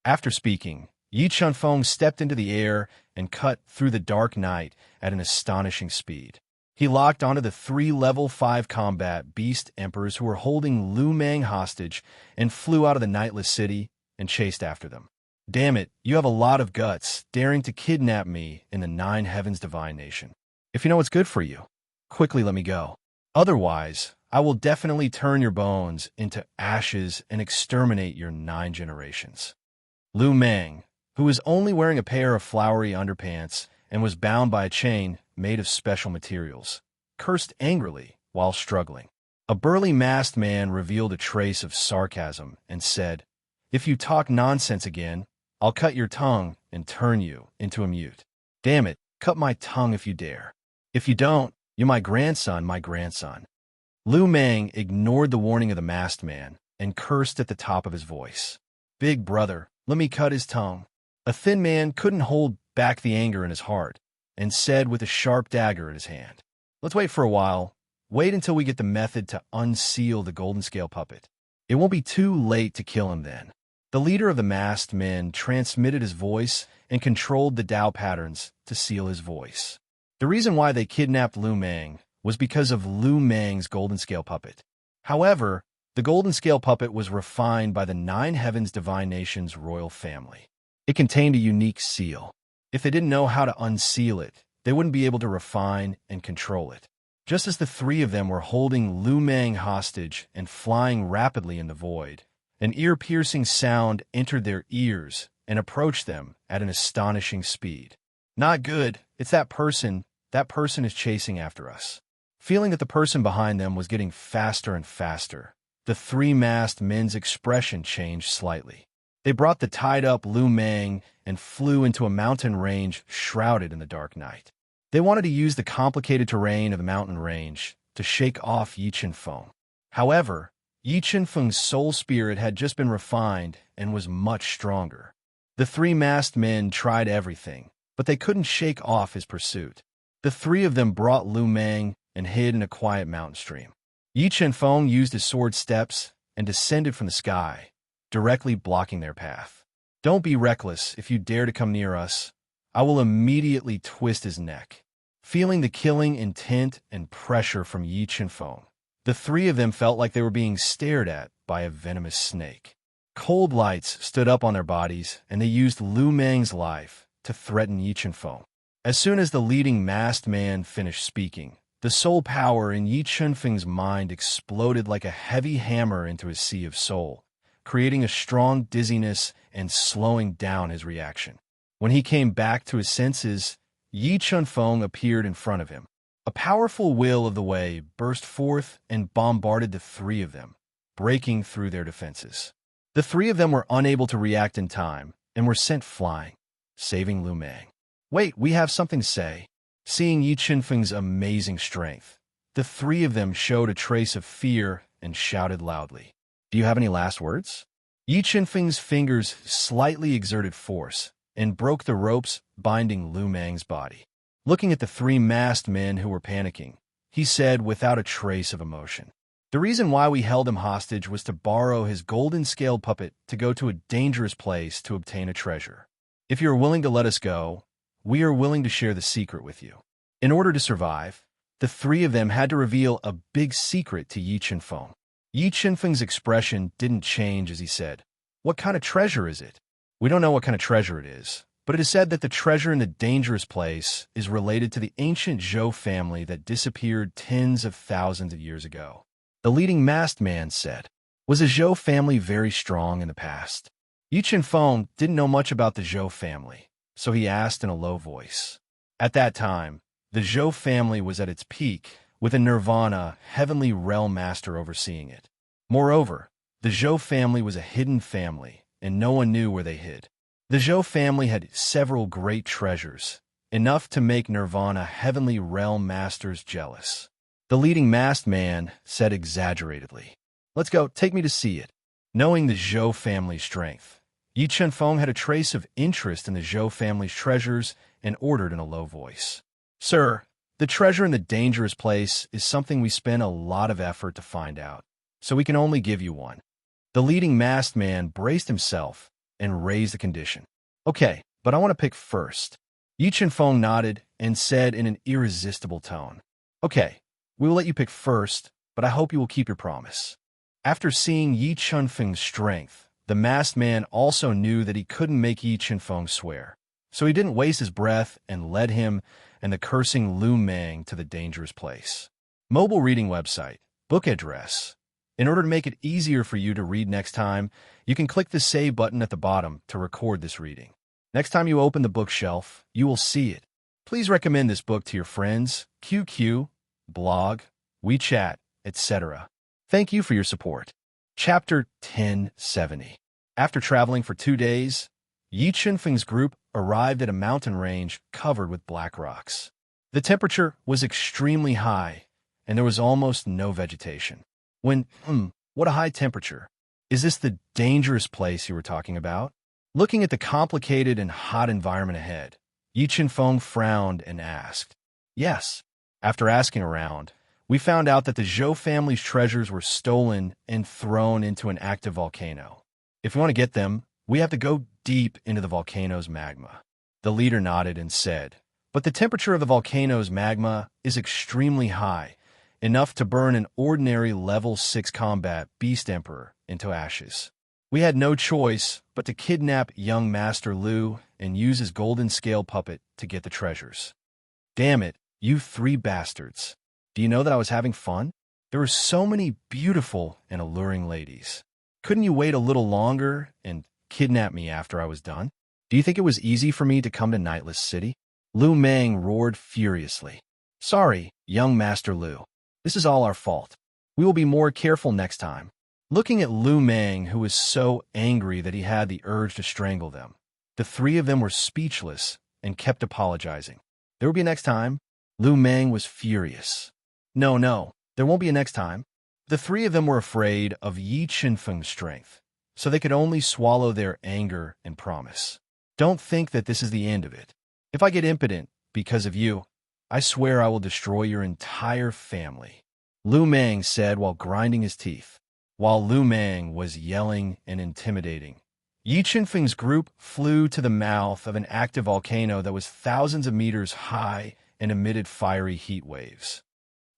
After speaking, Yi Chunfeng stepped into the air and cut through the dark night at an astonishing speed. He locked onto the 3 level 5 combat beast emperors who were holding Lu Meng hostage and flew out of the nightless city and chased after them. "Damn it, you have a lot of guts, daring to kidnap me in the 9 heavens divine nation. If you know what's good for you, quickly let me go. Otherwise, I will definitely turn your bones into ashes and exterminate your 9 generations." Lu Meng, who was only wearing a pair of flowery underpants and was bound by a chain made of special materials, cursed angrily while struggling. A burly masked man revealed a trace of sarcasm and said, "If you talk nonsense again, I'll cut your tongue and turn you into a mute. Damn it, cut my tongue if you dare. If you don't, you're my grandson, my grandson." Lu Meng ignored the warning of the masked man and cursed at the top of his voice. "Big brother, let me cut his tongue." A thin man couldn't hold back the anger in his heart and said with a sharp dagger in his hand, "Let's wait for a while. Wait until we get the method to unseal the golden scale puppet. It won't be too late to kill him then." The leader of the masked men transmitted his voice and controlled the Tao patterns to seal his voice. The reason why they kidnapped Lu Meng was because of Lu Meng's golden scale puppet. However, the golden scale puppet was refined by the 9 heavens divine nation's royal family. It contained a unique seal. If they didn't know how to unseal it, they wouldn't be able to refine and control it. Just as the 3 of them were holding Lu Meng hostage and flying rapidly in the void, an ear-piercing sound entered their ears and approached them at an astonishing speed. "Not good. It's that person. That person is chasing after us." Feeling that the person behind them was getting faster and faster, the 3 masked men's expression changed slightly. They brought the tied-up Lu Meng and flew into a mountain range shrouded in the dark night. They wanted to use the complicated terrain of the mountain range to shake off Yi Chunfeng. However, Yi Chunfeng's soul spirit had just been refined and was much stronger. The 3 masked men tried everything, but they couldn't shake off his pursuit. The 3 of them brought Lu Meng and hid in a quiet mountain stream. Yi Chunfeng used his sword steps and descended from the sky, directly blocking their path. "Don't be reckless. If you dare to come near us, I will immediately twist his neck." Feeling the killing intent and pressure from Yi Chunfeng, the 3 of them felt like they were being stared at by a venomous snake. Cold lights stood up on their bodies, and they used Lu Meng's life to threaten Yi Chunfeng. As soon as the leading masked man finished speaking, the soul power in Yi Chunfeng's mind exploded like a heavy hammer into his sea of soul, creating a strong dizziness and slowing down his reaction. When he came back to his senses, Yi Chunfeng appeared in front of him. A powerful will of the way burst forth and bombarded the 3 of them, breaking through their defenses. The 3 of them were unable to react in time and were sent flying, saving Lu Meng. "Wait, we have something to say." Seeing Yi Chunfeng's amazing strength, the 3 of them showed a trace of fear and shouted loudly, "Do you have any last words?" Yi Chunfeng's fingers slightly exerted force and broke the ropes binding Lu Meng's body. Looking at the 3 masked men who were panicking, he said without a trace of emotion, "The reason why we held him hostage was to borrow his golden-scaled puppet to go to a dangerous place to obtain a treasure. If you are willing to let us go, we are willing to share the secret with you." In order to survive, the 3 of them had to reveal a big secret to Yi Chunfeng. Yi Chunfeng's expression didn't change as he said, "What kind of treasure is it?" "We don't know what kind of treasure it is, but it is said that the treasure in the dangerous place is related to the ancient Zhou family that disappeared tens of thousands of years ago." The leading masked man said, "Was the Zhou family very strong in the past?" Yi Chunfeng didn't know much about the Zhou family, so he asked in a low voice. At that time, the Zhou family was at its peak, with a Nirvana heavenly realm master overseeing it. Moreover, the Zhou family was a hidden family, and no one knew where they hid. The Zhou family had several great treasures, enough to make Nirvana heavenly realm masters jealous. The leading masked man said exaggeratedly, "Let's go, take me to see it." Knowing the Zhou family's strength, Yi Chunfeng had a trace of interest in the Zhou family's treasures and ordered in a low voice, "Sir, the treasure in the dangerous place is something we spend a lot of effort to find out, so we can only give you one." The leading masked man braced himself and raised a condition. Okay, but I want to pick first. Yi Chen-feng nodded and said in an irresistible tone, Okay, we will let you pick first, but I hope you will keep your promise. After seeing Yi Chen-feng's strength, the masked man also knew that he couldn't make Yi Chen-feng swear. So he didn't waste his breath and led him and the cursing Lu Meng to the dangerous place. Mobile reading website, book address. In order to make it easier for you to read next time, you can click the save button at the bottom to record this reading. Next time you open the bookshelf, you will see it. Please recommend this book to your friends, QQ, blog, WeChat, etc. Thank you for your support. Chapter 1070. After traveling for 2 days, Yi Chen-feng's group arrived at a mountain range covered with black rocks. The temperature was extremely high, and there was almost no vegetation. What a high temperature. Is this the dangerous place you were talking about? Looking at the complicated and hot environment ahead, Yi Chen-feng frowned and asked. Yes. After asking around, we found out that the Zhou family's treasures were stolen and thrown into an active volcano. If we want to get them, we have to go deep into the volcano's magma. The leader nodded and said, But the temperature of the volcano's magma is extremely high, enough to burn an ordinary level 6 combat beast emperor into ashes. We had no choice but to kidnap young Master Lu and use his golden scale puppet to get the treasures. Damn it, you 3 bastards. Do you know that I was having fun? There were so many beautiful and alluring ladies. Couldn't you wait a little longer and kidnap me after I was done? Do you think it was easy for me to come to Nightless City? Lu Meng roared furiously. Sorry, young Master Lu. This is all our fault. We will be more careful next time. Looking at Lu Meng, who was so angry that he had the urge to strangle them, the 3 of them were speechless and kept apologizing. There will be a next time. Lu Meng was furious. No, there won't be a next time. The 3 of them were afraid of Yi Chen-feng's strength, so they could only swallow their anger and promise. Don't think that this is the end of it. If I get impotent because of you, I swear I will destroy your entire family, Lu Meng said while grinding his teeth. While Lu Meng was yelling and intimidating, Yi Chen-feng's group flew to the mouth of an active volcano that was thousands of meters high and emitted fiery heat waves.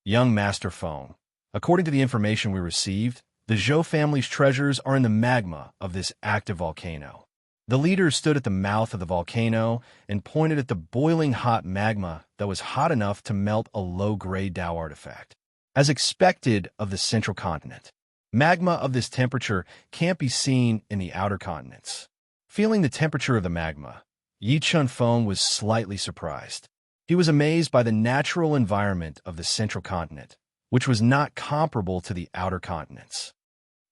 Young Master Feng, according to the information we received, the Zhou family's treasures are in the magma of this active volcano. The leader stood at the mouth of the volcano and pointed at the boiling hot magma that was hot enough to melt a low-grade Dao artifact. As expected of the central continent, magma of this temperature can't be seen in the outer continents. Feeling the temperature of the magma, Yi Chen-feng was slightly surprised. He was amazed by the natural environment of the central continent, which was not comparable to the outer continents.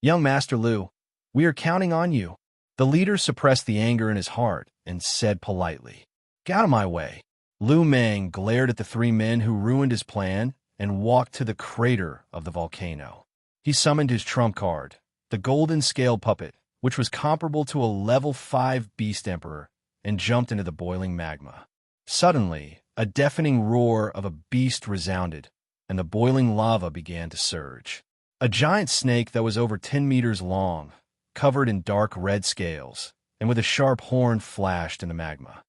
Young Master Lu, we are counting on you. The leader suppressed the anger in his heart and said politely, Get out of my way. Lu Meng glared at the 3 men who ruined his plan and walked to the crater of the volcano. He summoned his trump card, the golden scale puppet, which was comparable to a level 5 beast emperor, and jumped into the boiling magma. Suddenly, a deafening roar of a beast resounded, and the boiling lava began to surge. A giant snake that was over 10 meters long, covered in dark red scales, and with a sharp horn flashed in the magma.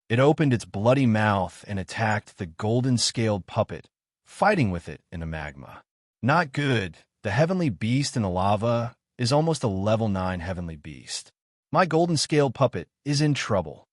It opened its bloody mouth and attacked the golden-scaled puppet, fighting with it in the magma. Not good. The heavenly beast in the lava is almost a level 9 heavenly beast. My golden-scaled puppet is in trouble.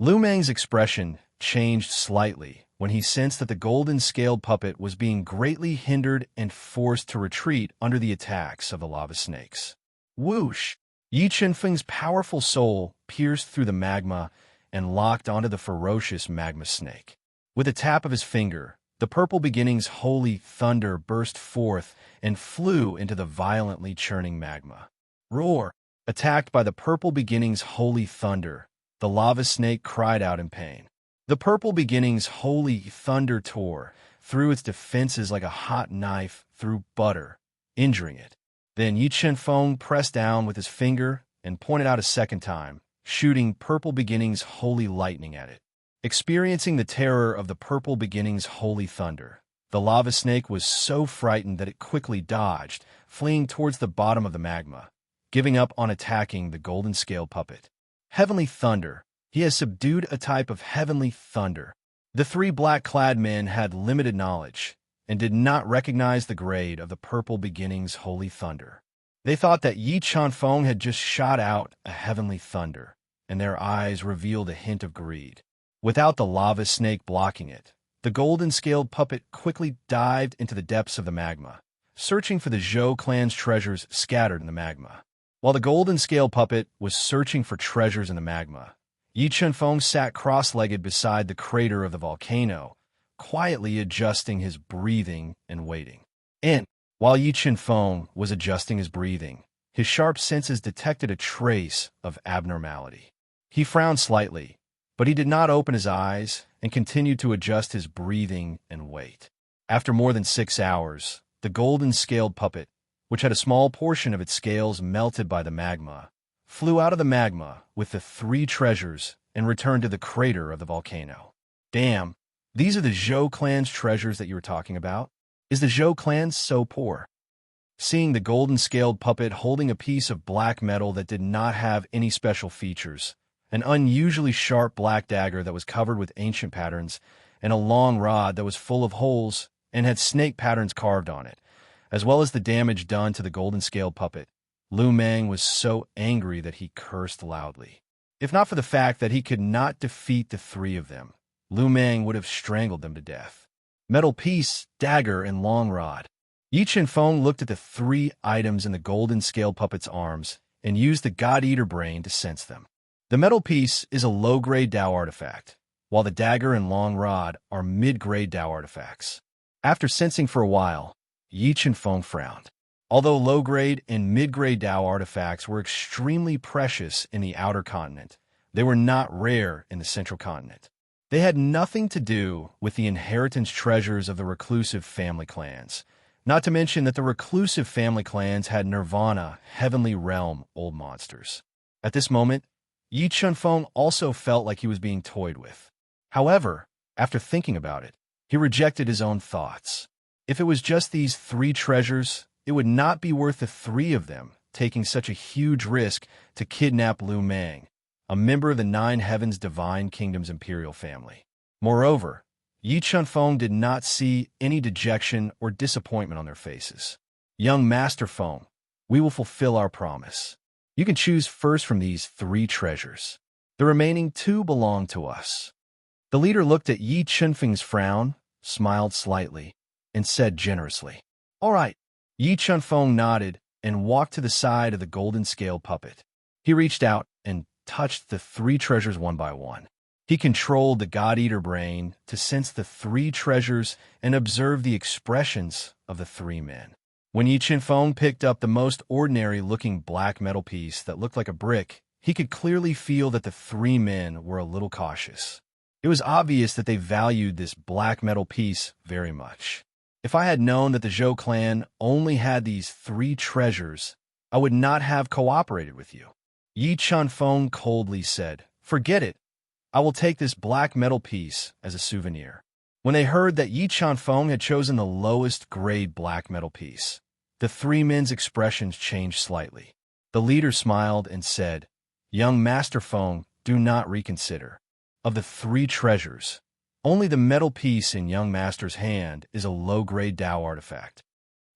Lu Meng's expression changed slightly when he sensed that the golden-scaled puppet was being greatly hindered and forced to retreat under the attacks of the lava snakes. Whoosh! Yi Chen-feng's powerful soul pierced through the magma and locked onto the ferocious magma snake. With a tap of his finger, the Purple Beginning's holy thunder burst forth and flew into the violently churning magma. Roar! Attacked by the Purple Beginning's holy thunder, the lava snake cried out in pain. The Purple Beginning's holy thunder tore through its defenses like a hot knife through butter, injuring it. Then Yi Chen-feng pressed down with his finger and pointed out a second time, shooting Purple Beginning's holy lightning at it. Experiencing the terror of the Purple Beginning's holy thunder, the lava snake was so frightened that it quickly dodged, fleeing towards the bottom of the magma, giving up on attacking the golden scale puppet. Heavenly thunder. He has subdued a type of heavenly thunder. The three black-clad men had limited knowledge and did not recognize the grade of the purple beginning's holy thunder. They thought that Yi Chanfeng had just shot out a heavenly thunder, and their eyes revealed a hint of greed. Without the lava snake blocking it, the golden-scaled puppet quickly dived into the depths of the magma, searching for the Zhou clan's treasures scattered in the magma. While the golden-scaled puppet was searching for treasures in the magma, Yi Chanfeng sat cross-legged beside the crater of the volcano, quietly adjusting his breathing and waiting. And while Yi Chanfeng was adjusting his breathing, his sharp senses detected a trace of abnormality. He frowned slightly, but he did not open his eyes and continued to adjust his breathing and wait. After more than 6 hours, the golden-scaled puppet, which had a small portion of its scales melted by the magma, flew out of the magma with the 3 treasures and returned to the crater of the volcano. Damn, these are the Zhou clan's treasures that you were talking about? Is the Zhou clan so poor? Seeing the golden-scaled puppet holding a piece of black metal that did not have any special features, an unusually sharp black dagger that was covered with ancient patterns, and a long rod that was full of holes and had snake patterns carved on it, as well as the damage done to the golden-scaled puppet, Lu Meng was so angry that he cursed loudly. If not for the fact that he could not defeat the 3 of them, Lu Meng would have strangled them to death. Metal piece, dagger, and long rod. Yi Chanfeng looked at the 3 items in the golden-scaled puppet's arms and used the God-Eater brain to sense them. The metal piece is a low-grade Dao artifact, while the dagger and long rod are mid-grade Dao artifacts. After sensing for a while, Yi Chanfeng frowned. Although low-grade and mid-grade Dao artifacts were extremely precious in the outer continent, they were not rare in the central continent. They had nothing to do with the inheritance treasures of the reclusive family clans, not to mention that the reclusive family clans had Nirvana, Heavenly Realm old monsters. At this moment, Yi Chanfeng also felt like he was being toyed with. However, after thinking about it, he rejected his own thoughts. If it was just these 3 treasures, it would not be worth the 3 of them taking such a huge risk to kidnap Lu Meng, a member of the 9 Heavens Divine Kingdom's imperial family. Moreover, Yi Chanfeng did not see any dejection or disappointment on their faces. Young Master Feng, we will fulfill our promise. You can choose first from these 3 treasures. The remaining 2 belong to us. The leader looked at Yi Chanfeng's frown, smiled slightly, and said generously, "All right." Yi Chanfeng nodded and walked to the side of the golden-scaled puppet. He reached out and touched the 3 treasures one by one. He controlled the God-Eater brain to sense the 3 treasures and observe the expressions of the 3 men. When Yi Chanfeng picked up the most ordinary-looking black metal piece that looked like a brick, he could clearly feel that the 3 men were a little cautious. It was obvious that they valued this black metal piece very much. If I had known that the Zhou clan only had these 3 treasures, I would not have cooperated with you. Yi Chanfeng coldly said, "Forget it. I will take this black metal piece as a souvenir." When they heard that Yi Chanfeng had chosen the lowest grade black metal piece, the 3 men's expressions changed slightly. The leader smiled and said, "Young Master Feng, do not reconsider. Of the 3 treasures, only the metal piece in Young Master's hand is a low-grade Dao artifact.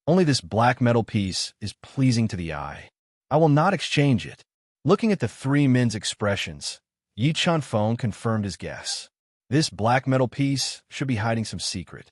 Only this black metal piece is pleasing to the eye. I will not exchange it." Looking at the 3 men's expressions, Yi Chanfeng confirmed his guess. This black metal piece should be hiding some secret.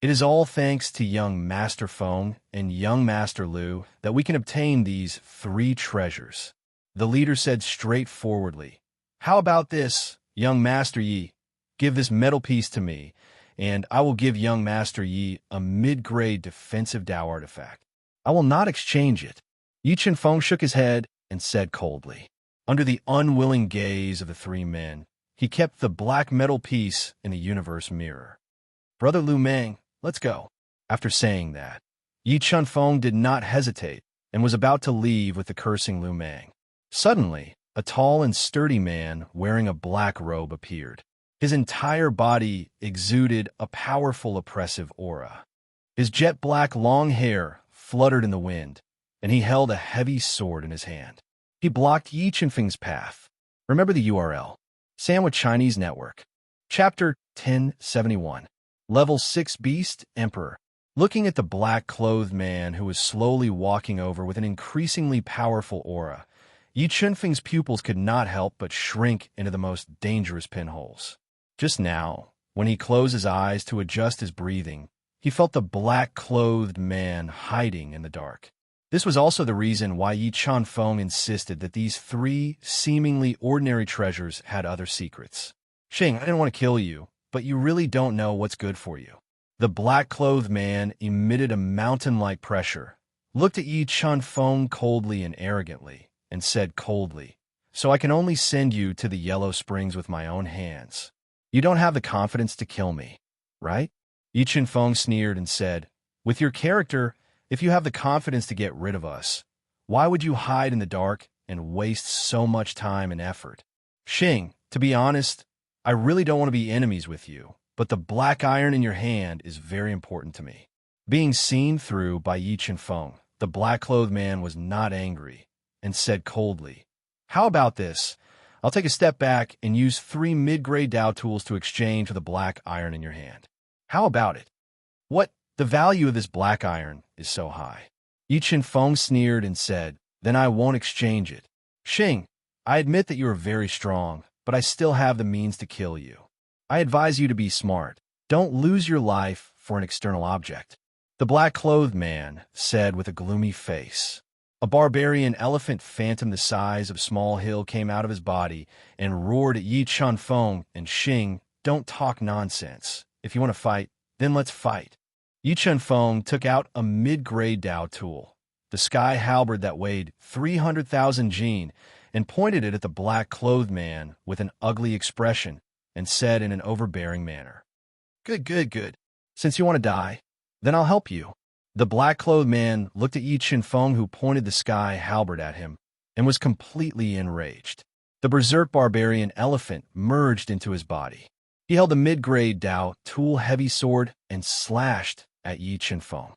It is all thanks to Young Master Feng and Young Master Lu that we can obtain these 3 treasures. The leader said straightforwardly, "How about this, Young Master Yi? Give this metal piece to me, and I will give Young Master Yi a mid-grade defensive Dao artifact. I will not exchange it." Yi Chanfeng shook his head and said coldly. Under the unwilling gaze of the 3 men, he kept the black metal piece in the universe mirror. "Brother Lu Meng, let's go." After saying that, Yi Chanfeng did not hesitate and was about to leave with the cursing Lu Meng. Suddenly, a tall and sturdy man wearing a black robe appeared. His entire body exuded a powerful oppressive aura. His jet-black long hair fluttered in the wind, and he held a heavy sword in his hand. He blocked Yi Chenfeng's path. Remember the URL. Sandwich Chinese Network. Chapter 1071. Level 6 Beast Emperor. Looking at the black-clothed man who was slowly walking over with an increasingly powerful aura, Yi Chenfeng's pupils could not help but shrink into the most dangerous pinholes. Just now, when he closed his eyes to adjust his breathing, he felt the black-clothed man hiding in the dark. This was also the reason why Yi Chenfeng insisted that these three seemingly ordinary treasures had other secrets. Xing, I didn't want to kill you, but you really don't know what's good for you. The black-clothed man emitted a mountain-like pressure, looked at Yi Chenfeng coldly and arrogantly, and said coldly, "So I can only send you to the Yellow Springs with my own hands. You don't have the confidence to kill me, right?" Yi Chenfeng sneered and said, "With your character, if you have the confidence to get rid of us, why would you hide in the dark and waste so much time and effort? Xing, to be honest, I really don't want to be enemies with you, but the black iron in your hand is very important to me." Being seen through by Yi Chenfeng, the black-clothed man was not angry and said coldly, "How about this? I'll take a step back and use 3 mid-grade Dao tools to exchange for the black iron in your hand. How about it?" "What? The value of this black iron is so high." Yi Chenfeng sneered and said, "Then I won't exchange it. Xing, I admit that you are very strong, but I still have the means to kill you. I advise you to be smart. Don't lose your life for an external object." The black-clothed man said with a gloomy face. A barbarian elephant phantom the size of Small Hill came out of his body and roared at Yi Chenfeng and Xing, "Don't talk nonsense. If you want to fight, then let's fight." Yi Chenfeng took out a mid-grade Dao tool, the sky halberd that weighed 300,000 jin, and pointed it at the black-clothed man with an ugly expression and said in an overbearing manner, "Good, good, good. Since you want to die, then I'll help you." The black-clothed man looked at Yi Chenfeng, who pointed the sky halberd at him, and was completely enraged. The berserk barbarian elephant merged into his body. He held a mid-grade Dao tool heavy sword and slashed at Yi Chenfeng.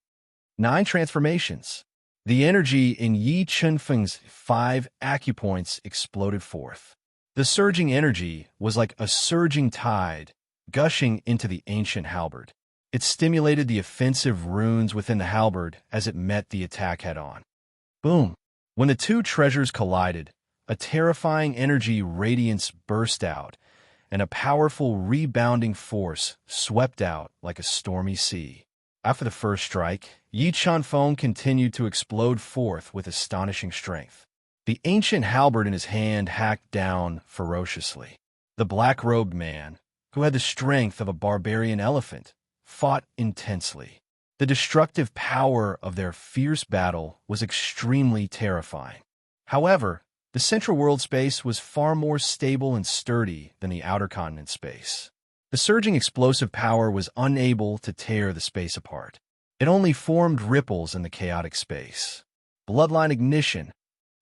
9 transformations. The energy in Yi Chenfeng's 5 acupoints exploded forth. The surging energy was like a surging tide gushing into the ancient halberd. It stimulated the offensive runes within the halberd as it met the attack head-on. Boom! When the two treasures collided, a terrifying energy radiance burst out, and a powerful rebounding force swept out like a stormy sea. After the first strike, Yi Chenfeng continued to explode forth with astonishing strength. The ancient halberd in his hand hacked down ferociously. The black-robed man, who had the strength of a barbarian elephant, fought intensely. The destructive power of their fierce battle was extremely terrifying. However, the central world space was far more stable and sturdy than the outer continent space. The surging explosive power was unable to tear the space apart. It only formed ripples in the chaotic space. Bloodline ignition.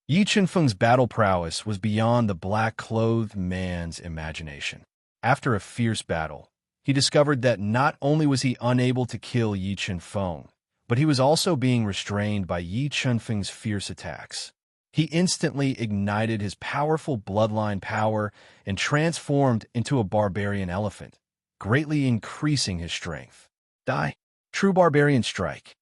Yi Chenfeng's battle prowess was beyond the black-clothed man's imagination. After a fierce battle, he discovered that not only was he unable to kill Yi Chenfeng, but he was also being restrained by Yi Chenfeng's fierce attacks. He instantly ignited his powerful bloodline power and transformed into a barbarian elephant, greatly increasing his strength. Die! True barbarian strike.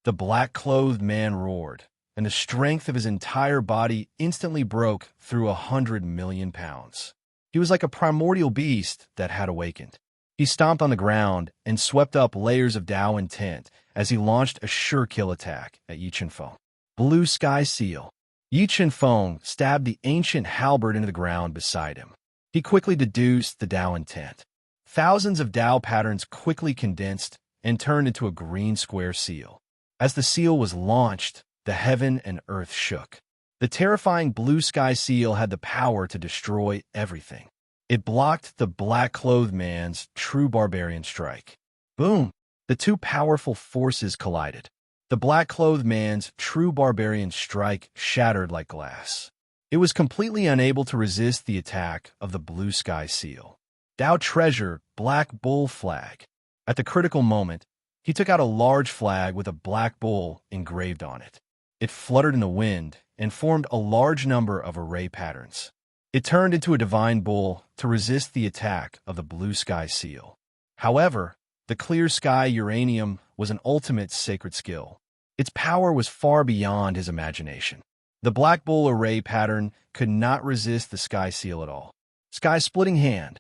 The black-clothed man roared, and the strength of his entire body instantly broke through 100 million pounds. He was like a primordial beast that had awakened. He stomped on the ground and swept up layers of Dao intent as he launched a sure-kill attack at Yi Chenfeng. Blue Sky Seal. Yi Chenfeng stabbed the ancient halberd into the ground beside him. He quickly deduced the Dao intent. Thousands of Dao patterns quickly condensed and turned into a green square seal. As the seal was launched, the heaven and earth shook. The terrifying blue sky seal had the power to destroy everything. It blocked the black-clothed man's true barbarian strike. Boom! The two powerful forces collided. The black-clothed man's true barbarian strike shattered like glass. It was completely unable to resist the attack of the blue sky seal. Dao treasure, black bull flag. At the critical moment, he took out a large flag with a black bull engraved on it. It fluttered in the wind and formed a large number of array patterns. It turned into a divine bull to resist the attack of the blue sky seal. However, the clear sky uranium was an ultimate sacred skill. Its power was far beyond his imagination. The black bull array pattern could not resist the sky seal at all. Sky splitting hand.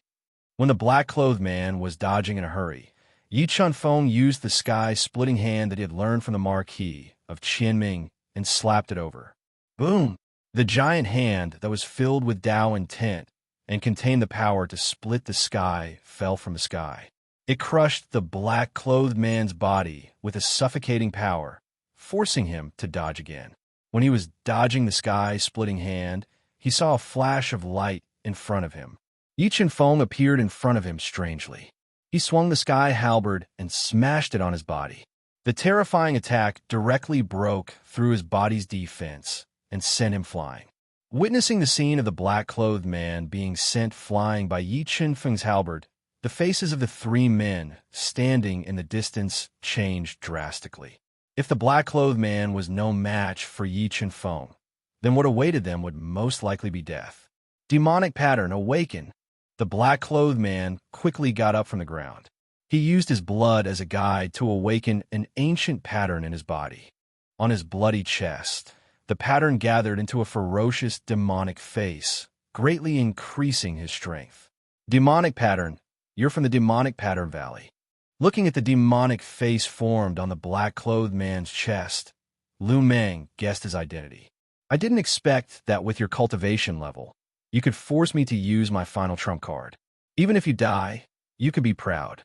When the black-clothed man was dodging in a hurry, Yi Chunfeng used the sky-splitting hand that he had learned from the marquis of Qianming and slapped it over. Boom! The giant hand that was filled with Tao intent and contained the power to split the sky fell from the sky. It crushed the black-clothed man's body with a suffocating power, forcing him to dodge again. When he was dodging the sky-splitting hand, he saw a flash of light in front of him. Yi Chunfeng appeared in front of him strangely. He swung the sky halberd and smashed it on his body. The terrifying attack directly broke through his body's defense and sent him flying. Witnessing the scene of the black-clothed man being sent flying by Yi Chunfeng's halberd, the faces of the three men standing in the distance changed drastically. If the black-clothed man was no match for Yi Chunfeng, then what awaited them would most likely be death. Demonic pattern awaken. The black-clothed man quickly got up from the ground. He used his blood as a guide to awaken an ancient pattern in his body. On his bloody chest, the pattern gathered into a ferocious demonic face, greatly increasing his strength. Demonic pattern, you're from the demonic pattern valley. Looking at the demonic face formed on the black-clothed man's chest, Lu Meng guessed his identity. I didn't expect that with your cultivation level, you could force me to use my final trump card. Even if you die, you can be proud.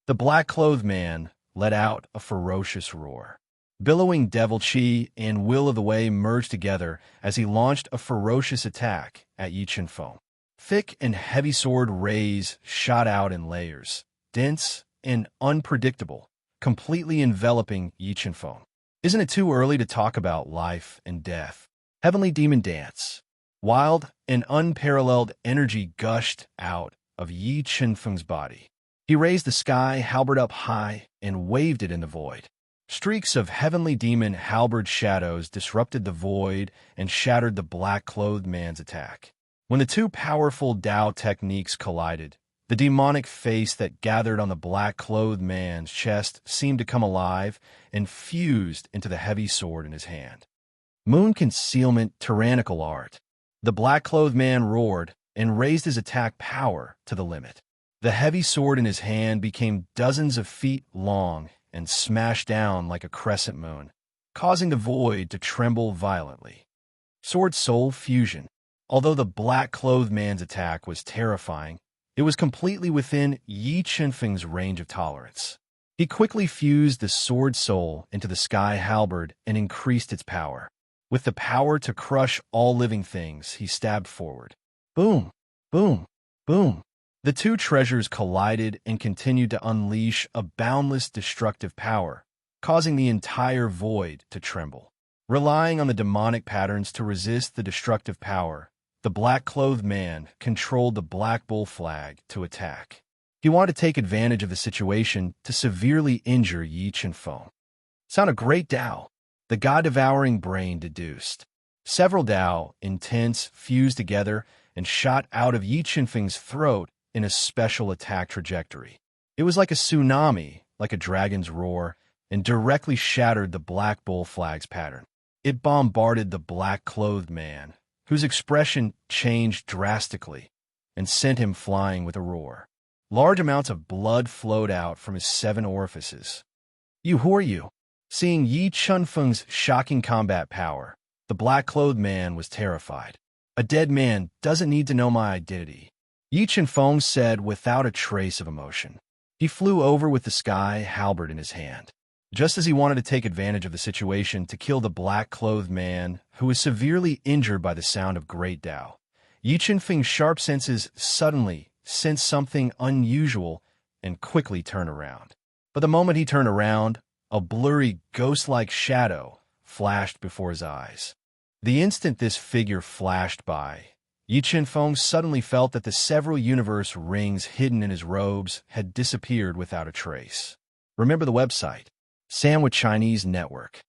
The black-clothed man let out a ferocious roar. Billowing devil chi and will of the way merged together as he launched a ferocious attack at Yi Chunfeng. Thick and heavy sword rays shot out in layers, dense and unpredictable, completely enveloping Yi Chunfeng. Isn't it too early to talk about life and death? Heavenly demon dance. Wild and unparalleled energy gushed out of Yi Chunfeng's body. He raised the sky halberd up high and waved it in the void. Streaks of heavenly demon halberd shadows disrupted the void and shattered the black-clothed man's attack. When the two powerful Tao techniques collided, the demonic face that gathered on the black-clothed man's chest seemed to come alive and fused into the heavy sword in his hand. Moon concealment tyrannical art. The black-clothed man roared and raised his attack power to the limit. The heavy sword in his hand became dozens of feet long and smashed down like a crescent moon, causing the void to tremble violently. Sword-soul fusion. Although the black-clothed man's attack was terrifying, it was completely within Yi Chunfeng's range of tolerance. He quickly fused the sword-soul into the sky halberd and increased its power. With the power to crush all living things, he stabbed forward. Boom! Boom! Boom! The two treasures collided and continued to unleash a boundless destructive power, causing the entire void to tremble. Relying on the demonic patterns to resist the destructive power, the black-clothed man controlled the Black Bull flag to attack. He wanted to take advantage of the situation to severely injure Yi Chunfeng. Sound a great Tao, the god-devouring brain deduced. Several Tao intents fused together and shot out of Yi Chunfeng's throat in a special attack trajectory. It was like a tsunami, like a dragon's roar, and directly shattered the Black Bull flag's pattern. It bombarded the black-clothed man, whose expression changed drastically, and sent him flying with a roar. Large amounts of blood flowed out from his 7 orifices. Who are you? Seeing Yi Chunfeng's shocking combat power, the black-clothed man was terrified. A dead man doesn't need to know my identity, Yi Chunfeng said without a trace of emotion. He flew over with the sky halberd in his hand. Just as he wanted to take advantage of the situation to kill the black-clothed man, who was severely injured by the sound of great Tao, Yi Chunfeng's sharp senses suddenly sensed something unusual and quickly turned around. But the moment he turned around, a blurry, ghost-like shadow flashed before his eyes. The instant this figure flashed by, Yi Chunfeng suddenly felt that the several universe rings hidden in his robes had disappeared without a trace. Remember the website, Sandwich Chinese Network.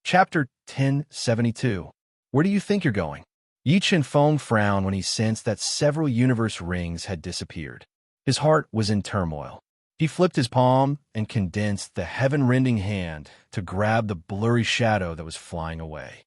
Chapter 1072. Where do you think you're going? Yi Feng frowned when he sensed that several universe rings had disappeared. His heart was in turmoil. He flipped his palm and condensed the heaven-rending hand to grab the blurry shadow that was flying away.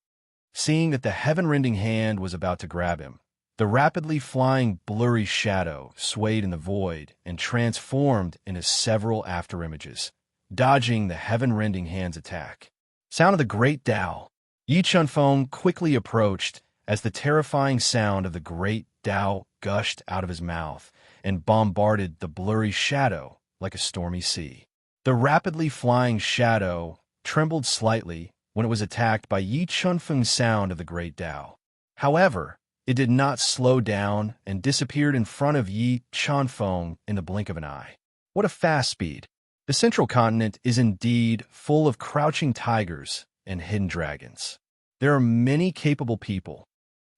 Seeing that the heaven-rending hand was about to grab him, the rapidly flying blurry shadow swayed in the void and transformed into several afterimages, dodging the heaven-rending hand's attack. Sound of the great Tao. Yi Feng quickly approached as the terrifying sound of the great Tao gushed out of his mouth and bombarded the blurry shadow like a stormy sea. The rapidly flying shadow trembled slightly when it was attacked by Yi Feng's sound of the great Tao. However, it did not slow down and disappeared in front of Yi Feng in the blink of an eye. What a fast speed! The central continent is indeed full of crouching tigers and hidden dragons. There are many capable people.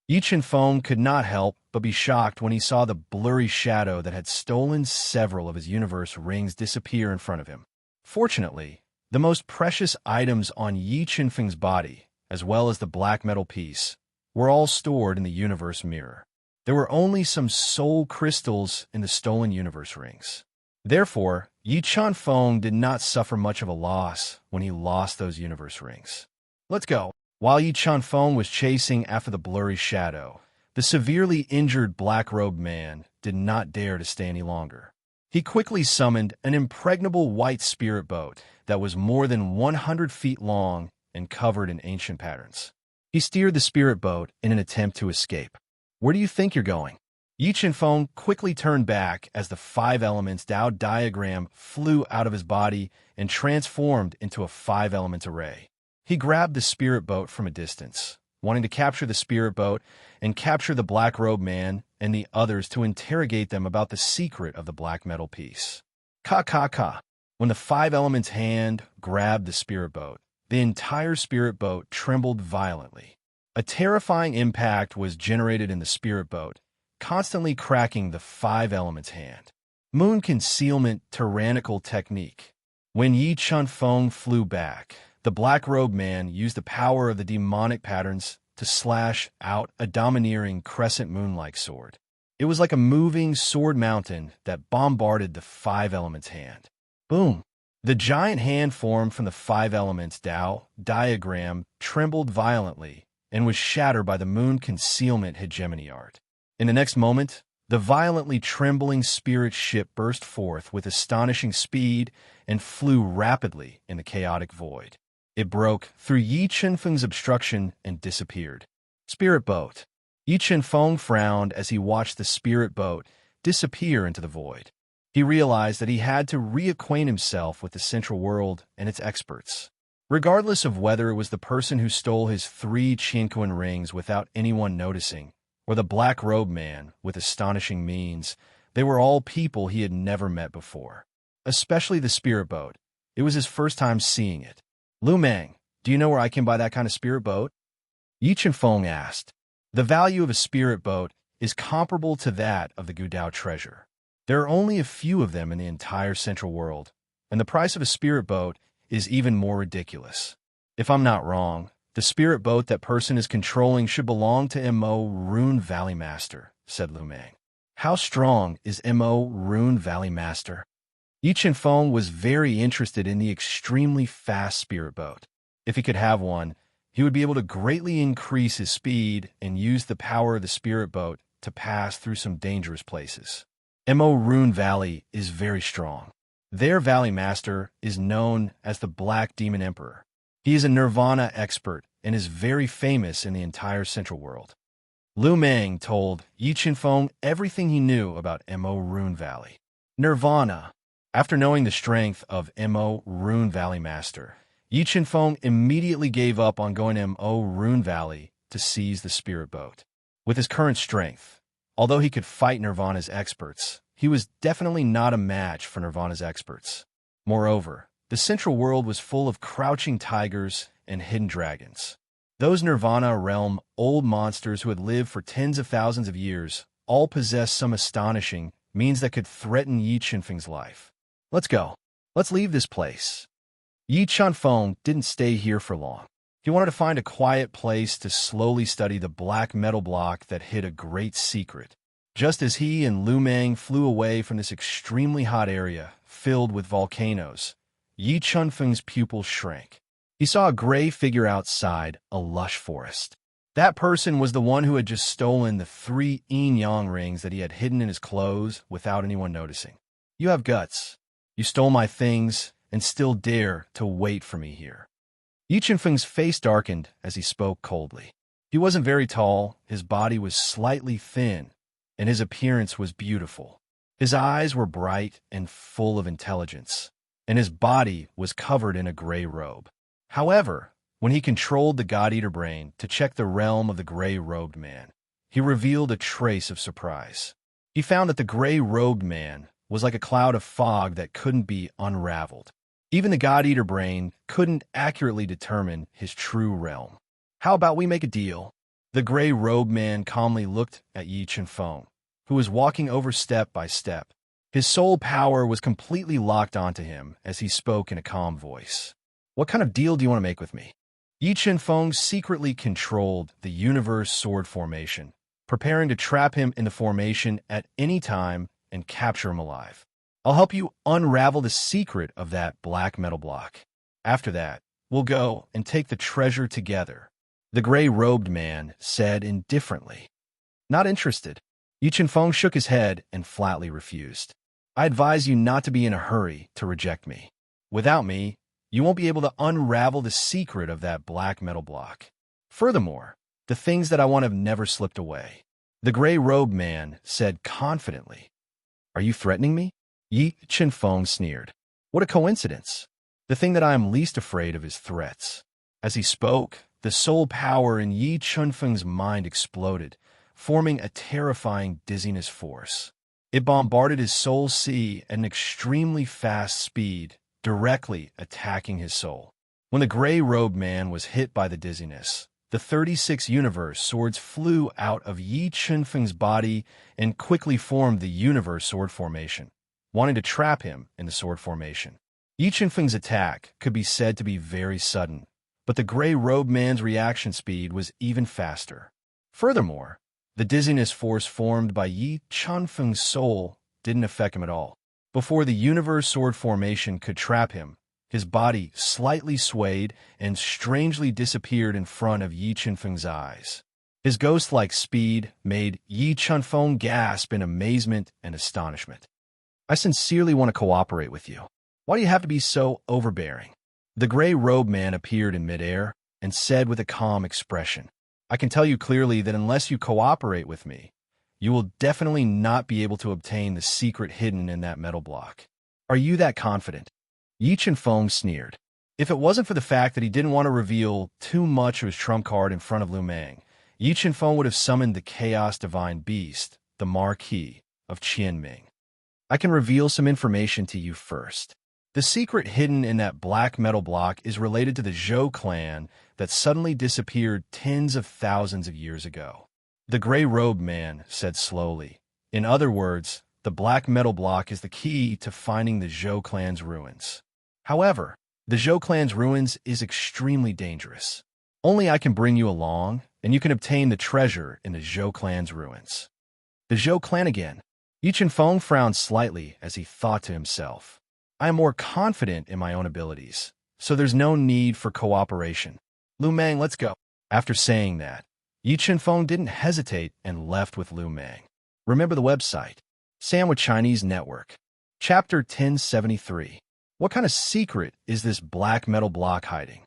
Yi Feng could not help but be shocked when he saw the blurry shadow that had stolen several of his universe rings disappear in front of him. Fortunately, the most precious items on Yi Feng's body, as well as the black metal piece, were all stored in the universe mirror. There were only some soul crystals in the stolen universe rings. Therefore, Yi Feng did not suffer much of a loss when he lost those universe rings. Let's go. While Yi Feng was chasing after the blurry shadow, the severely injured black-robed man did not dare to stay any longer. He quickly summoned an impregnable white spirit boat that was more than 100 feet long and covered in ancient patterns. He steered the spirit boat in an attempt to escape. Where do you think you're going? Yi Feng quickly turned back as the 5 elements Tao diagram flew out of his body and transformed into a 5-element array. He grabbed the spirit boat from a distance, wanting to capture the spirit boat and capture the black-robed man and the others to interrogate them about the secret of the black metal piece. Ka. When the 5 elements hand grabbed the spirit boat, the entire spirit boat trembled violently. A terrifying impact was generated in the spirit boat, constantly cracking the 5 elements hand. Moon concealment tyrannical technique. When Yi Feng flew back, the black-robed man used the power of the demonic patterns to slash out a domineering crescent moon-like sword. It was like a moving sword mountain that bombarded the 5 elements hand. Boom! The giant hand formed from the 5 elements Tao diagram trembled violently and was shattered by the moon concealment hegemony art. In the next moment, the violently trembling spirit ship burst forth with astonishing speed and flew rapidly in the chaotic void. It broke through Yi Feng's obstruction and disappeared. Spirit boat. Yi Feng frowned as he watched the spirit boat disappear into the void. He realized that he had to reacquaint himself with the central world and its experts. Regardless of whether it was the person who stole his 3 Qianquan rings without anyone noticing, or the black-robed man with astonishing means, they were all people he had never met before. Especially the spirit boat. It was his first time seeing it. Lu Meng, do you know where I can buy that kind of spirit boat? Yi Feng asked. The value of a spirit boat is comparable to that of the Gudao treasure. There are only a few of them in the entire central world, and the price of a spirit boat is even more ridiculous. If I'm not wrong, the spirit boat that person is controlling should belong to Mo Rune Valley Master, said Lu Meng. How strong is Mo Rune Valley Master? Yi Feng was very interested in the extremely fast spirit boat. If he could have one, he would be able to greatly increase his speed and use the power of the spirit boat to pass through some dangerous places. Mo Rune Valley is very strong. Their Valley Master is known as the Black Demon Emperor. He is a Nirvana expert and is very famous in the entire central world. Lu Meng told Yi Feng everything he knew about Mo Rune Valley. Nirvana. After knowing the strength of Mo Rune Valley Master, Yi Feng immediately gave up on going to Mo Rune Valley to seize the spirit boat. With his current strength, although he could fight Nirvana's experts, he was definitely not a match for Nirvana's experts. Moreover, the central world was full of crouching tigers and hidden dragons. Those Nirvana realm old monsters who had lived for tens of thousands of years all possessed some astonishing means that could threaten Yi Feng's life. Let's go. Let's leave this place. Yi Feng didn't stay here for long. He wanted to find a quiet place to slowly study the black metal block that hid a great secret. Just as he and Lu Meng flew away from this extremely hot area filled with volcanoes, Yi Chunfeng's pupils shrank. He saw a gray figure outside a lush forest. That person was the one who had just stolen the 3 yin-yang rings that he had hidden in his clothes without anyone noticing. You have guts. You stole my things and still dare to wait for me here. Yi Chunfeng's face darkened as he spoke coldly. He wasn't very tall, his body was slightly thin, and his appearance was beautiful. His eyes were bright and full of intelligence, and his body was covered in a gray robe. However, when he controlled the God-Eater brain to check the realm of the gray-robed man, he revealed a trace of surprise. He found that the gray-robed man was like a cloud of fog that couldn't be unraveled. Even the God-Eater brain couldn't accurately determine his true realm. How about we make a deal? The gray-robed man calmly looked at Yi Chunfeng, who was walking over step by step. His soul power was completely locked onto him as he spoke in a calm voice. What kind of deal do you want to make with me? Yi Chunfeng secretly controlled the universe sword formation, preparing to trap him in the formation at any time and capture him alive. I'll help you unravel the secret of that black metal block. After that, we'll go and take the treasure together. The gray-robed man said indifferently. Not interested. Yi Chunfeng shook his head and flatly refused. I advise you not to be in a hurry to reject me. Without me, you won't be able to unravel the secret of that black metal block. Furthermore, the things that I want have never slipped away. The gray-robed man said confidently. Are you threatening me? Yi Chunfeng sneered. What a coincidence. The thing that I am least afraid of is threats. As he spoke, the soul power in Yi Chunfeng's mind exploded, forming a terrifying dizziness force. It bombarded his soul sea at an extremely fast speed, directly attacking his soul. When the gray-robed man was hit by the dizziness, the 36 universe swords flew out of Yi Chunfeng's body and quickly formed the universe sword formation, wanting to trap him in the sword formation. Yi Chunfeng's attack could be said to be very sudden, but the gray-robed man's reaction speed was even faster. Furthermore, the dizziness force formed by Yi Chunfeng's soul didn't affect him at all. Before the universe sword formation could trap him, his body slightly swayed and strangely disappeared in front of Yi Chunfeng's eyes. His ghost-like speed made Yi Chunfeng gasp in amazement and astonishment. I sincerely want to cooperate with you. Why do you have to be so overbearing? The gray-robed man appeared in midair and said with a calm expression, I can tell you clearly that unless you cooperate with me, you will definitely not be able to obtain the secret hidden in that metal block. Are you that confident? Yi Chunfeng sneered. If it wasn't for the fact that he didn't want to reveal too much of his trump card in front of Lu Meng, Yi Chunfeng would have summoned the Chaos Divine Beast, the Marquis of Qianming. I can reveal some information to you first. The secret hidden in that black metal block is related to the Zhou clan that suddenly disappeared tens of thousands of years ago. The gray-robed man said slowly. In other words, the black metal block is the key to finding the Zhou clan's ruins. However, the Zhou clan's ruins is extremely dangerous. Only I can bring you along, and you can obtain the treasure in the Zhou clan's ruins. The Zhou clan again. Yi Chunfeng frowned slightly as he thought to himself. I am more confident in my own abilities, so there's no need for cooperation. Lu Meng, let's go. After saying that, Yi Chunfeng didn't hesitate and left with Lu Meng. Remember the website, Sandwich Chinese Network. Chapter 1073. What kind of secret is this black metal block hiding?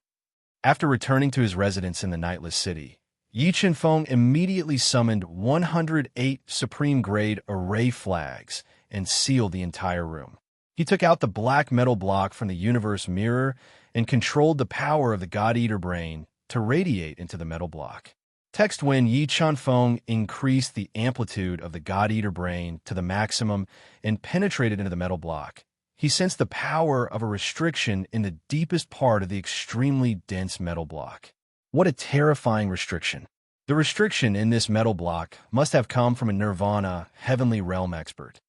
After returning to his residence in the Nightless City, Yi Chunfeng immediately summoned 108 supreme-grade array flags and sealed the entire room. He took out the black metal block from the universe mirror and controlled the power of the God-Eater brain to radiate into the metal block. Text when Yi Chunfeng increased the amplitude of the God-Eater brain to the maximum and penetrated into the metal block, he sensed the power of a restriction in the deepest part of the extremely dense metal block. What a terrifying restriction. The restriction in this metal block must have come from a Nirvana heavenly realm expert.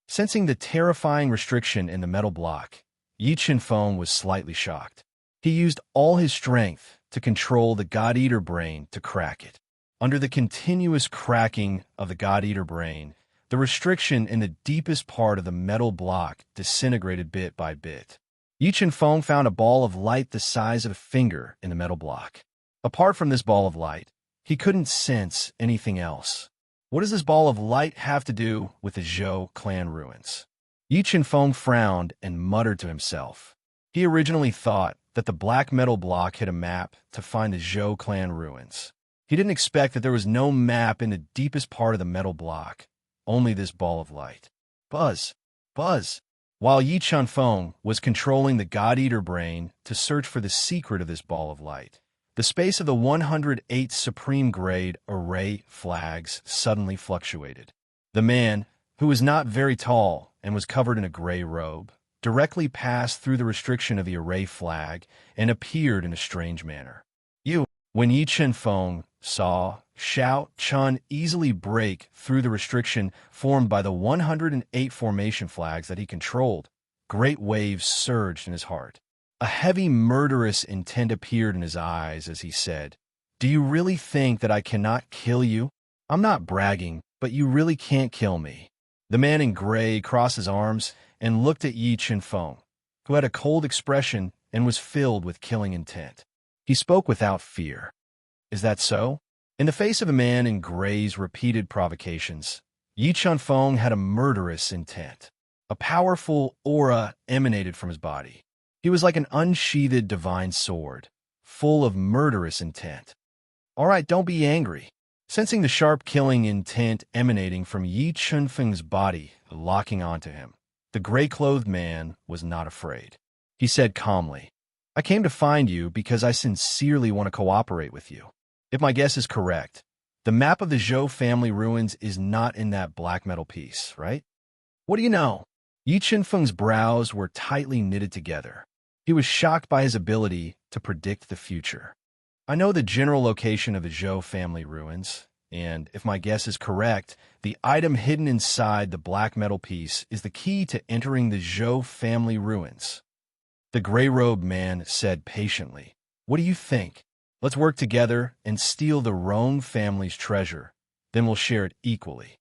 Sensing the terrifying restriction in the metal block, Yi Chunfeng was slightly shocked. He used all his strength to control the God-Eater brain to crack it. Under the continuous cracking of the God-Eater brain, the restriction in the deepest part of the metal block disintegrated bit by bit. Yi Chen-feng found a ball of light the size of a finger in the metal block. Apart from this ball of light, he couldn't sense anything else. What does this ball of light have to do with the Zhou clan ruins? Yi Chen-feng frowned and muttered to himself. He originally thought that the black metal block hid a map to find the Zhou clan ruins. He didn't expect that there was no map in the deepest part of the metal block, only this ball of light. Buzz! Buzz! While Yi Chen-feng was controlling the God-Eater brain to search for the secret of this ball of light, the space of the 108 Supreme Grade array flags suddenly fluctuated. The man, who was not very tall and was covered in a gray robe, directly passed through the restriction of the array flag and appeared in a strange manner. When Yi Chen-feng saw Xiao Chun easily break through the restriction formed by the 108 formation flags that he controlled, great waves surged in his heart. A heavy murderous intent appeared in his eyes as he said, "Do you really think that I cannot kill you? I'm not bragging, but you really can't kill me." The man in gray crossed his arms and looked at Yi Chen-feng, who had a cold expression and was filled with killing intent. He spoke without fear. "Is that so?" In the face of a man in gray's repeated provocations, Yi Chen-feng had a murderous intent. A powerful aura emanated from his body. He was like an unsheathed divine sword, full of murderous intent. "All right, don't be angry." Sensing the sharp killing intent emanating from Yi Chen-feng's body locking onto him, the gray-clothed man was not afraid. He said calmly, "I came to find you because I sincerely want to cooperate with you. If my guess is correct, the map of the Zhou family ruins is not in that black metal piece, right?" "What do you know?" Yi Chen-feng's brows were tightly knitted together. He was shocked by his ability to predict the future. "I know the general location of the Zhou family ruins, and if my guess is correct, the item hidden inside the black metal piece is the key to entering the Zhou family ruins." The gray-robed man said patiently, "What do you think? Let's work together and steal the Rong family's treasure. Then we'll share it equally."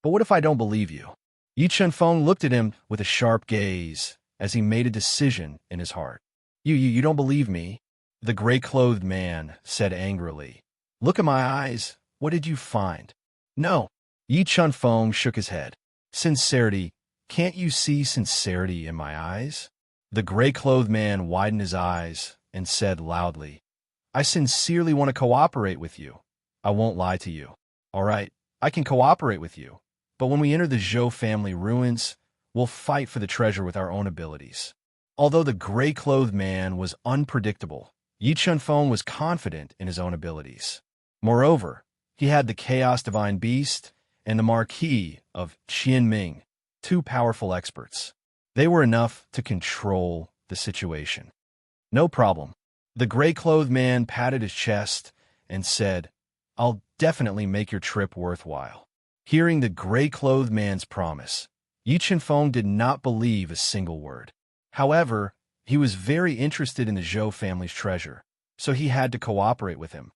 "But what if I don't believe you?" Yi Chen-feng looked at him with a sharp gaze as he made a decision in his heart. You don't believe me?" The gray-clothed man said angrily. "Look at my eyes. What did you find?" "No." Yi Chen-feng shook his head. "Sincerity. Can't you see sincerity in my eyes?" The gray-clothed man widened his eyes and said loudly, "I sincerely want to cooperate with you. I won't lie to you. All right, I can cooperate with you, but when we enter the Zhou family ruins, we'll fight for the treasure with our own abilities." Although the gray-clothed man was unpredictable, Yi Chen-feng was confident in his own abilities. Moreover, he had the Chaos Divine Beast and the Marquis of Qianming, two powerful experts. They were enough to control the situation. "No problem." The gray-clothed man patted his chest and said, "I'll definitely make your trip worthwhile." Hearing the gray-clothed man's promise, Yi Chen-feng did not believe a single word. However, he was very interested in the Zhou family's treasure, so he had to cooperate with him.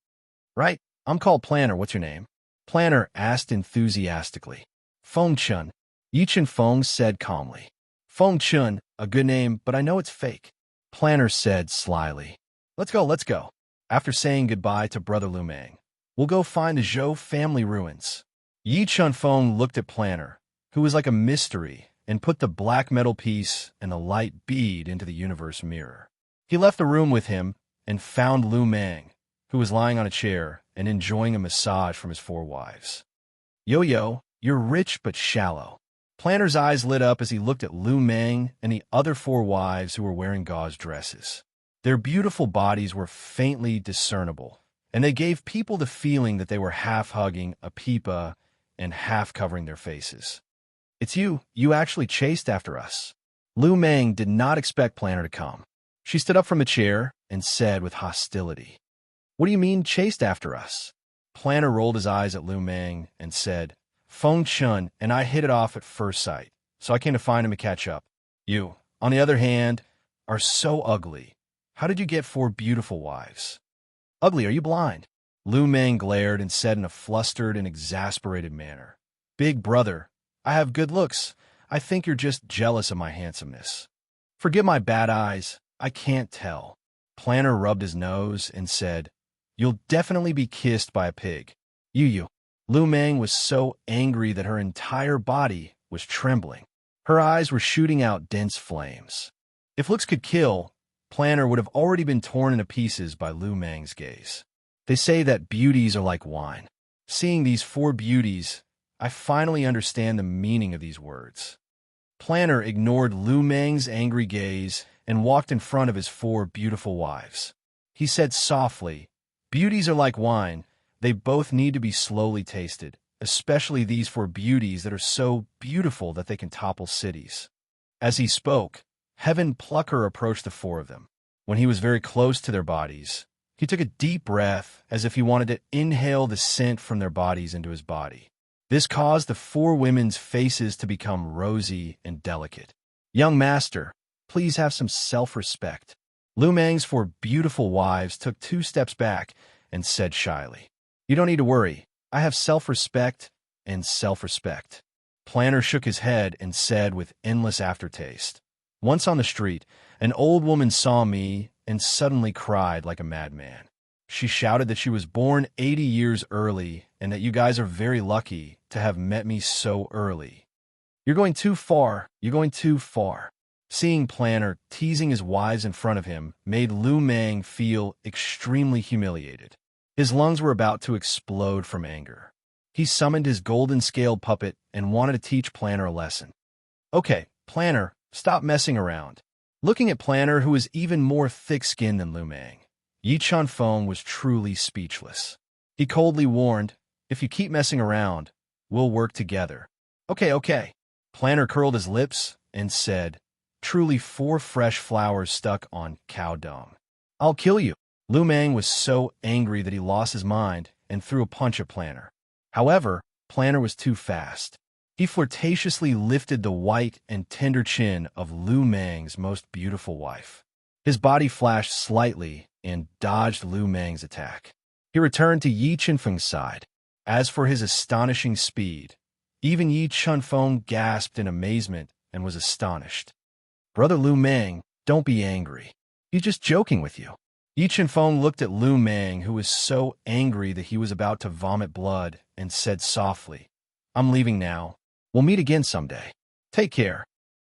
"Right, I'm called Planner. What's your name?" Planner asked enthusiastically. "Feng Chun," Yi Chen-feng said calmly. "Feng Chun, a good name, but I know it's fake," Planner said slyly. Let's go. After saying goodbye to Brother Lu Meng, we'll go find the Zhou family ruins." Yi Chen-feng looked at Planner, who was like a mystery, and put the black metal piece and the light bead into the universe mirror. He left the room with him and found Lu Meng, who was lying on a chair and enjoying a massage from his four wives. Yo, you're rich but shallow." Planner's eyes lit up as he looked at Lu Meng and the other four wives who were wearing gauze dresses. Their beautiful bodies were faintly discernible, and they gave people the feeling that they were half hugging a pipa and half covering their faces. "It's you. You actually chased after us." Lu Meng did not expect Planner to come. She stood up from the chair and said with hostility, "What do you mean, chased after us?" Planner rolled his eyes at Lu Meng and said, "Feng Chun and I hit it off at first sight, so I came to find him and catch up. You, on the other hand, are so ugly. How did you get four beautiful wives?" Ugly, are you blind? Lu Meng glared and said in a flustered and exasperated manner, Big brother, I have good looks. I think you're just jealous of my handsomeness. Forget my bad eyes. I can't tell. Planner rubbed his nose and said, You'll definitely be kissed by a pig. You. Lu Meng was so angry that her entire body was trembling. Her eyes were shooting out dense flames. If looks could kill, Planner would have already been torn into pieces by Lu Meng's gaze. They say that beauties are like wine. Seeing these four beauties, I finally understand the meaning of these words. Planner ignored Lu Meng's angry gaze and walked in front of his four beautiful wives. He said softly, Beauties are like wine. They both need to be slowly tasted, especially these four beauties that are so beautiful that they can topple cities. As he spoke, Heaven Plucker approached the four of them. When he was very close to their bodies, he took a deep breath as if he wanted to inhale the scent from their bodies into his body. This caused the four women's faces to become rosy and delicate. Young master, please have some self-respect. Lu Meng's four beautiful wives took 2 steps back and said shyly, You don't need to worry. I have self-respect and self-respect. Planner shook his head and said with endless aftertaste, Once on the street, an old woman saw me and suddenly cried like a madman. She shouted that she was born 80 years early and that you guys are very lucky to have met me so early. You're going too far. You're going too far. Seeing Planner teasing his wives in front of him made Lu Meng feel extremely humiliated. His lungs were about to explode from anger. He summoned his golden-scaled puppet and wanted to teach Planner a lesson. Okay, Planner, stop messing around. Looking at Planner, who was even more thick-skinned than Lu Meng, Yi Chunfeng was truly speechless. He coldly warned, If you keep messing around, we'll work together. Okay. Planner curled his lips and said, Truly 4 fresh flowers stuck on cow dung. I'll kill you. Lu Meng was so angry that he lost his mind and threw a punch at Planner. However, Planner was too fast. He flirtatiously lifted the white and tender chin of Lu Meng's most beautiful wife. His body flashed slightly and dodged Lu Meng's attack. He returned to Yi Chunfeng's side. As for his astonishing speed, even Yi Chunfeng gasped in amazement and was astonished. Brother Lu Meng, don't be angry. He's just joking with you. Yi Chunfeng looked at Lu Meng, who was so angry that he was about to vomit blood, and said softly, I'm leaving now. We'll meet again someday. Take care.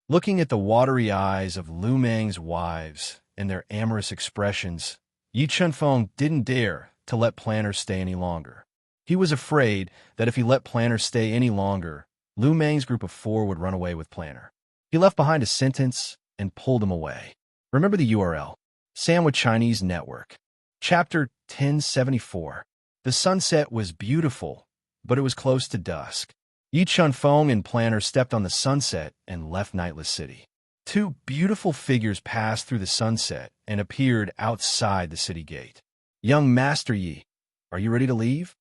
Looking at the watery eyes of Lu Meng's wives and their amorous expressions, Yi Chunfeng didn't dare to let Planner stay any longer. He was afraid that if he let Planner stay any longer, Lu Meng's group of 4 would run away with Planner. He left behind a sentence and pulled him away. Remember the URL. Sandwich Chinese Network. Chapter 1074. The sunset was beautiful, but it was close to dusk. Yi Chunfeng and Planner stepped on the sunset and left Nightless City. 2 beautiful figures passed through the sunset and appeared outside the city gate. Young Master Yi, are you ready to leave?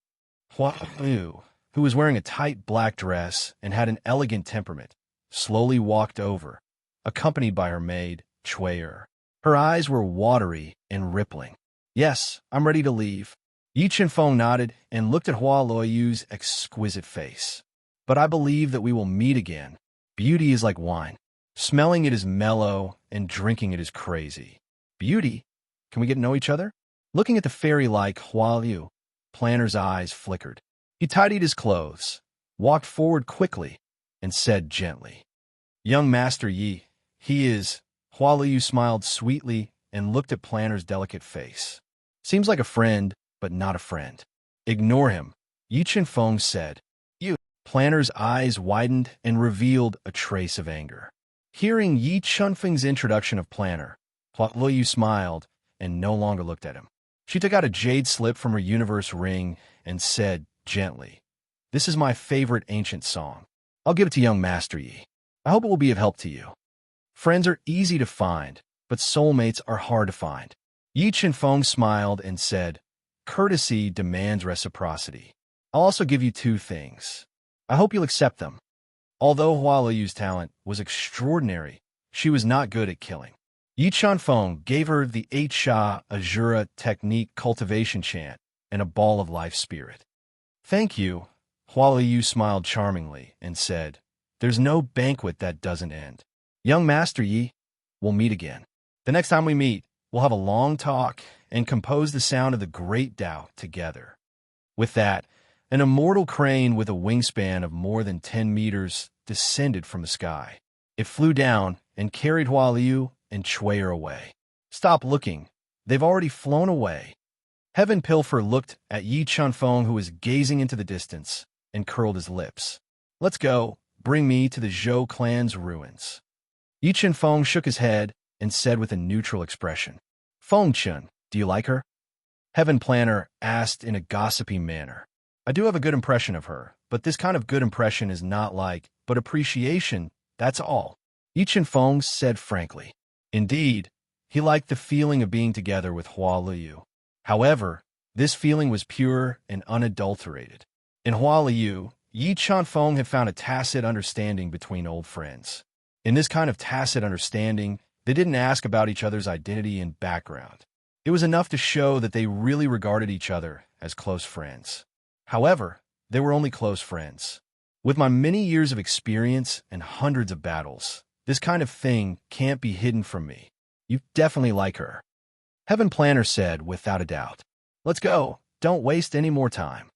Hua Yu, who was wearing a tight black dress and had an elegant temperament, slowly walked over, accompanied by her maid, Chui'er. Her eyes were watery and rippling. Yes, I'm ready to leave. Yi Chunfeng nodded and looked at Hua Luoyu's exquisite face. But I believe that we will meet again. Beauty is like wine. Smelling it is mellow and drinking it is crazy. Beauty? Can we get to know each other? Looking at the fairy-like Hua Liu, Planner's eyes flickered. He tidied his clothes, walked forward quickly, and said gently, Young Master Yi, he is... Hua Liu smiled sweetly and looked at Planner's delicate face. Seems like a friend, but not a friend. Ignore him, Yi Chunfeng said. You. Planner's eyes widened and revealed a trace of anger. Hearing Yi Chunfeng's introduction of Planner, Hua Liu smiled and no longer looked at him. She took out a jade slip from her universe ring and said gently, This is my favorite ancient song. I'll give it to young Master Yi. I hope it will be of help to you. Friends are easy to find, but soulmates are hard to find. Yi Chunfeng smiled and said, Courtesy demands reciprocity. I'll also give you 2 things. I hope you'll accept them. Although Hua Liu's talent was extraordinary, she was not good at killing. Yi Chunfeng gave her the 8-Sha Azura technique cultivation chant and a ball of life spirit. Thank you, Hua Liu smiled charmingly and said, there's no banquet that doesn't end. Young Master Yi, we'll meet again. The next time we meet, we'll have a long talk and compose the sound of the great Tao together. With that, an immortal crane with a wingspan of more than 10 meters descended from the sky. It flew down and carried Hua Liu and Chuyer away. Stop looking. They've already flown away. Heaven Pilfer looked at Yi Chunfeng, who was gazing into the distance, and curled his lips. Let's go. Bring me to the Zhou clan's ruins. Yi Chunfeng shook his head and said with a neutral expression, Fengchun, do you like her? Heaven Planner asked in a gossipy manner. I do have a good impression of her, but this kind of good impression is not like, but appreciation, that's all. Yi Chunfeng said frankly. Indeed, he liked the feeling of being together with Hua Liu. However, this feeling was pure and unadulterated. In Hua Liu, Yi Chunfeng had found a tacit understanding between old friends. In this kind of tacit understanding, they didn't ask about each other's identity and background. It was enough to show that they really regarded each other as close friends. However, they were only close friends. With my many years of experience and hundreds of battles, this kind of thing can't be hidden from me. You definitely like her. Heaven Planner said without a doubt. Let's go. Don't waste any more time.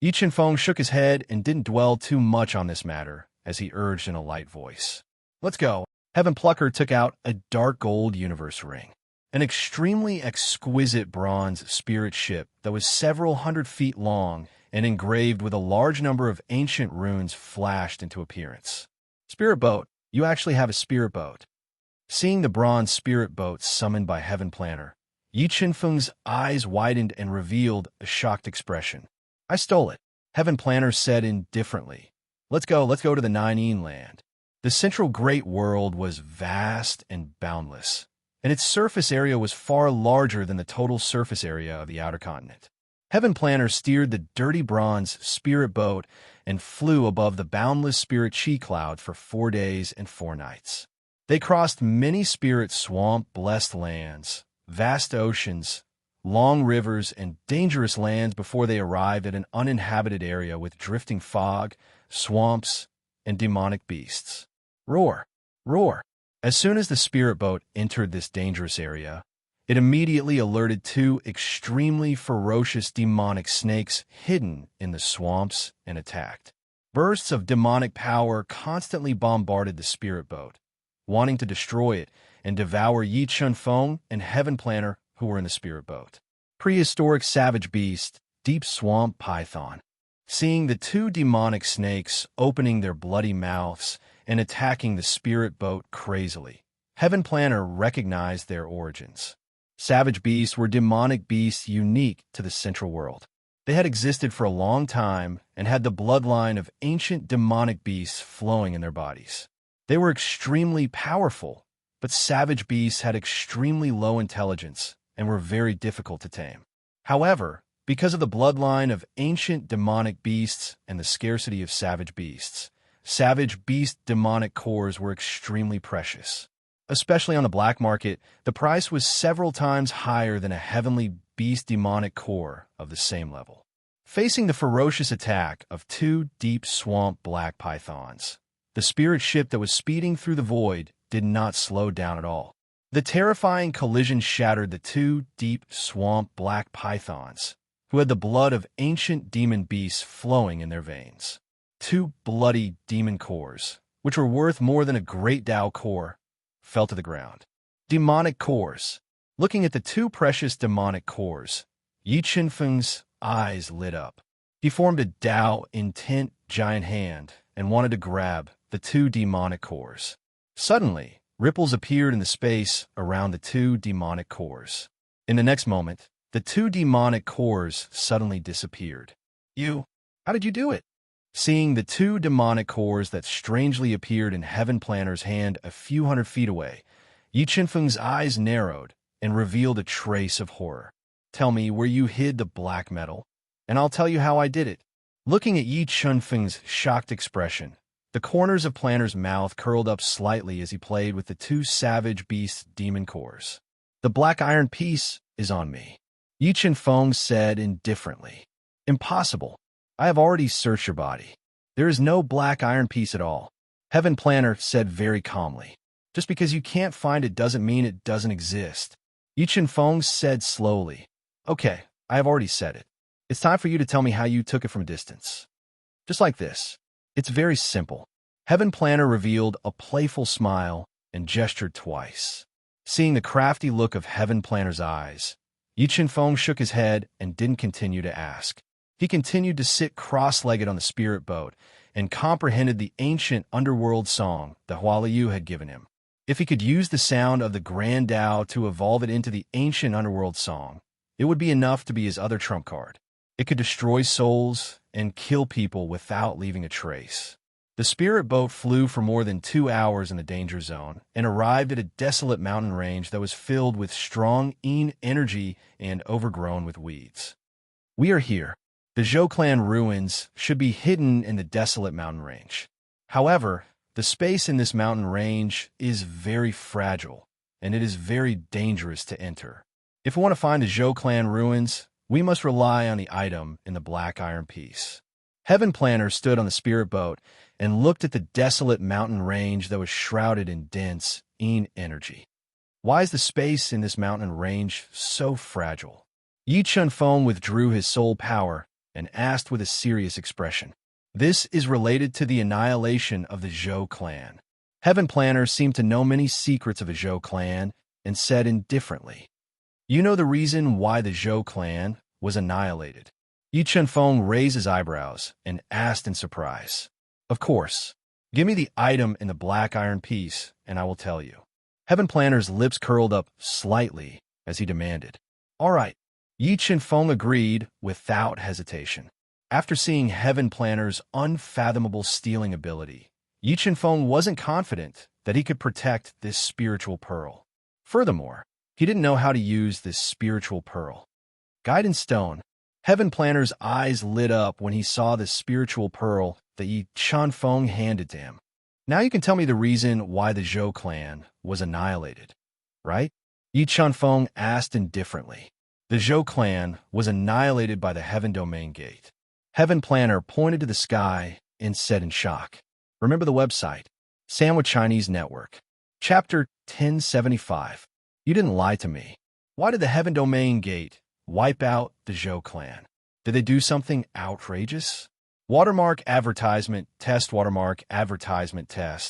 Yi Chunfeng shook his head and didn't dwell too much on this matter as he urged in a light voice. Let's go. Heaven Plucker took out a dark gold universe ring. An extremely exquisite bronze spirit ship that was several hundred feet long and engraved with a large number of ancient runes flashed into appearance. Spirit boat, you actually have a spirit boat. Seeing the bronze spirit boat summoned by Heaven Planner, Yi Chunfeng's eyes widened and revealed a shocked expression. I stole it, Heaven Planner said indifferently. Let's go to the Nine land. The central great world was vast and boundless, and its surface area was far larger than the total surface area of the outer continent. Heaven Planner steered the dirty bronze spirit boat and flew above the boundless spirit chi cloud for 4 days and 4 nights. They crossed many spirit swamp-blessed lands, vast oceans, long rivers, and dangerous lands before they arrived at an uninhabited area with drifting fog, swamps, and demonic beasts. Roar! Roar! As soon as the spirit boat entered this dangerous area, it immediately alerted 2 extremely ferocious demonic snakes hidden in the swamps and attacked. Bursts of demonic power constantly bombarded the spirit boat, wanting to destroy it and devour Yi Chunfeng and Heaven Planner who were in the spirit boat. Prehistoric savage beast, deep swamp python. Seeing the 2 demonic snakes opening their bloody mouths and attacking the spirit boat crazily, Heaven Planner recognized their origins. Savage beasts were demonic beasts unique to the Central World. They had existed for a long time and had the bloodline of ancient demonic beasts flowing in their bodies. They were extremely powerful, but savage beasts had extremely low intelligence and were very difficult to tame. However, because of the bloodline of ancient demonic beasts and the scarcity of savage beast demonic cores were extremely precious. Especially on the black market, the price was several times higher than a heavenly beast demonic core of the same level. Facing the ferocious attack of 2 deep swamp black pythons, the spirit ship that was speeding through the void did not slow down at all. The terrifying collision shattered the 2 deep swamp black pythons, who had the blood of ancient demon beasts flowing in their veins. 2 bloody demon cores, which were worth more than a great Tao core, fell to the ground. Demonic cores. Looking at the 2 precious demonic cores, Yi Chunfeng's eyes lit up. He formed a Tao intent giant hand and wanted to grab the 2 demonic cores. Suddenly, ripples appeared in the space around the 2 demonic cores. In the next moment, the 2 demonic cores suddenly disappeared. How did you do it? Seeing the 2 demonic cores that strangely appeared in Heaven Planner's hand a few hundred feet away, Yi Chunfeng's eyes narrowed and revealed a trace of horror. Tell me where you hid the black metal, and I'll tell you how I did it. Looking at Yi Chunfeng's shocked expression, The corners of Planner's mouth curled up slightly as he played with the two savage beast demon cores. The black iron piece is on me, Yi Feng said indifferently. Impossible. I have already searched your body. There is no black iron piece at all, Heaven Planner said very calmly. Just because you can't find it doesn't mean it doesn't exist. Yi Feng said slowly. Okay, I have already said it. It's time for you to tell me how you took it from a distance. Just like this. It's very simple. Heaven Planner revealed a playful smile and gestured twice. Seeing the crafty look of Heaven Planner's eyes, Yi Feng shook his head and didn't continue to ask. He continued to sit cross-legged on the spirit boat and comprehended the ancient underworld song the Hualiu had given him. If he could use the sound of the Grand Tao to evolve it into the ancient underworld song, it would be enough to be his other trump card. It could destroy souls and kill people without leaving a trace. The spirit boat flew for more than 2 hours in the danger zone and arrived at a desolate mountain range that was filled with strong Yin energy and overgrown with weeds. We are here. The Zhou clan ruins should be hidden in the desolate mountain range. However, the space in this mountain range is very fragile, and it is very dangerous to enter. If we want to find the Zhou clan ruins, we must rely on the item in the black iron piece. Heaven Planner stood on the spirit boat and looked at the desolate mountain range that was shrouded in dense Yin energy. Why is the space in this mountain range so fragile? Yi Feng withdrew his soul power and asked with a serious expression. This is related to the annihilation of the Zhou clan. Heaven Planner seemed to know many secrets of the Zhou clan and said indifferently, You know the reason why the Zhou clan was annihilated? Yi Feng raised his eyebrows and asked in surprise. Of course. Give me the item in the black iron piece, and I will tell you. Heaven Planner's lips curled up slightly as he demanded. All right. Yi Feng agreed without hesitation. After seeing Heaven Planner's unfathomable stealing ability, Yi Feng wasn't confident that he could protect this spiritual pearl. Furthermore, he didn't know how to use this spiritual pearl. Guidance Stone. Heaven Planner's eyes lit up when he saw the spiritual pearl that Yi Feng handed to him. Now you can tell me the reason why the Zhou clan was annihilated, right? Yi Feng asked indifferently. The Zhou clan was annihilated by the Heaven Domain Gate. Heaven Planner pointed to the sky and said in shock. Remember the website, Sandwich Chinese Network. Chapter 1075. You didn't lie to me. Why did the Heaven Domain Gate wipe out the Zhou clan? Did they do something outrageous? Watermark advertisement test.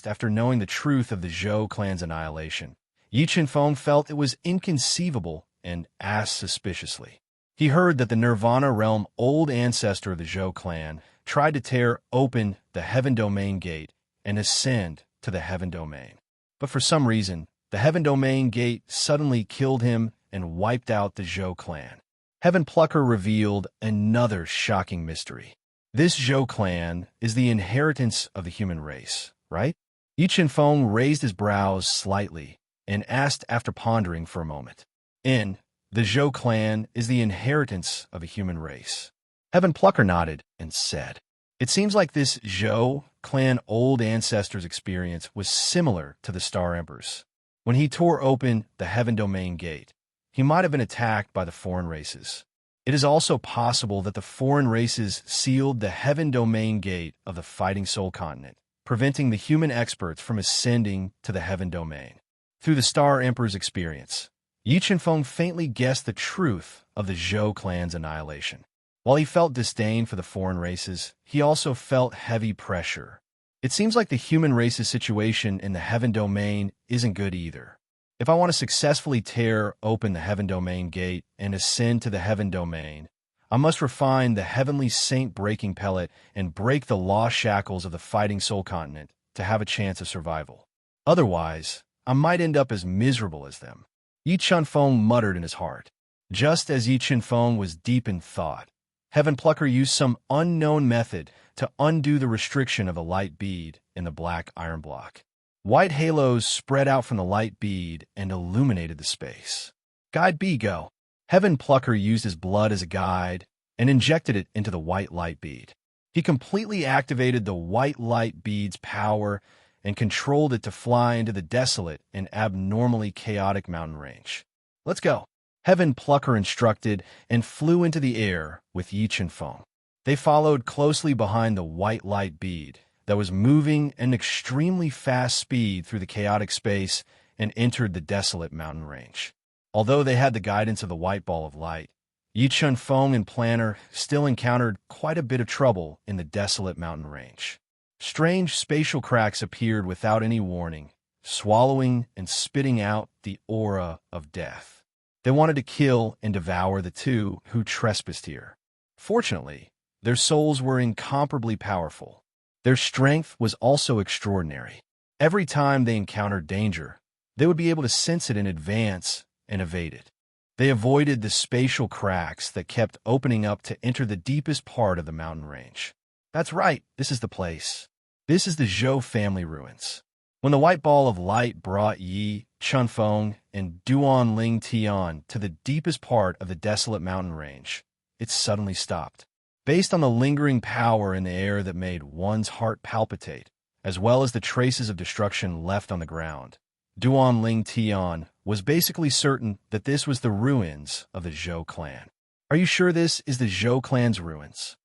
After knowing the truth of the Zhou clan's annihilation, Yi Feng felt it was inconceivable and asked suspiciously. He heard that the Nirvana realm old ancestor of the Zhou clan tried to tear open the Heaven Domain Gate and ascend to the Heaven Domain. But for some reason, the Heaven Domain Gate suddenly killed him and wiped out the Zhou clan. Heaven Plucker revealed another shocking mystery. This Zhou clan is the inheritance of the human race, right? Yi Feng raised his brows slightly and asked after pondering for a moment. The Zhou clan is the inheritance of a human race. Heaven Plucker nodded and said, It seems like this Zhou clan old ancestor's experience was similar to the Star Emperor's. When he tore open the Heaven Domain Gate, he might have been attacked by the foreign races. It is also possible that the foreign races sealed the Heaven Domain Gate of the Fighting Soul Continent, preventing the human experts from ascending to the Heaven Domain. Through the Star Emperor's experience, Yi Feng faintly guessed the truth of the Zhou clan's annihilation. While he felt disdain for the foreign races, he also felt heavy pressure. It seems like the human race's situation in the Heaven Domain isn't good either. If I want to successfully tear open the Heaven Domain Gate and ascend to the Heaven Domain, I must refine the Heavenly Saint breaking pellet and break the lost shackles of the Fighting Soul Continent to have a chance of survival. Otherwise, I might end up as miserable as them. Yi Feng muttered in his heart. Just as Yi Feng was deep in thought, Heaven Plucker used some unknown method to undo the restriction of the light bead in the black iron block. White halos spread out from the light bead and illuminated the space. Guide B, go. Heaven Plucker used his blood as a guide and injected it into the white light bead. He completely activated the white light bead's power and controlled it to fly into the desolate and abnormally chaotic mountain range. Let's go. Heaven Plucker instructed and flew into the air with Yi Feng. They followed closely behind the white light bead that was moving at an extremely fast speed through the chaotic space and entered the desolate mountain range. Although they had the guidance of the white ball of light, Yi Feng and Planner still encountered quite a bit of trouble in the desolate mountain range. Strange spatial cracks appeared without any warning, swallowing and spitting out the aura of death. They wanted to kill and devour the two who trespassed here. Fortunately, their souls were incomparably powerful. Their strength was also extraordinary. Every time they encountered danger, they would be able to sense it in advance and evade it. They avoided the spatial cracks that kept opening up to enter the deepest part of the mountain range. That's right, this is the place. This is the Zhou family ruins. When the white ball of light brought Yi Feng and Duan Ling Tian to the deepest part of the desolate mountain range, it suddenly stopped. Based on the lingering power in the air that made one's heart palpitate, as well as the traces of destruction left on the ground, Duan Ling Tian was basically certain that this was the ruins of the Zhou clan. Are you sure this is the Zhou clan's ruins?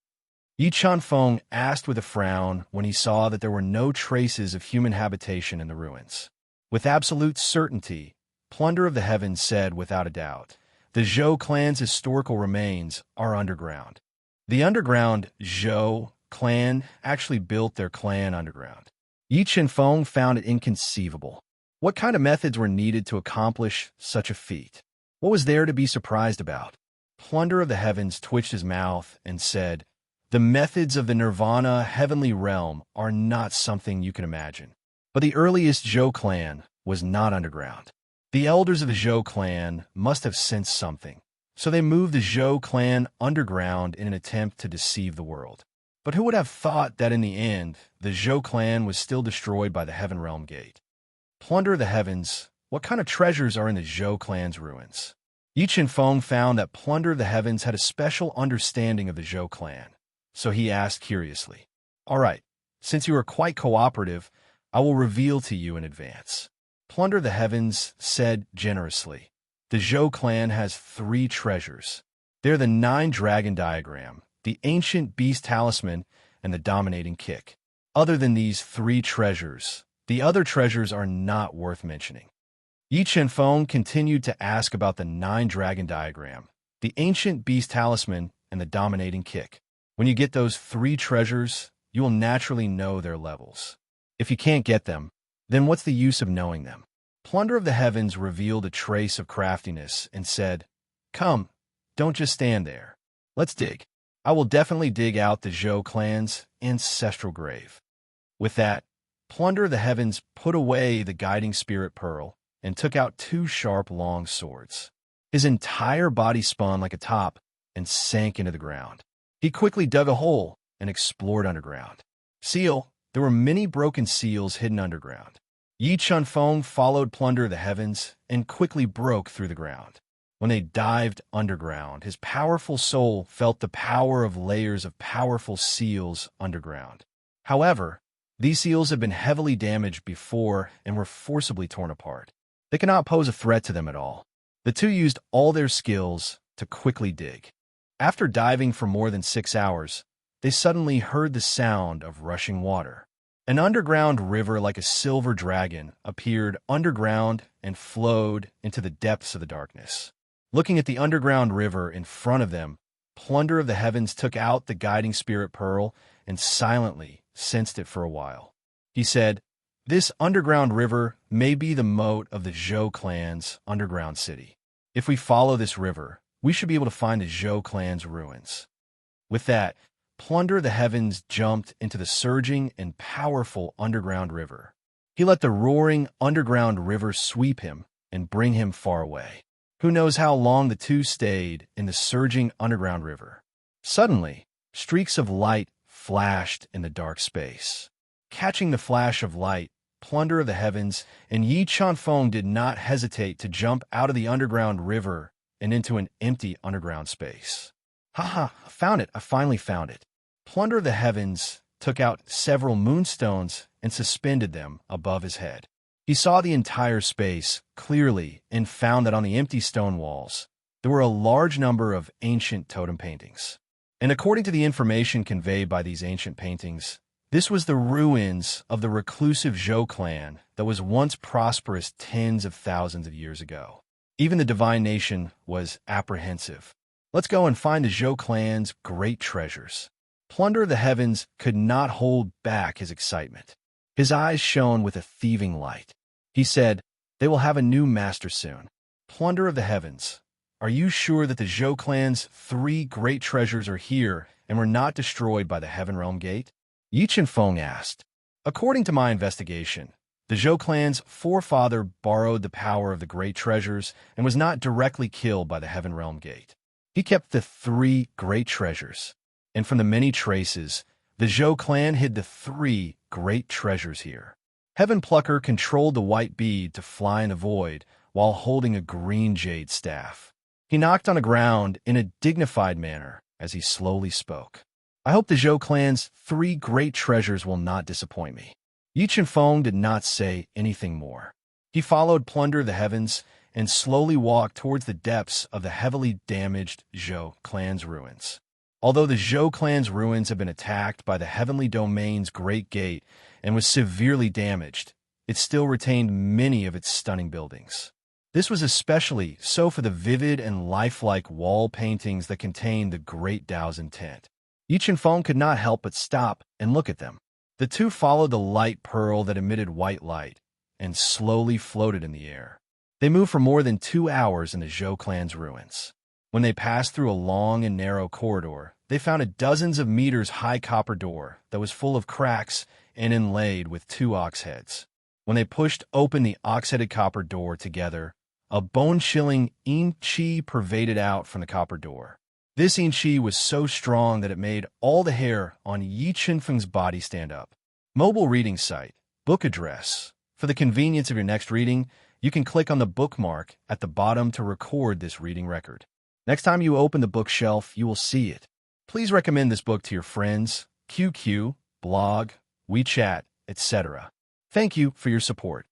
Yi Feng asked with a frown when he saw that there were no traces of human habitation in the ruins. With absolute certainty, Plunder of the Heavens said without a doubt, the Zhou clan's historical remains are underground. The underground Zhou clan actually built their clan underground. Yi Feng found it inconceivable. What kind of methods were needed to accomplish such a feat? What was there to be surprised about? Plunder of the Heavens twitched his mouth and said, the methods of the Nirvana heavenly realm are not something you can imagine. But the earliest Zhou clan was not underground. The elders of the Zhou clan must have sensed something, so they moved the Zhou clan underground in an attempt to deceive the world. But who would have thought that in the end, the Zhou clan was still destroyed by the Heaven Realm Gate? Plunder of the Heavens, what kind of treasures are in the Zhou clan's ruins? Yi Feng found that Plunder of the Heavens had a special understanding of the Zhou clan. So he asked curiously, all right, since you are quite cooperative, I will reveal to you in advance. Plunder of the Heavens said generously, the Zhou clan has 3 treasures. They're the 9 dragon diagram, the ancient beast talisman, and the dominating kick. Other than these 3 treasures, the other treasures are not worth mentioning. Yi Feng continued to ask about the 9 dragon diagram, the ancient beast talisman, and the dominating kick. When you get those 3 treasures, you will naturally know their levels. If you can't get them, then what's the use of knowing them? Plunder of the Heavens revealed a trace of craftiness and said, come, don't just stand there. Let's dig. I will definitely dig out the Zhou clan's ancestral grave. With that, Plunder of the Heavens put away the guiding spirit pearl and took out 2 sharp long swords. His entire body spun like a top and sank into the ground. He quickly dug a hole and explored underground. Seal, there were many broken seals hidden underground. Yi Feng followed Plunder of the Heavens and quickly broke through the ground. When they dived underground, his powerful soul felt the power of layers of powerful seals underground. However, these seals had been heavily damaged before and were forcibly torn apart. They could not pose a threat to them at all. The two used all their skills to quickly dig. After diving for more than 6 hours, they suddenly heard the sound of rushing water. An underground river like a silver dragon appeared underground and flowed into the depths of the darkness. Looking at the underground river in front of them, Plunder of the Heavens took out the guiding spirit pearl and silently sensed it for a while. He said, this underground river may be the moat of the Zhou clan's underground city. If we follow this river, we should be able to find the Zhou clan's ruins. With that, Plunder of the Heavens jumped into the surging and powerful underground river. He let the roaring underground river sweep him and bring him far away. Who knows how long the two stayed in the surging underground river. Suddenly, streaks of light flashed in the dark space. Catching the flash of light, Plunder of the Heavens and Yi Feng did not hesitate to jump out of the underground river and into an empty underground space. Haha, I found it. I finally found it. Plunder of the Heavens took out several moonstones and suspended them above his head. He saw the entire space clearly and found that on the empty stone walls, there were a large number of ancient totem paintings. And according to the information conveyed by these ancient paintings, this was the ruins of the reclusive Zhou clan that was once prosperous tens of thousands of years ago. Even the divine nation was apprehensive. Let's go and find the Zhou clan's great treasures. Plunder of the Heavens could not hold back his excitement. His eyes shone with a thieving light. He said, "They will have a new master soon." Plunder of the Heavens, are you sure that the Zhou clan's 3 great treasures are here and were not destroyed by the Heaven Realm Gate? Yi Chenfeng asked. According to my investigation, the Zhou clan's forefather borrowed the power of the great treasures and was not directly killed by the Heaven Realm Gate. He kept the 3 great treasures, and from the many traces, the Zhou clan hid the 3 great treasures here. Heaven Plucker controlled the white bead to fly in the void while holding a green jade staff. He knocked on the ground in a dignified manner as he slowly spoke. I hope the Zhou clan's 3 great treasures will not disappoint me. Yi Chenfeng did not say anything more. He followed Plunder of the Heavens and slowly walked towards the depths of the heavily damaged Zhou clan's ruins. Although the Zhou clan's ruins had been attacked by the Heavenly Domain's Great Gate and was severely damaged, it still retained many of its stunning buildings. This was especially so for the vivid and lifelike wall paintings that contained the Great Tao's intent. Yi Chenfeng could not help but stop and look at them. The two followed the light pearl that emitted white light and slowly floated in the air. They moved for more than 2 hours in the Zhou clan's ruins. When they passed through a long and narrow corridor, they found a dozens of meters high copper door that was full of cracks and inlaid with 2 ox heads. When they pushed open the ox-headed copper door together, a bone-chilling yin qi pervaded out from the copper door. This yin qi was so strong that it made all the hair on Yi Chenfeng's body stand up. Mobile reading site, book address. For the convenience of your next reading, you can click on the bookmark at the bottom to record this reading record. Next time you open the bookshelf, you will see it. Please recommend this book to your friends, QQ, blog, WeChat, etc. Thank you for your support.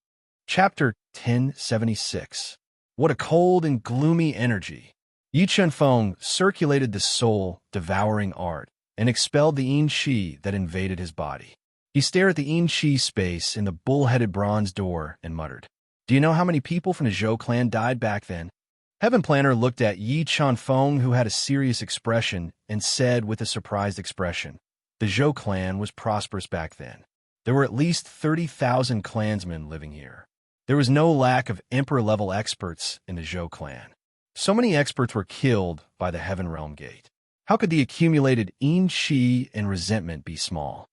Chapter 1076. What a cold and gloomy energy. Yi Chenfeng circulated the soul-devouring art and expelled the yin qi that invaded his body. He stared at the yin qi space in the bull-headed bronze door and muttered, "Do you know how many people from the Zhou clan died back then?" Heaven Planner looked at Yi Chenfeng, who had a serious expression, and said with a surprised expression, "The Zhou clan was prosperous back then. There were at least 30,000 clansmen living here. There was no lack of emperor-level experts in the Zhou clan. So many experts were killed by the Heaven Realm Gate. How could the accumulated yin qi and resentment be small?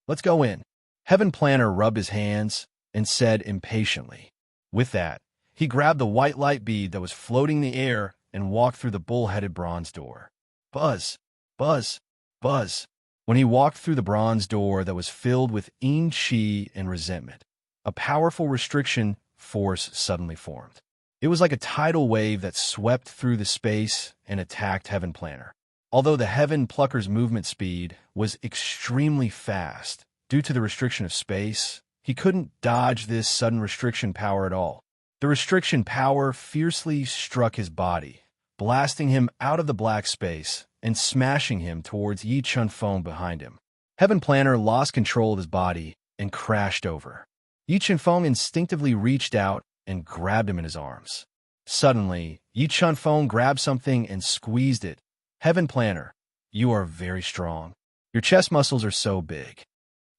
Let's go in." Heaven Planner rubbed his hands and said impatiently. With that, he grabbed the white light bead that was floating in the air and walked through the bull-headed bronze door. Buzz, buzz, buzz. When he walked through the bronze door that was filled with yin qi and resentment, a powerful restriction force suddenly formed. It was like a tidal wave that swept through the space and attacked Heaven Planner. Although the Heaven Plucker's movement speed was extremely fast due to the restriction of space, he couldn't dodge this sudden restriction power at all. The restriction power fiercely struck his body, blasting him out of the black space and smashing him towards Yi Chenfeng behind him. Heaven Planner lost control of his body and crashed over. Yi Chenfeng instinctively reached out and grabbed him in his arms. Suddenly, Yi Chenfeng grabbed something and squeezed it. "Heaven Planner, you are very strong. Your chest muscles are so big."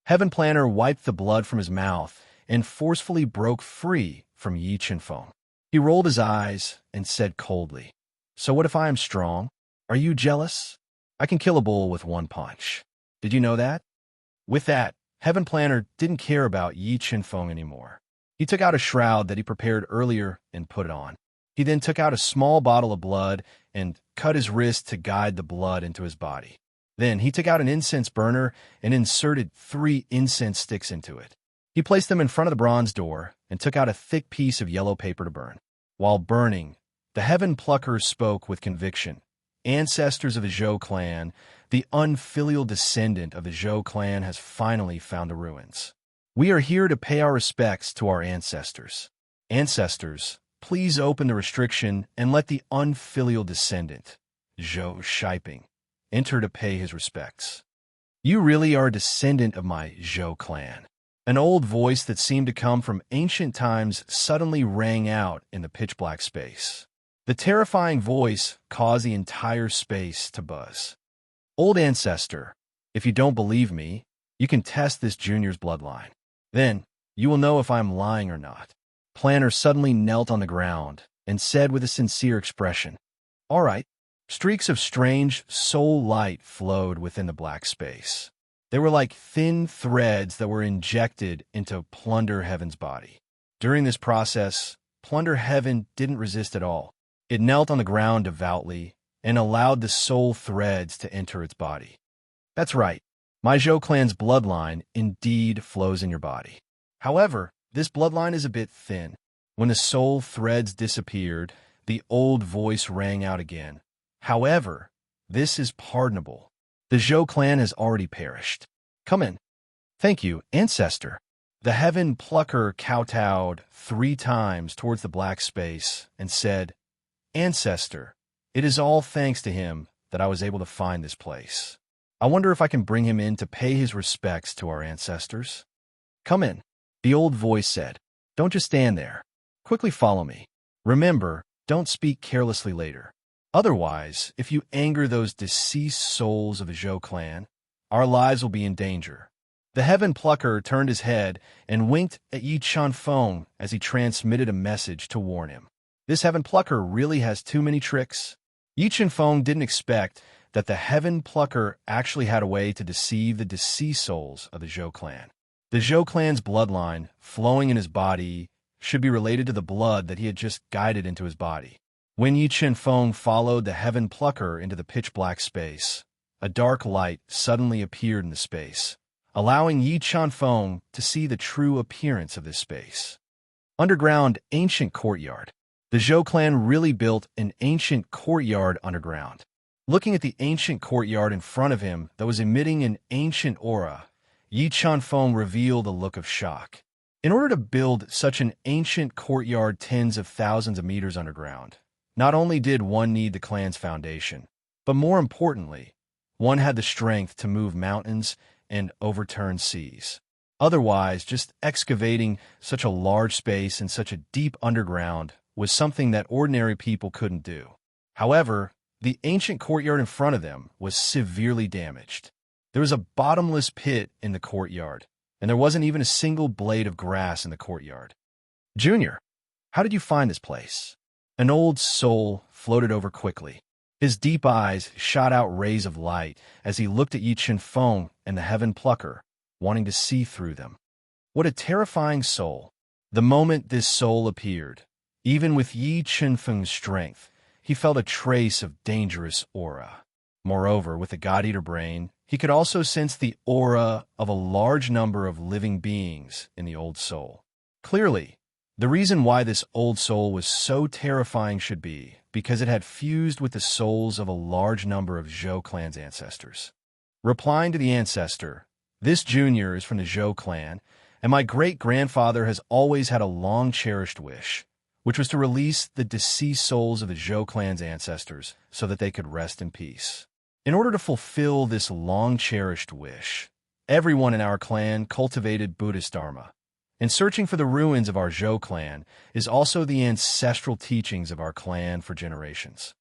Heaven Planner wiped the blood from his mouth and forcefully broke free from Yi Chenfeng. He rolled his eyes and said coldly, "So what if I am strong? Are you jealous? I can kill a bull with 1 punch. Did you know that?" With that, Heaven Planner didn't care about Yi Chenfeng anymore. He took out a shroud that he prepared earlier and put it on. He then took out a small bottle of blood and cut his wrist to guide the blood into his body. Then he took out an incense burner and inserted 3 incense sticks into it. He placed them in front of the bronze door and took out a thick piece of yellow paper to burn. While burning, the Heaven Plucker spoke with conviction. ancestors of the Zhou clan, the unfilial descendant of the Zhou clan has finally found the ruins. We are here to pay our respects to our ancestors. Ancestors, please open the restriction and let the unfilial descendant, Zhou Shiping, enter to pay his respects. You really are a descendant of my Zhou clan. An old voice that seemed to come from ancient times suddenly rang out in the pitch-black space. The terrifying voice caused the entire space to buzz. Old ancestor, if you don't believe me, you can test this junior's bloodline. Then, you will know if I am lying or not. Planner suddenly knelt on the ground and said with a sincere expression, "All right." Streaks of strange soul light flowed within the black space. They were like thin threads that were injected into Plunder Heaven's body. During this process, Plunder Heaven didn't resist at all. It knelt on the ground devoutly and allowed the soul threads to enter its body. That's right. My Zhou clan's bloodline indeed flows in your body. However, this bloodline is a bit thin. When the soul threads disappeared, the old voice rang out again. However, this is pardonable. The Zhou clan has already perished. Come in. Thank you, ancestor. The Heaven Plucker kowtowed 3 times towards the black space and said, "Ancestor, it is all thanks to him that I was able to find this place. I wonder if I can bring him in to pay his respects to our ancestors." "Come in," the old voice said. "Don't just stand there. Quickly follow me. Remember, don't speak carelessly later. Otherwise, if you anger those deceased souls of the Zhou clan, our lives will be in danger." The Heaven Plucker turned his head and winked at Yi Chanfeng as he transmitted a message to warn him. This Heaven Plucker really has too many tricks. Yi Chanfeng didn't expect that the Heaven Plucker actually had a way to deceive the deceased souls of the Zhou clan. The Zhou clan's bloodline flowing in his body should be related to the blood that he had just guided into his body. When Yi Chanfeng followed the Heaven Plucker into the pitch-black space, a dark light suddenly appeared in the space, allowing Yi Chanfeng to see the true appearance of this space. Underground ancient courtyard. The Zhou clan really built an ancient courtyard underground. Looking at the ancient courtyard in front of him that was emitting an ancient aura, Yi Chanfeng revealed a look of shock. In order to build such an ancient courtyard tens of thousands of meters underground, not only did one need the clan's foundation, but more importantly, one had the strength to move mountains and overturn seas. Otherwise, just excavating such a large space in such a deep underground was something that ordinary people couldn't do. However, the ancient courtyard in front of them was severely damaged. There was a bottomless pit in the courtyard, and there wasn't even a single blade of grass in the courtyard. "Junior, how did you find this place?" An old soul floated over quickly. His deep eyes shot out rays of light as he looked at Yi Chanfeng and the Heaven Plucker, wanting to see through them. What a terrifying soul. The moment this soul appeared, even with Yi Chanfeng's strength, he felt a trace of dangerous aura. Moreover, with the God-Eater brain, he could also sense the aura of a large number of living beings in the old soul. Clearly, the reason why this old soul was so terrifying should be because it had fused with the souls of a large number of Zhou clan's ancestors. Replying to the ancestor, "This junior is from the Zhou clan, and my great-grandfather has always had a long-cherished wish, which was to release the deceased souls of the Zhou clan's ancestors so that they could rest in peace. In order to fulfill this long-cherished wish, everyone in our clan cultivated Buddhist Dharma. And searching for the ruins of our Zhou clan is also the ancestral teachings of our clan for generations."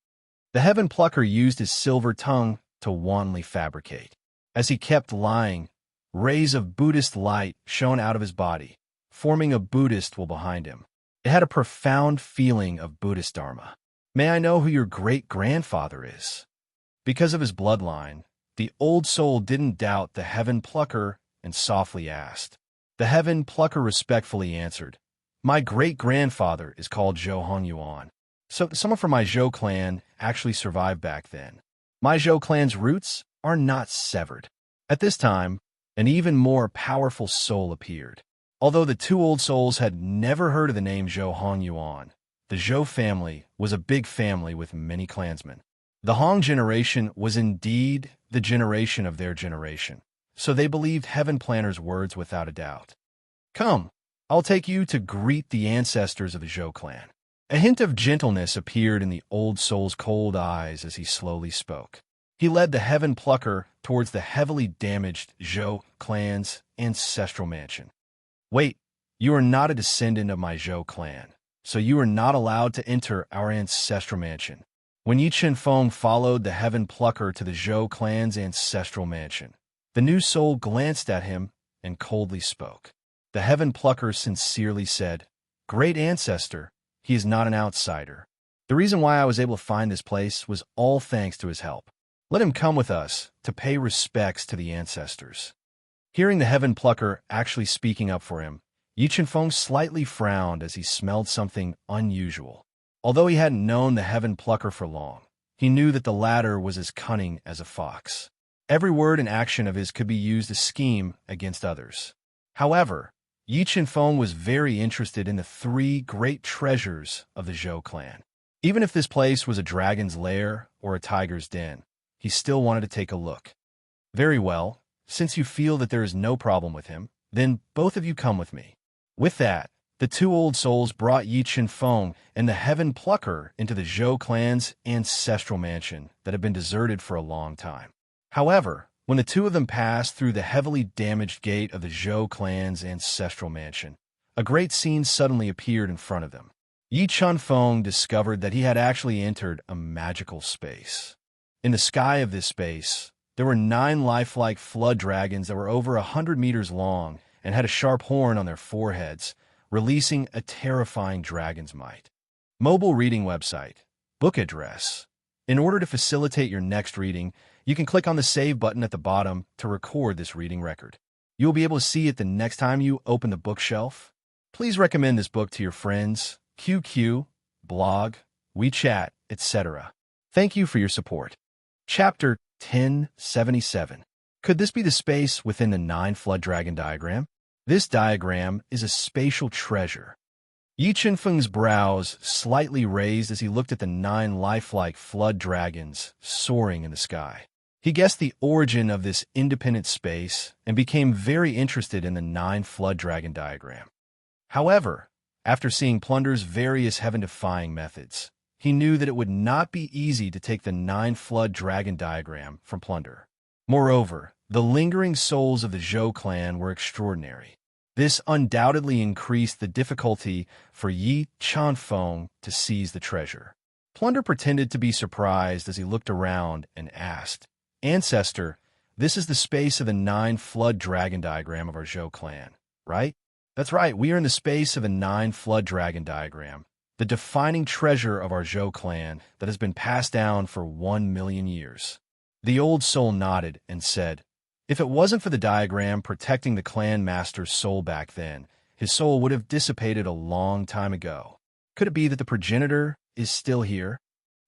The Heaven Plucker used his silver tongue to wantonly fabricate. As he kept lying, rays of Buddhist light shone out of his body, forming a Buddhist wall behind him. It had a profound feeling of Buddhist Dharma. "May I know who your great-grandfather is?" Because of his bloodline, the old soul didn't doubt the Heaven Plucker and softly asked. The Heaven Plucker respectfully answered, "My great-grandfather is called Zhou Hongyuan. So someone from my Zhou clan actually survived back then. My Zhou clan's roots are not severed." At this time, an even more powerful soul appeared. Although the 2 old souls had never heard of the name Zhou Hongyuan, the Zhou family was a big family with many clansmen. The Hong generation was indeed the generation of their generation, so they believed Heaven Planner's words without a doubt. Come, I'll take you to greet the ancestors of the Zhou clan. A hint of gentleness appeared in the old soul's cold eyes as he slowly spoke. He led the Heaven Plucker towards the heavily damaged Zhou clan's ancestral mansion. Wait, you are not a descendant of my Zhou clan, so you are not allowed to enter our ancestral mansion. When Yi Chenfeng followed the Heaven Plucker to the Zhou clan's ancestral mansion, the new soul glanced at him and coldly spoke. The Heaven Plucker sincerely said, "Great ancestor, he is not an outsider. The reason why I was able to find this place was all thanks to his help. Let him come with us to pay respects to the ancestors." Hearing the Heaven Plucker actually speaking up for him, Yi Chenfeng slightly frowned as he smelled something unusual. Although he hadn't known the Heaven Plucker for long, he knew that the latter was as cunning as a fox. Every word and action of his could be used to scheme against others. However, Yi Chenfeng was very interested in the three great treasures of the Zhou clan. Even if this place was a dragon's lair or a tiger's den, he still wanted to take a look. Very well, since you feel that there is no problem with him, then both of you come with me. With that, the two old souls brought Yi Chenfeng and the Heaven Plucker into the Zhou clan's ancestral mansion that had been deserted for a long time. However, when the two of them passed through the heavily damaged gate of the Zhou clan's ancestral mansion, a great scene suddenly appeared in front of them. Yi Chenfeng discovered that he had actually entered a magical space. In the sky of this space, there were 9 lifelike flood dragons that were over 100 meters long and had a sharp horn on their foreheads, releasing a terrifying dragon's might. Mobile reading website. Book address. In order to facilitate your next reading, you can click on the Save button at the bottom to record this reading record. You will be able to see it the next time you open the bookshelf. Please recommend this book to your friends, QQ, blog, WeChat, etc. Thank you for your support. Chapter 1077. Could this be the space within the 9 flood dragon diagram? This diagram is a spatial treasure. Yi Chenfeng's brows slightly raised as he looked at the 9 lifelike flood dragons soaring in the sky. He guessed the origin of this independent space and became very interested in the 9 flood dragon diagram. However, after seeing Plunder's various heaven-defying methods, he knew that it would not be easy to take the 9 flood dragon diagram from Plunder. Moreover, the lingering souls of the Zhou clan were extraordinary. This undoubtedly increased the difficulty for Yi Chenfeng to seize the treasure. Plunder pretended to be surprised as he looked around and asked, "Ancestor, this is the space of the 9 flood dragon diagram of our Zhou clan, right?" "That's right, we are in the space of the 9 flood dragon diagram, the defining treasure of our Zhou clan that has been passed down for 1 million years." The old soul nodded and said, "If it wasn't for the diagram protecting the clan master's soul back then, his soul would have dissipated a long time ago. Could it be that the progenitor is still here?"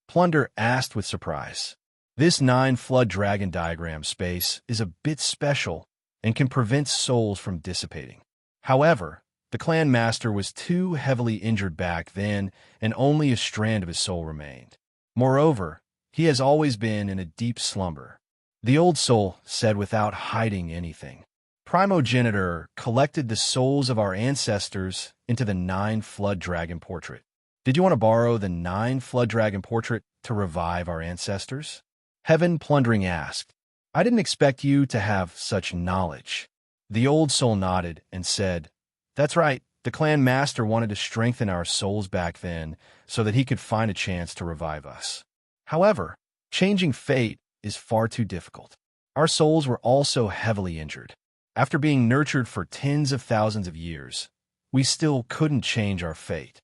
Plunder asked with surprise. This 9 flood dragon diagram space is a bit special and can prevent souls from dissipating. However, the clan master was too heavily injured back then and only a strand of his soul remained. Moreover, he has always been in a deep slumber. The old soul said without hiding anything. Primogenitor collected the souls of our ancestors into the 9 flood dragon portrait. Did you want to borrow the 9 flood dragon portrait to revive our ancestors? Heaven Plundering asked. "I didn't expect you to have such knowledge." The old soul nodded and said, "That's right, the clan master wanted to strengthen our souls back then so that he could find a chance to revive us. However, changing fate is far too difficult. Our souls were also heavily injured. After being nurtured for tens of thousands of years, we still couldn't change our fate."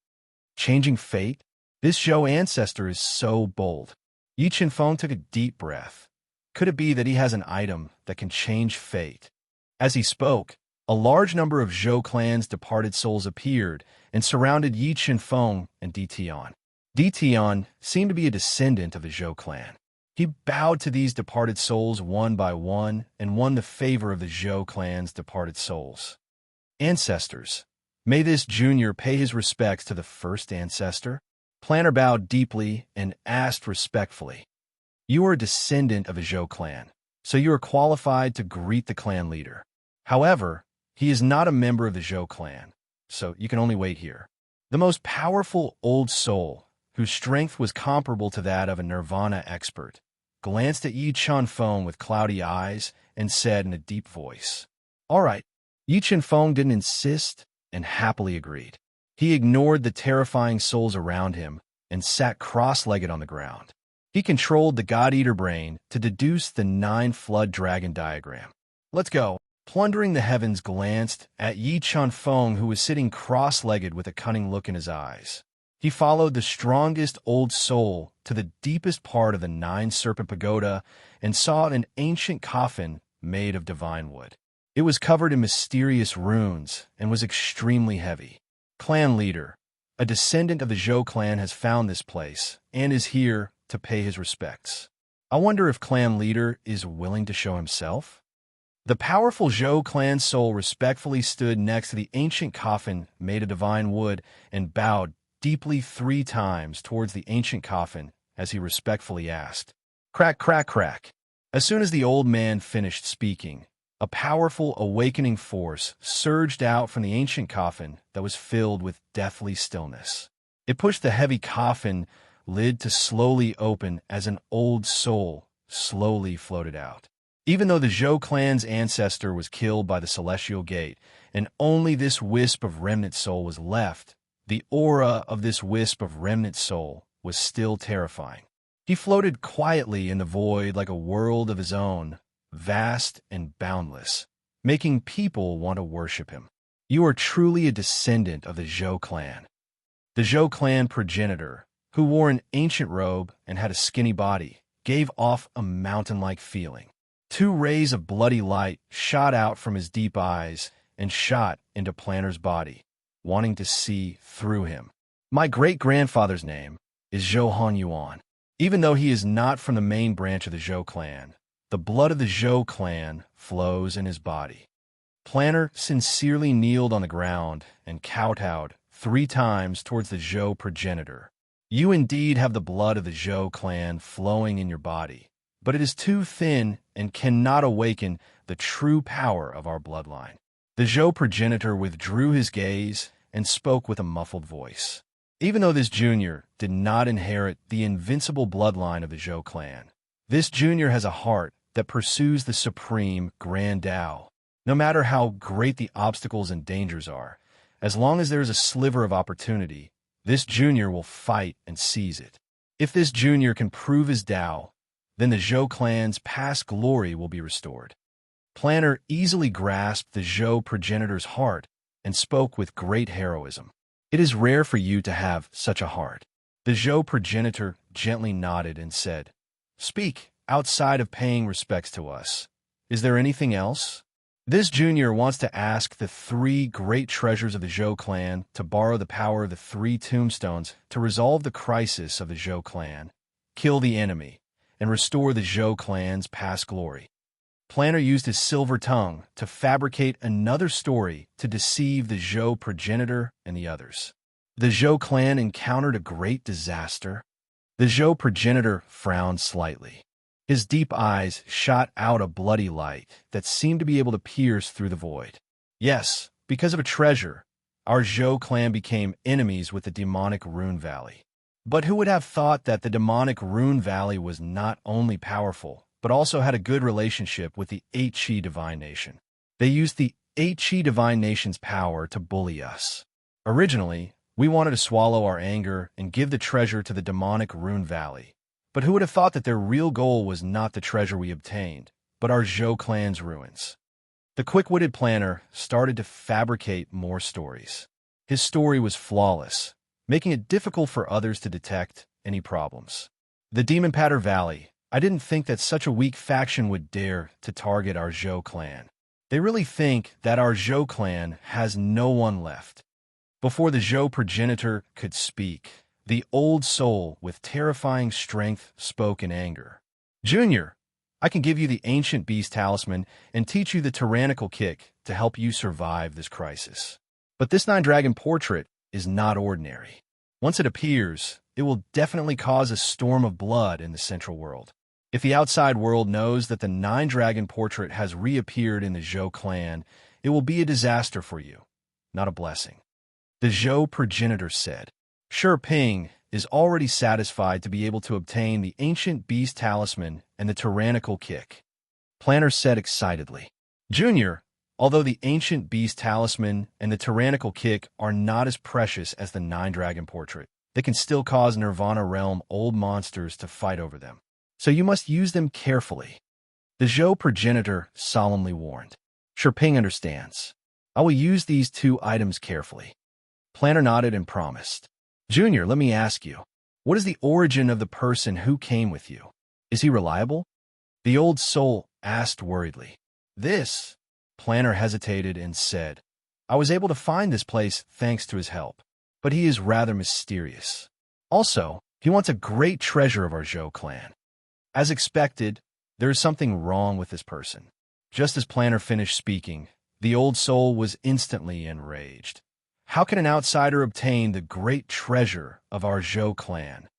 Changing fate? This Zhou ancestor is so bold. Yi Chenfeng took a deep breath. Could it be that he has an item that can change fate? As he spoke, a large number of Zhou clan's departed souls appeared and surrounded Yi Chenfeng and Ditian. Ditian seemed to be a descendant of the Zhou clan. He bowed to these departed souls one by one and won the favor of the Zhou clan's departed souls. "Ancestors, may this junior pay his respects to the first ancestor?" Planner bowed deeply and asked respectfully, You are a descendant of a Zhou clan, so you are qualified to greet the clan leader. However, he is not a member of the Zhou clan, so you can only wait here. The most powerful old soul, whose strength was comparable to that of a nirvana expert, glanced at Yi Chunfeng with cloudy eyes and said in a deep voice, "All right." Yi Chunfeng didn't insist and happily agreed. He ignored the terrifying souls around him and sat cross-legged on the ground. He controlled the God-Eater brain to deduce the 9-flood dragon diagram. "Let's go." Plundering the heavens glanced at Yi Chunfeng, who was sitting cross-legged with a cunning look in his eyes. He followed the strongest old soul to the deepest part of the 9-serpent pagoda and saw an ancient coffin made of divine wood. It was covered in mysterious runes and was extremely heavy. Clan leader, a descendant of the Zhou clan, has found this place and is here to pay his respects. I wonder if clan leader is willing to show himself? The powerful Zhou clan soul respectfully stood next to the ancient coffin made of divine wood and bowed deeply 3 times towards the ancient coffin as he respectfully asked, "Crack, crack, crack." As soon as the old man finished speaking, a powerful awakening force surged out from the ancient coffin that was filled with deathly stillness. It pushed the heavy coffin lid to slowly open as an old soul slowly floated out. Even though the Zhou clan's ancestor was killed by the Celestial Gate, and only this wisp of remnant soul was left, the aura of this wisp of remnant soul was still terrifying. He floated quietly in the void like a world of his own, vast and boundless, making people want to worship him. You are truly a descendant of the Zhou clan. The Zhou clan progenitor, who wore an ancient robe and had a skinny body, gave off a mountain-like feeling. 2 rays of bloody light shot out from his deep eyes and shot into Planner's body, wanting to see through him. My great-grandfather's name is Zhou Han Yuan. Even though he is not from the main branch of the Zhou clan, the blood of the Zhou clan flows in his body. Planner sincerely kneeled on the ground and kowtowed 3 times towards the Zhou progenitor. You indeed have the blood of the Zhou clan flowing in your body, but it is too thin and cannot awaken the true power of our bloodline. The Zhou progenitor withdrew his gaze and spoke with a muffled voice. Even though this junior did not inherit the invincible bloodline of the Zhou clan, this junior has a heart that pursues the supreme Grand Tao. No matter how great the obstacles and dangers are, as long as there is a sliver of opportunity, this junior will fight and seize it. If this junior can prove his Tao, then the Zhou clan's past glory will be restored. Planner easily grasped the Zhou progenitor's heart and spoke with great heroism. It is rare for you to have such a heart. The Zhou progenitor gently nodded and said, "Speak, outside of paying respects to us. Is there anything else?" This junior wants to ask the 3 great treasures of the Zhou clan to borrow the power of the 3 tombstones to resolve the crisis of the Zhou clan, kill the enemy, and restore the Zhou clan's past glory. Planner used his silver tongue to fabricate another story to deceive the Zhou progenitor and the others. The Zhou clan encountered a great disaster. The Zhou progenitor frowned slightly. His deep eyes shot out a bloody light that seemed to be able to pierce through the void. Yes, because of a treasure, our Zhou clan became enemies with the demonic Rune Valley. But who would have thought that the demonic Rune Valley was not only powerful, but also had a good relationship with the 8-Chi Divine Nation? They used the 8-Chi Divine Nation's power to bully us. Originally, we wanted to swallow our anger and give the treasure to the demonic Rune Valley. But who would have thought that their real goal was not the treasure we obtained, but our Zhou clan's ruins? The quick-witted planner started to fabricate more stories. His story was flawless, making it difficult for others to detect any problems. The Demon Patter Valley. I didn't think that such a weak faction would dare to target our Zhou clan. They really think that our Zhou clan has no one left. Before the Zhou progenitor could speak, the old soul with terrifying strength spoke in anger. "Junior, I can give you the ancient beast talisman and teach you the tyrannical kick to help you survive this crisis. But this 9-dragon portrait is not ordinary. Once it appears, it will definitely cause a storm of blood in the central world. If the outside world knows that the nine-dragon portrait has reappeared in the Zhou clan, it will be a disaster for you, not a blessing. The Zhou progenitor said. Sure Ping is already satisfied to be able to obtain the ancient beast talisman and the tyrannical kick. Planner said excitedly. Junior, although the ancient beast talisman and the tyrannical kick are not as precious as the nine-dragon portrait, they can still cause Nirvana realm old monsters to fight over them. So you must use them carefully. The Zhou progenitor solemnly warned. Sure Ping understands. I will use these two items carefully. Planner nodded and promised. Junior, let me ask you, what is the origin of the person who came with you? Is he reliable? The old soul asked worriedly. This, Planner hesitated and said, I was able to find this place thanks to his help, but he is rather mysterious. Also, he wants a great treasure of our Zhou clan. As expected, there is something wrong with this person. Just as Planner finished speaking, the old soul was instantly enraged. How can an outsider obtain the great treasure of our Zhou clan?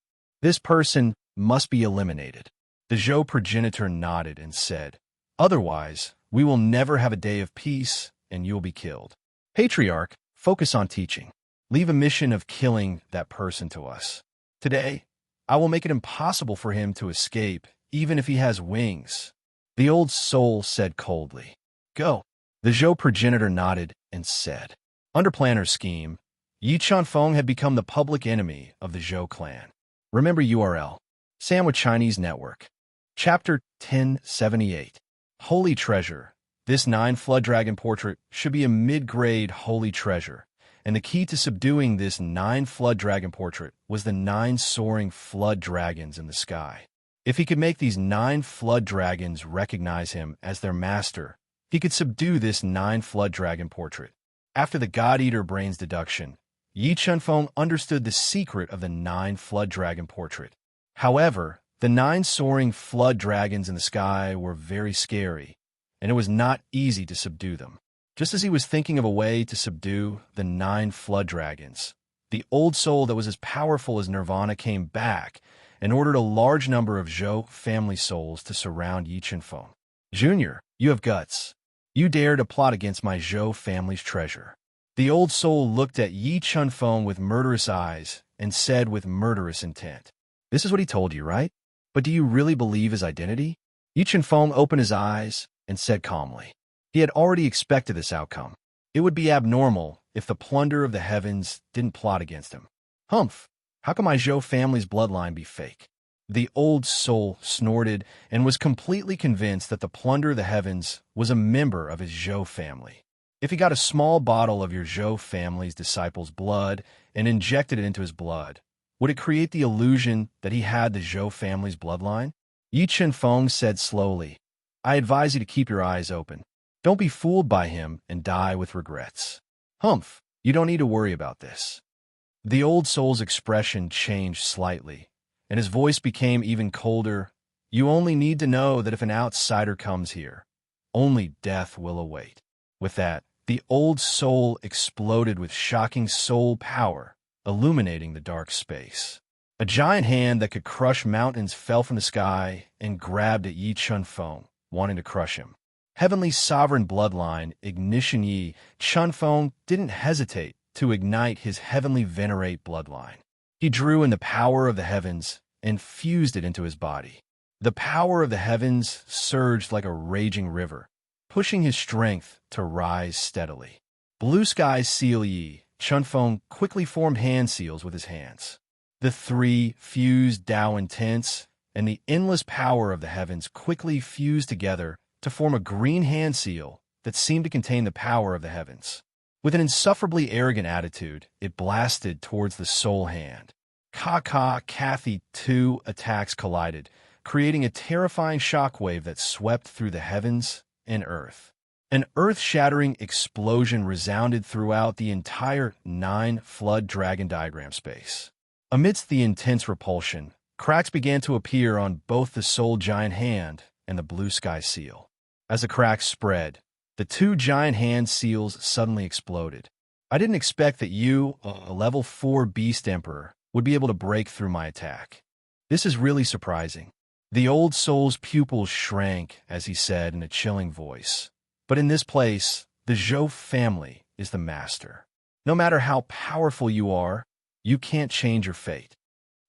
This person must be eliminated. The Zhou progenitor nodded and said, Otherwise, we will never have a day of peace, and you will be killed. Patriarch, focus on teaching. Leave a mission of killing that person to us. Today, I will make it impossible for him to escape, even if he has wings. The old soul said coldly. Go. The Zhou progenitor nodded and said. Under Planner's scheme, Yi Chunfeng had become the public enemy of the Zhou clan. Remember URL. Sandwich Chinese Network. Chapter 1078. Holy Treasure. This 9 Flood Dragon portrait should be a mid-grade holy treasure, and the key to subduing this 9 Flood Dragon portrait was the 9 soaring flood dragons in the sky. If he could make these 9 flood dragons recognize him as their master, he could subdue this 9 Flood Dragon portrait. After the God-Eater Brain's deduction, Yi Chunfeng understood the secret of the 9 Flood Dragon portrait. However, the 9 soaring flood dragons in the sky were very scary, and it was not easy to subdue them. Just as he was thinking of a way to subdue the 9 flood dragons, the old soul that was as powerful as Nirvana came back and ordered a large number of Zhou family souls to surround Yi Chunfeng. Junior, you have guts. You dare to plot against my Zhou family's treasure. The old soul looked at Yi Chunfeng with murderous eyes and said with murderous intent, This is what he told you, right? But do you really believe his identity? Yi Chunfeng opened his eyes and said calmly. He had already expected this outcome. It would be abnormal if the plunder of the heavens didn't plot against him. Humph! How can my Zhou family's bloodline be fake? The old soul snorted and was completely convinced that the plunder of the heavens was a member of his Zhou family. If he got a small bottle of your Zhou family's disciple's blood and injected it into his blood, would it create the illusion that he had the Zhou family's bloodline? Yi Chunfeng said slowly, I advise you to keep your eyes open. Don't be fooled by him and die with regrets. Humph, you don't need to worry about this. The old soul's expression changed slightly, and his voice became even colder. You only need to know that if an outsider comes here, only death will await. With that, the old soul exploded with shocking soul power, illuminating the dark space. A giant hand that could crush mountains fell from the sky and grabbed at Yi Chunfeng, wanting to crush him. Heavenly Sovereign Bloodline, Ignition Yi Chunfeng didn't hesitate to ignite his heavenly venerate bloodline. He drew in the power of the heavens and fused it into his body. The power of the heavens surged like a raging river, pushing his strength to rise steadily. Blue Sky Seal Yi Chunfeng quickly formed hand seals with his hands. The 3 fused Tao Intense and the endless power of the heavens quickly fused together to form a green hand seal that seemed to contain the power of the heavens. With an insufferably arrogant attitude, it blasted towards the soul hand. Kathy 2 attacks collided, creating a terrifying shockwave that swept through the heavens and earth. An earth-shattering explosion resounded throughout the entire 9 Flood Dragon diagram space. Amidst the intense repulsion, cracks began to appear on both the Soul Giant Hand and the Blue Sky Seal. As the cracks spread, the 2 giant hand seals suddenly exploded. I didn't expect that you, a level 4 Beast Emperor, would be able to break through my attack. This is really surprising. The old soul's pupils shrank as he said in a chilling voice, "But in this place, the Zhou family is the master. No matter how powerful you are, you can't change your fate."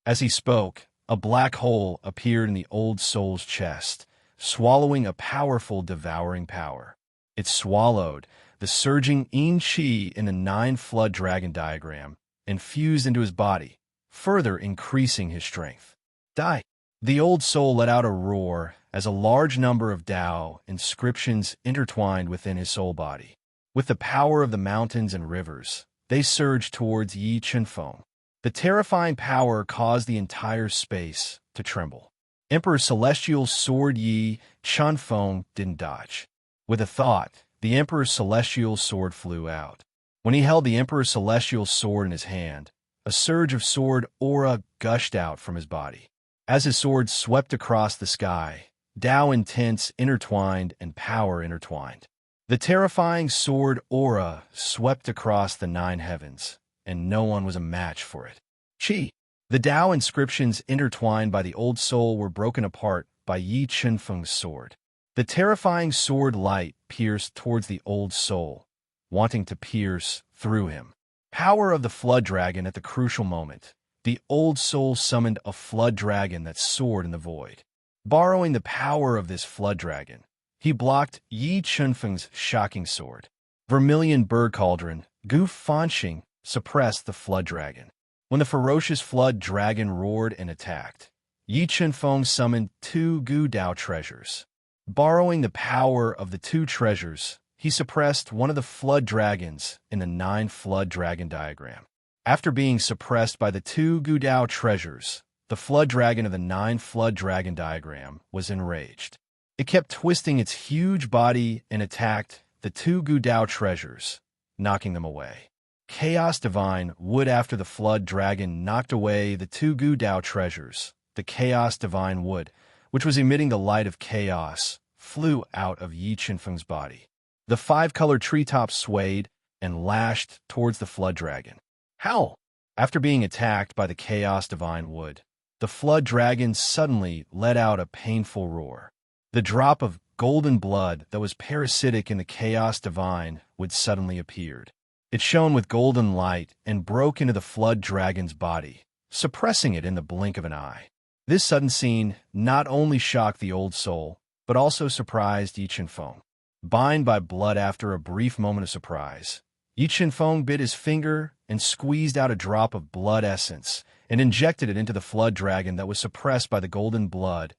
As he spoke, a black hole appeared in the old soul's chest, swallowing a powerful devouring power. It swallowed the surging yin qi in a 9-flood dragon diagram and fused into his body, further increasing his strength. Die! The old soul let out a roar as a large number of Tao inscriptions intertwined within his soul body. With the power of the mountains and rivers, they surged towards Yi Chenfeng. The terrifying power caused the entire space to tremble. Emperor Celestial's sword Yi Chenfeng didn't dodge. With a thought, the Emperor Celestial's sword flew out. When he held the Emperor Celestial's sword in his hand, a surge of sword aura gushed out from his body. As his sword swept across the sky, Tao intense intertwined and power intertwined. The terrifying sword aura swept across the 9 heavens, and no one was a match for it. Qi. The Tao inscriptions intertwined by the old soul were broken apart by Yi Chenfeng's sword. The terrifying sword light pierced towards the old soul, wanting to pierce through him. Power of the flood dragon at the crucial moment. The old soul summoned a flood dragon that soared in the void. Borrowing the power of this flood dragon, he blocked Yi Chenfeng's shocking sword. Vermilion bird cauldron, Gu Fanxing, suppressed the flood dragon. When the ferocious flood dragon roared and attacked, Yi Chenfeng summoned 2 Gu Dao treasures. Borrowing the power of the 2 treasures, he suppressed one of the flood dragons in the 9-flood dragon diagram. After being suppressed by the 2 Gu Dao treasures, the flood dragon of the 9-flood dragon diagram was enraged. It kept twisting its huge body and attacked the 2 Gu Dao treasures, knocking them away. Chaos Divine Wood. After the flood dragon knocked away the 2 Gu Dao treasures, the Chaos Divine Wood, which was emitting the light of chaos, flew out of Yi Chenfeng's body. The 5-colored treetops swayed and lashed towards the flood dragon. Howl! After being attacked by the Chaos Divine Wood, the flood dragon suddenly let out a painful roar. The drop of golden blood that was parasitic in the Chaos Divine Wood suddenly appeared. It shone with golden light and broke into the flood dragon's body, suppressing it in the blink of an eye. This sudden scene not only shocked the old soul, but also surprised Yi Chenfeng. Bind by blood. After a brief moment of surprise, Yi Chenfeng bit his finger and squeezed out a drop of blood essence and injected it into the flood dragon that was suppressed by the golden blood,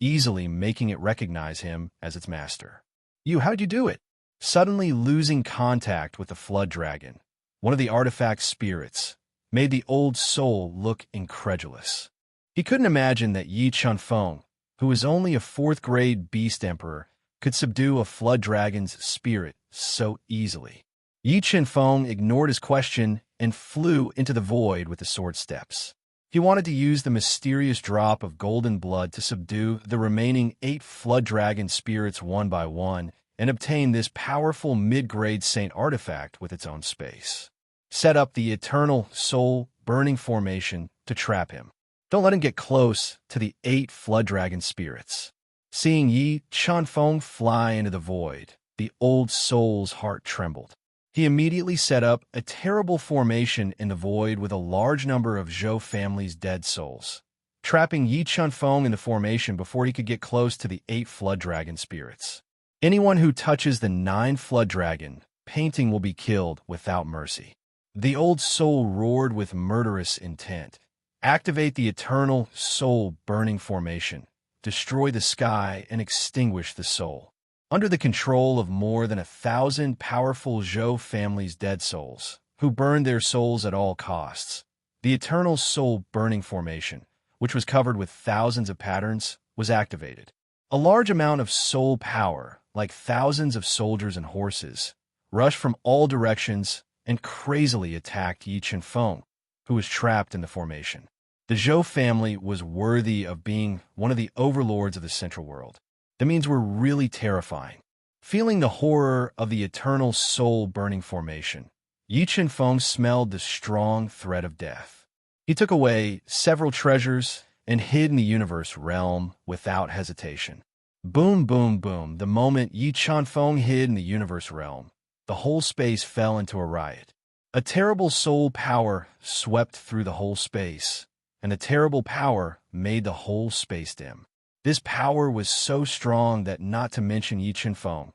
easily making it recognize him as its master. How'd you do it? Suddenly losing contact with the flood dragon, one of the artifact spirits, made the old soul look incredulous. He couldn't imagine that Yi Chenfeng, who was only a 4th-grade beast emperor, could subdue a flood dragon's spirit so easily. Yi Chenfeng ignored his question and flew into the void with the sword steps. He wanted to use the mysterious drop of golden blood to subdue the remaining 8 flood dragon spirits one by one and obtain this powerful mid-grade saint artifact with its own space. Set up the eternal soul burning formation to trap him. Don't let him get close to the 8 flood dragon spirits. Seeing Yi Chenfeng fly into the void, the old soul's heart trembled. He immediately set up a terrible formation in the void with a large number of Zhou family's dead souls, trapping Yi Chenfeng in the formation before he could get close to the 8 flood dragon spirits. Anyone who touches the 9 flood dragon painting will be killed without mercy. The old soul roared with murderous intent. Activate the eternal soul burning formation. Destroy the sky and extinguish the soul. Under the control of more than 1,000 powerful Zhou family's dead souls, who burned their souls at all costs, the eternal soul burning formation, which was covered with thousands of patterns, was activated. A large amount of soul power, like thousands of soldiers and horses, rushed from all directions and crazily attacked Yi Chenfeng, who was trapped in the formation. The Zhou family was worthy of being one of the overlords of the Central World. That means we're really terrifying. Feeling the horror of the eternal soul-burning formation, Yi Chenfeng smelled the strong threat of death. He took away several treasures and hid in the universe realm without hesitation. Boom, boom, boom. The moment Yi Chanfeng hid in the universe realm, the whole space fell into a riot. A terrible soul power swept through the whole space, and a terrible power made the whole space dim. This power was so strong that, not to mention Yi Chanfeng,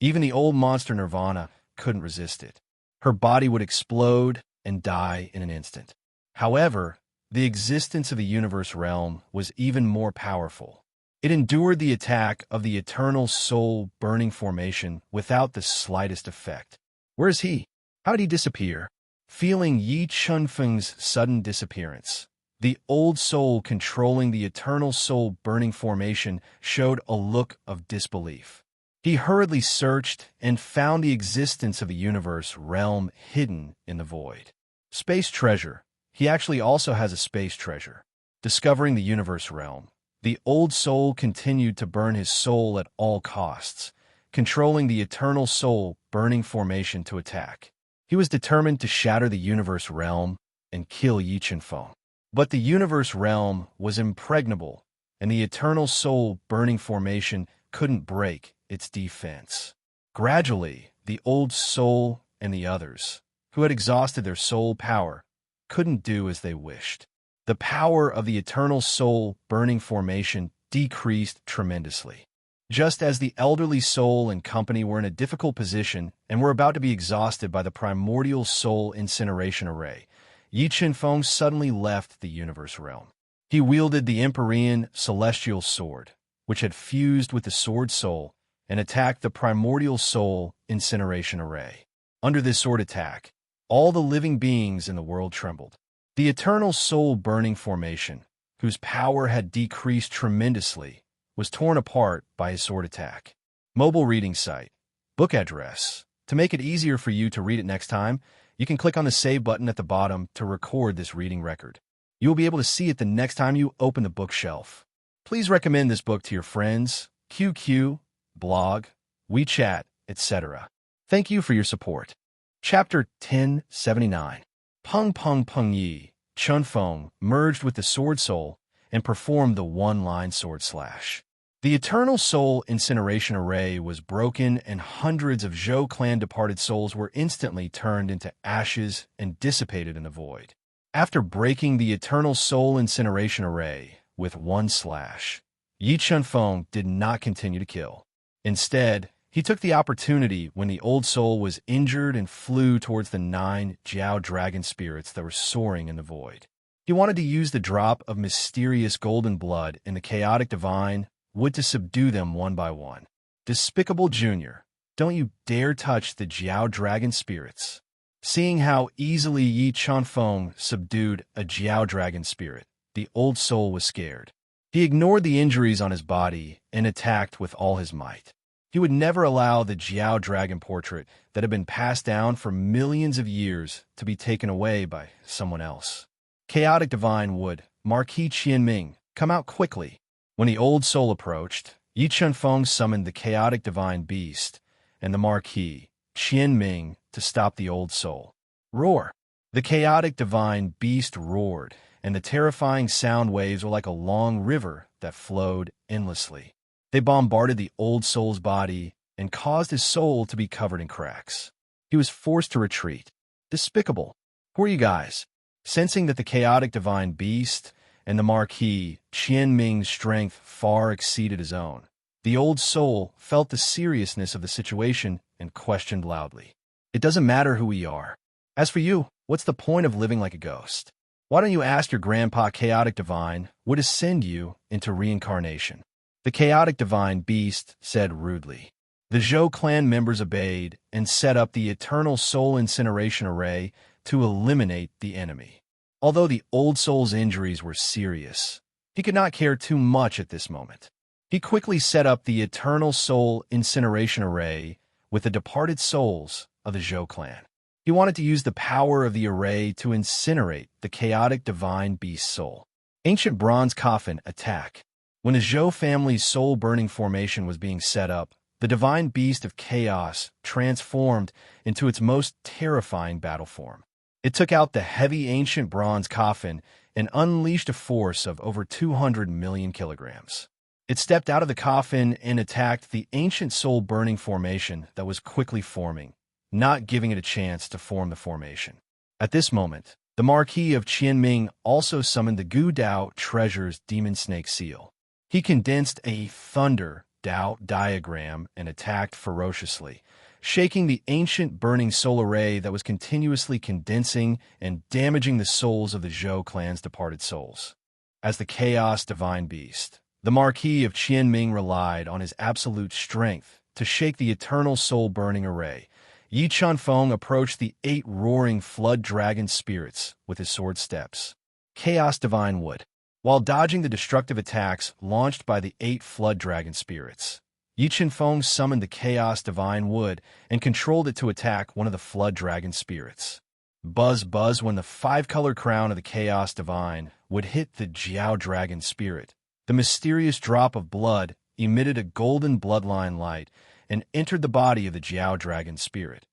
even the old monster Nirvana couldn't resist it. Her body would explode and die in an instant. However, the existence of the universe realm was even more powerful. It endured the attack of the eternal soul burning formation without the slightest effect. Where is he? How did he disappear? Feeling Yi Chunfeng's sudden disappearance, the old soul controlling the eternal soul burning formation showed a look of disbelief. He hurriedly searched and found the existence of a universe realm hidden in the void. Space treasure. He actually also has a space treasure. Discovering the universe realm, the old soul continued to burn his soul at all costs, controlling the eternal soul burning formation to attack. He was determined to shatter the universe realm and kill Yi Chanfeng. But the universe realm was impregnable, and the eternal soul burning formation couldn't break its defense. Gradually, the old soul and the others, who had exhausted their soul power, couldn't do as they wished. The power of the eternal soul burning formation decreased tremendously. Just as the elderly soul and company were in a difficult position and were about to be exhausted by the primordial soul incineration array, Yi Chanfeng suddenly left the universe realm. He wielded the Empyrean celestial sword, which had fused with the sword soul, and attacked the primordial soul incineration array. Under this sword attack, all the living beings in the world trembled. The eternal soul burning formation, whose power had decreased tremendously, was torn apart by his sword attack. Mobile reading site. Book address. To make it easier for you to read it next time, you can click on the Save button at the bottom to record this reading record. You will be able to see it the next time you open the bookshelf. Please recommend this book to your friends, QQ, blog, WeChat, etc. Thank you for your support. Chapter 1079. Peng Peng Peng Yi Chunfeng merged with the Sword Soul and performed the one-line sword slash. The Eternal Soul Incineration Array was broken, and hundreds of Zhou clan departed souls were instantly turned into ashes and dissipated in the void. After breaking the Eternal Soul Incineration Array with one slash, Yi Chunfeng did not continue to kill. Instead, he took the opportunity when the old soul was injured and flew towards the 9 Jiao dragon spirits that were soaring in the void. He wanted to use the drop of mysterious golden blood in the chaotic divine wood to subdue them one by one. Despicable Junior, don't you dare touch the Jiao dragon spirits. Seeing how easily Yi Chanfeng subdued a Jiao dragon spirit, the old soul was scared. He ignored the injuries on his body and attacked with all his might. He would never allow the Jiao dragon portrait that had been passed down for millions of years to be taken away by someone else. Chaotic divine would, Marquis Qianming, come out quickly. When the old soul approached, Yi Chunfeng summoned the chaotic divine beast and the Marquis Qianming to stop the old soul. Roar! The chaotic divine beast roared, and the terrifying sound waves were like a long river that flowed endlessly. They bombarded the old soul's body and caused his soul to be covered in cracks. He was forced to retreat. Despicable. Who are you guys? Sensing that the chaotic divine beast and the Marquis Qianming's strength far exceeded his own, the old soul felt the seriousness of the situation and questioned loudly. It doesn't matter who we are. As for you, what's the point of living like a ghost? Why don't you ask your grandpa chaotic divine would ascend you into reincarnation? The chaotic divine beast said rudely. The Zhou clan members obeyed and set up the eternal soul incineration array to eliminate the enemy. Although the old soul's injuries were serious, he could not care too much at this moment. He quickly set up the eternal soul incineration array with the departed souls of the Zhou clan. He wanted to use the power of the array to incinerate the chaotic divine beast soul. Ancient bronze coffin attack. When the Zhou family's soul-burning formation was being set up, the divine beast of chaos transformed into its most terrifying battle form. It took out the heavy ancient bronze coffin and unleashed a force of over 200 million kilograms. It stepped out of the coffin and attacked the ancient soul-burning formation that was quickly forming, not giving it a chance to form the formation. At this moment, the Marquis of Qianming also summoned the Gu Dao Treasure's Demon Snake Seal. He condensed a Thunder Dao diagram and attacked ferociously, shaking the ancient burning soul array that was continuously condensing and damaging the souls of the Zhou clan's departed souls. As the Chaos Divine Beast, the Marquis of Qianming relied on his absolute strength to shake the eternal soul-burning array. Yi Chunfeng approached the 8 roaring flood dragon spirits with his sword steps. Chaos Divine Wood. While dodging the destructive attacks launched by the 8 flood dragon spirits, Yi Chunfeng summoned the Chaos Divine Wood and controlled it to attack one of the flood dragon spirits. Buzz buzz when the 5-color crown of the Chaos Divine would hit the Jiao Dragon spirit. The mysterious drop of blood emitted a golden bloodline light and entered the body of the Jiao Dragon spirit,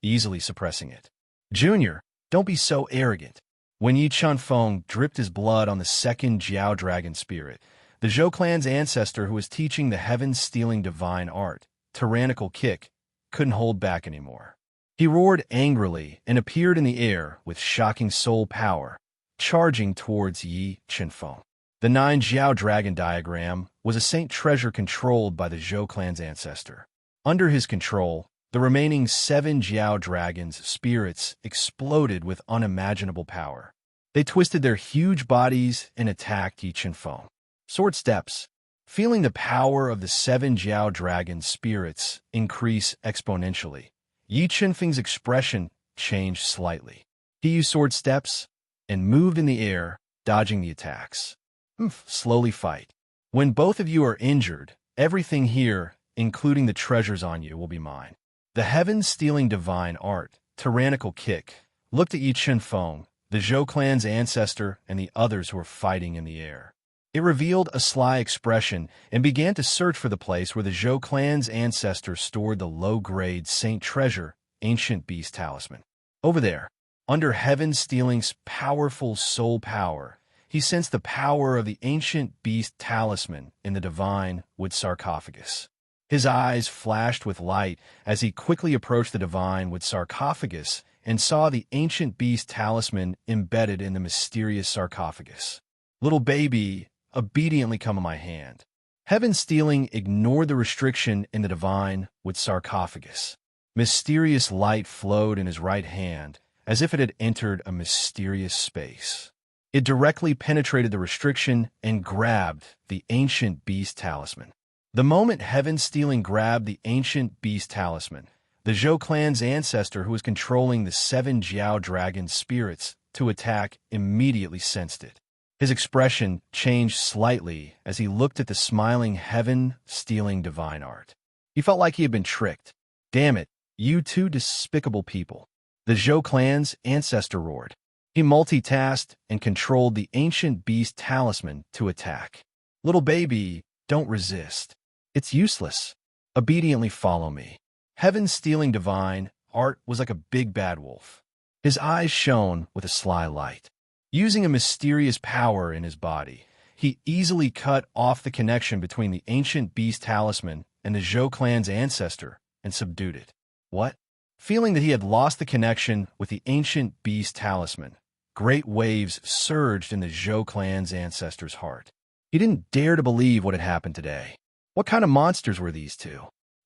easily suppressing it. Junior, don't be so arrogant. When Yi Chunfeng dripped his blood on the second Jiao Dragon spirit, the Zhou clan's ancestor who was teaching the heaven-stealing divine art, tyrannical kick, couldn't hold back anymore. He roared angrily and appeared in the air with shocking soul power, charging towards Yi Chunfeng. The 9 Jiao Dragon diagram was a saint treasure controlled by the Zhou clan's ancestor. Under his control, the remaining 7 Jiao Dragons' spirits exploded with unimaginable power. They twisted their huge bodies and attacked Yi Chunfeng. Sword steps. Feeling the power of the 7 Jiao Dragon spirits increase exponentially, Yi Chunfeng's expression changed slightly. He used sword steps and moved in the air, dodging the attacks. Slowly fight. When both of you are injured, everything here, including the treasures on you, will be mine. The heaven-stealing divine art, tyrannical kick, looked at Yi Chunfeng, the Zhou clan's ancestor, and the others who were fighting in the air. It revealed a sly expression and began to search for the place where the Zhou clan's ancestor stored the low-grade saint treasure, ancient beast talisman. Over there, under heaven-stealing's powerful soul power, he sensed the power of the ancient beast talisman in the divine wood sarcophagus. His eyes flashed with light as he quickly approached the divine wood sarcophagus and saw the ancient beast talisman embedded in the mysterious sarcophagus. Little baby, obediently come in my hand. Heaven-stealing ignored the restriction in the divine wood sarcophagus. Mysterious light flowed in his right hand as if it had entered a mysterious space. It directly penetrated the restriction and grabbed the ancient beast talisman. The moment heaven-stealing grabbed the ancient beast talisman, the Zhou clan's ancestor who was controlling the 7 Jiao Dragon spirits to attack immediately sensed it. His expression changed slightly as he looked at the smiling heaven-stealing divine art. He felt like he had been tricked. Damn it, you 2 despicable people. The Zhou clan's ancestor roared. He multitasked and controlled the ancient beast talisman to attack. Little baby, don't resist. It's useless. Obediently follow me. Heaven-stealing divine art was like a big bad wolf. His eyes shone with a sly light. Using a mysterious power in his body, he easily cut off the connection between the ancient beast talisman and the Zhou clan's ancestor and subdued it. What? Feeling that he had lost the connection with the ancient beast talisman, great waves surged in the Zhou clan's ancestor's heart. He didn't dare to believe what had happened today. What kind of monsters were these 2?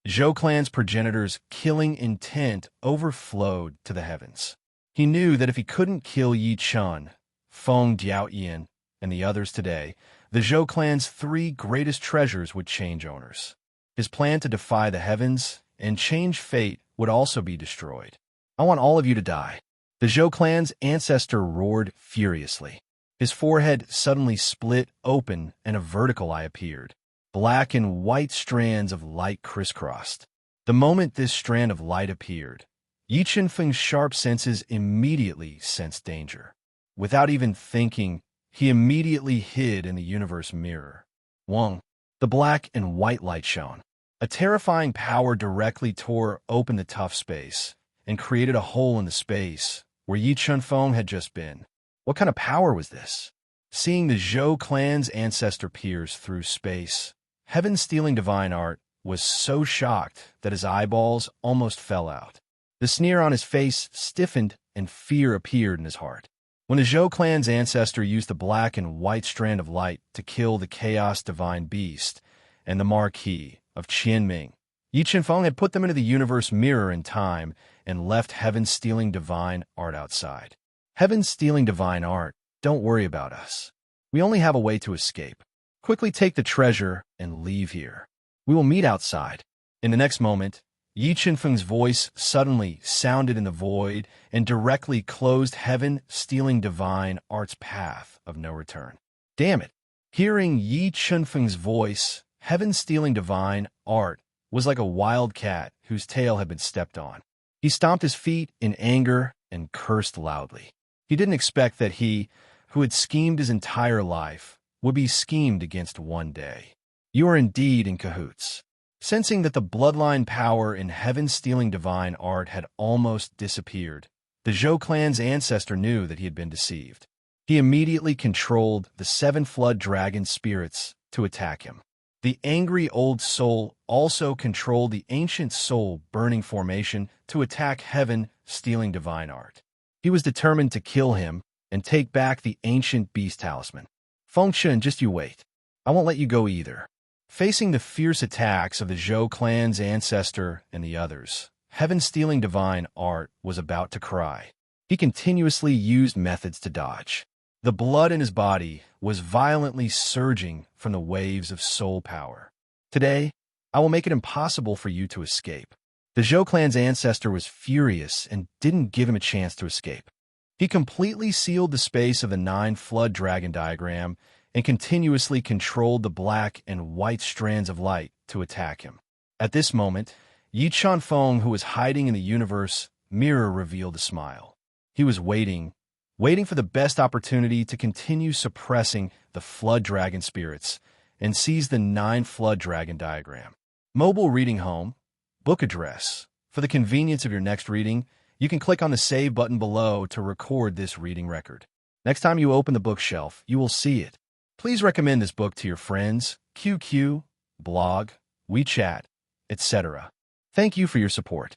Zhou clan's progenitors' killing intent overflowed to the heavens. He knew that if he couldn't kill Yi Chun, Feng Diaoyan, and the others today, the Zhou clan's 3 greatest treasures would change owners. His plan to defy the heavens and change fate would also be destroyed. I want all of you to die. The Zhou clan's ancestor roared furiously. His forehead suddenly split open and a vertical eye appeared. Black and white strands of light crisscrossed. The moment this strand of light appeared, Yi Chunfeng's sharp senses immediately sensed danger. Without even thinking, he immediately hid in the universe mirror. Wong. The black and white light shone. A terrifying power directly tore open the tough space and created a hole in the space where Yi Chunfeng had just been. What kind of power was this? Seeing the Zhou clan's ancestor peers through space, heaven-stealing divine art was so shocked that his eyeballs almost fell out. The sneer on his face stiffened and fear appeared in his heart. When the Zhou clan's ancestor used the black and white strand of light to kill the chaos divine beast and the Marquis of Qianming, Yi Qinfeng had put them into the universe mirror in time and left heaven-stealing divine art outside. Heaven-stealing divine art, don't worry about us. We only have a way to escape. Quickly take the treasure and leave here. We will meet outside. In the next moment, Yi Qinfeng's voice suddenly sounded in the void and directly closed heaven-stealing divine art's path of no return. Damn it! Hearing Yi Qinfeng's voice, heaven-stealing divine art was like a wild cat whose tail had been stepped on. He stomped his feet in anger and cursed loudly. He didn't expect that he, who had schemed his entire life, would be schemed against one day. You are indeed in cahoots. Sensing that the bloodline power in heaven-stealing divine art had almost disappeared, the Zhou clan's ancestor knew that he had been deceived. He immediately controlled the 7 flood dragon spirits to attack him. The angry old soul also controlled the ancient soul burning formation to attack heaven-stealing divine art. He was determined to kill him and take back the ancient beast talisman. Fengshen, just you wait. I won't let you go either. Facing the fierce attacks of the Zhou clan's ancestor and the others, heaven-stealing divine art was about to cry. He continuously used methods to dodge. The blood in his body was violently surging from the waves of soul power. Today, I will make it impossible for you to escape. The Zhou clan's ancestor was furious and didn't give him a chance to escape. He completely sealed the space of the 9 flood dragon diagram and continuously controlled the black and white strands of light to attack him. At this moment, Yi Qinfeng, who was hiding in the universe mirror, revealed a smile. He was waiting for the best opportunity to continue suppressing the flood dragon spirits and seize the 9 flood dragon diagram. Mobile reading home, book address. For the convenience of your next reading, you can click on the save button below to record this reading record. Next time you open the bookshelf, you will see it. Please recommend this book to your friends, QQ, blog, WeChat, etc. Thank you for your support.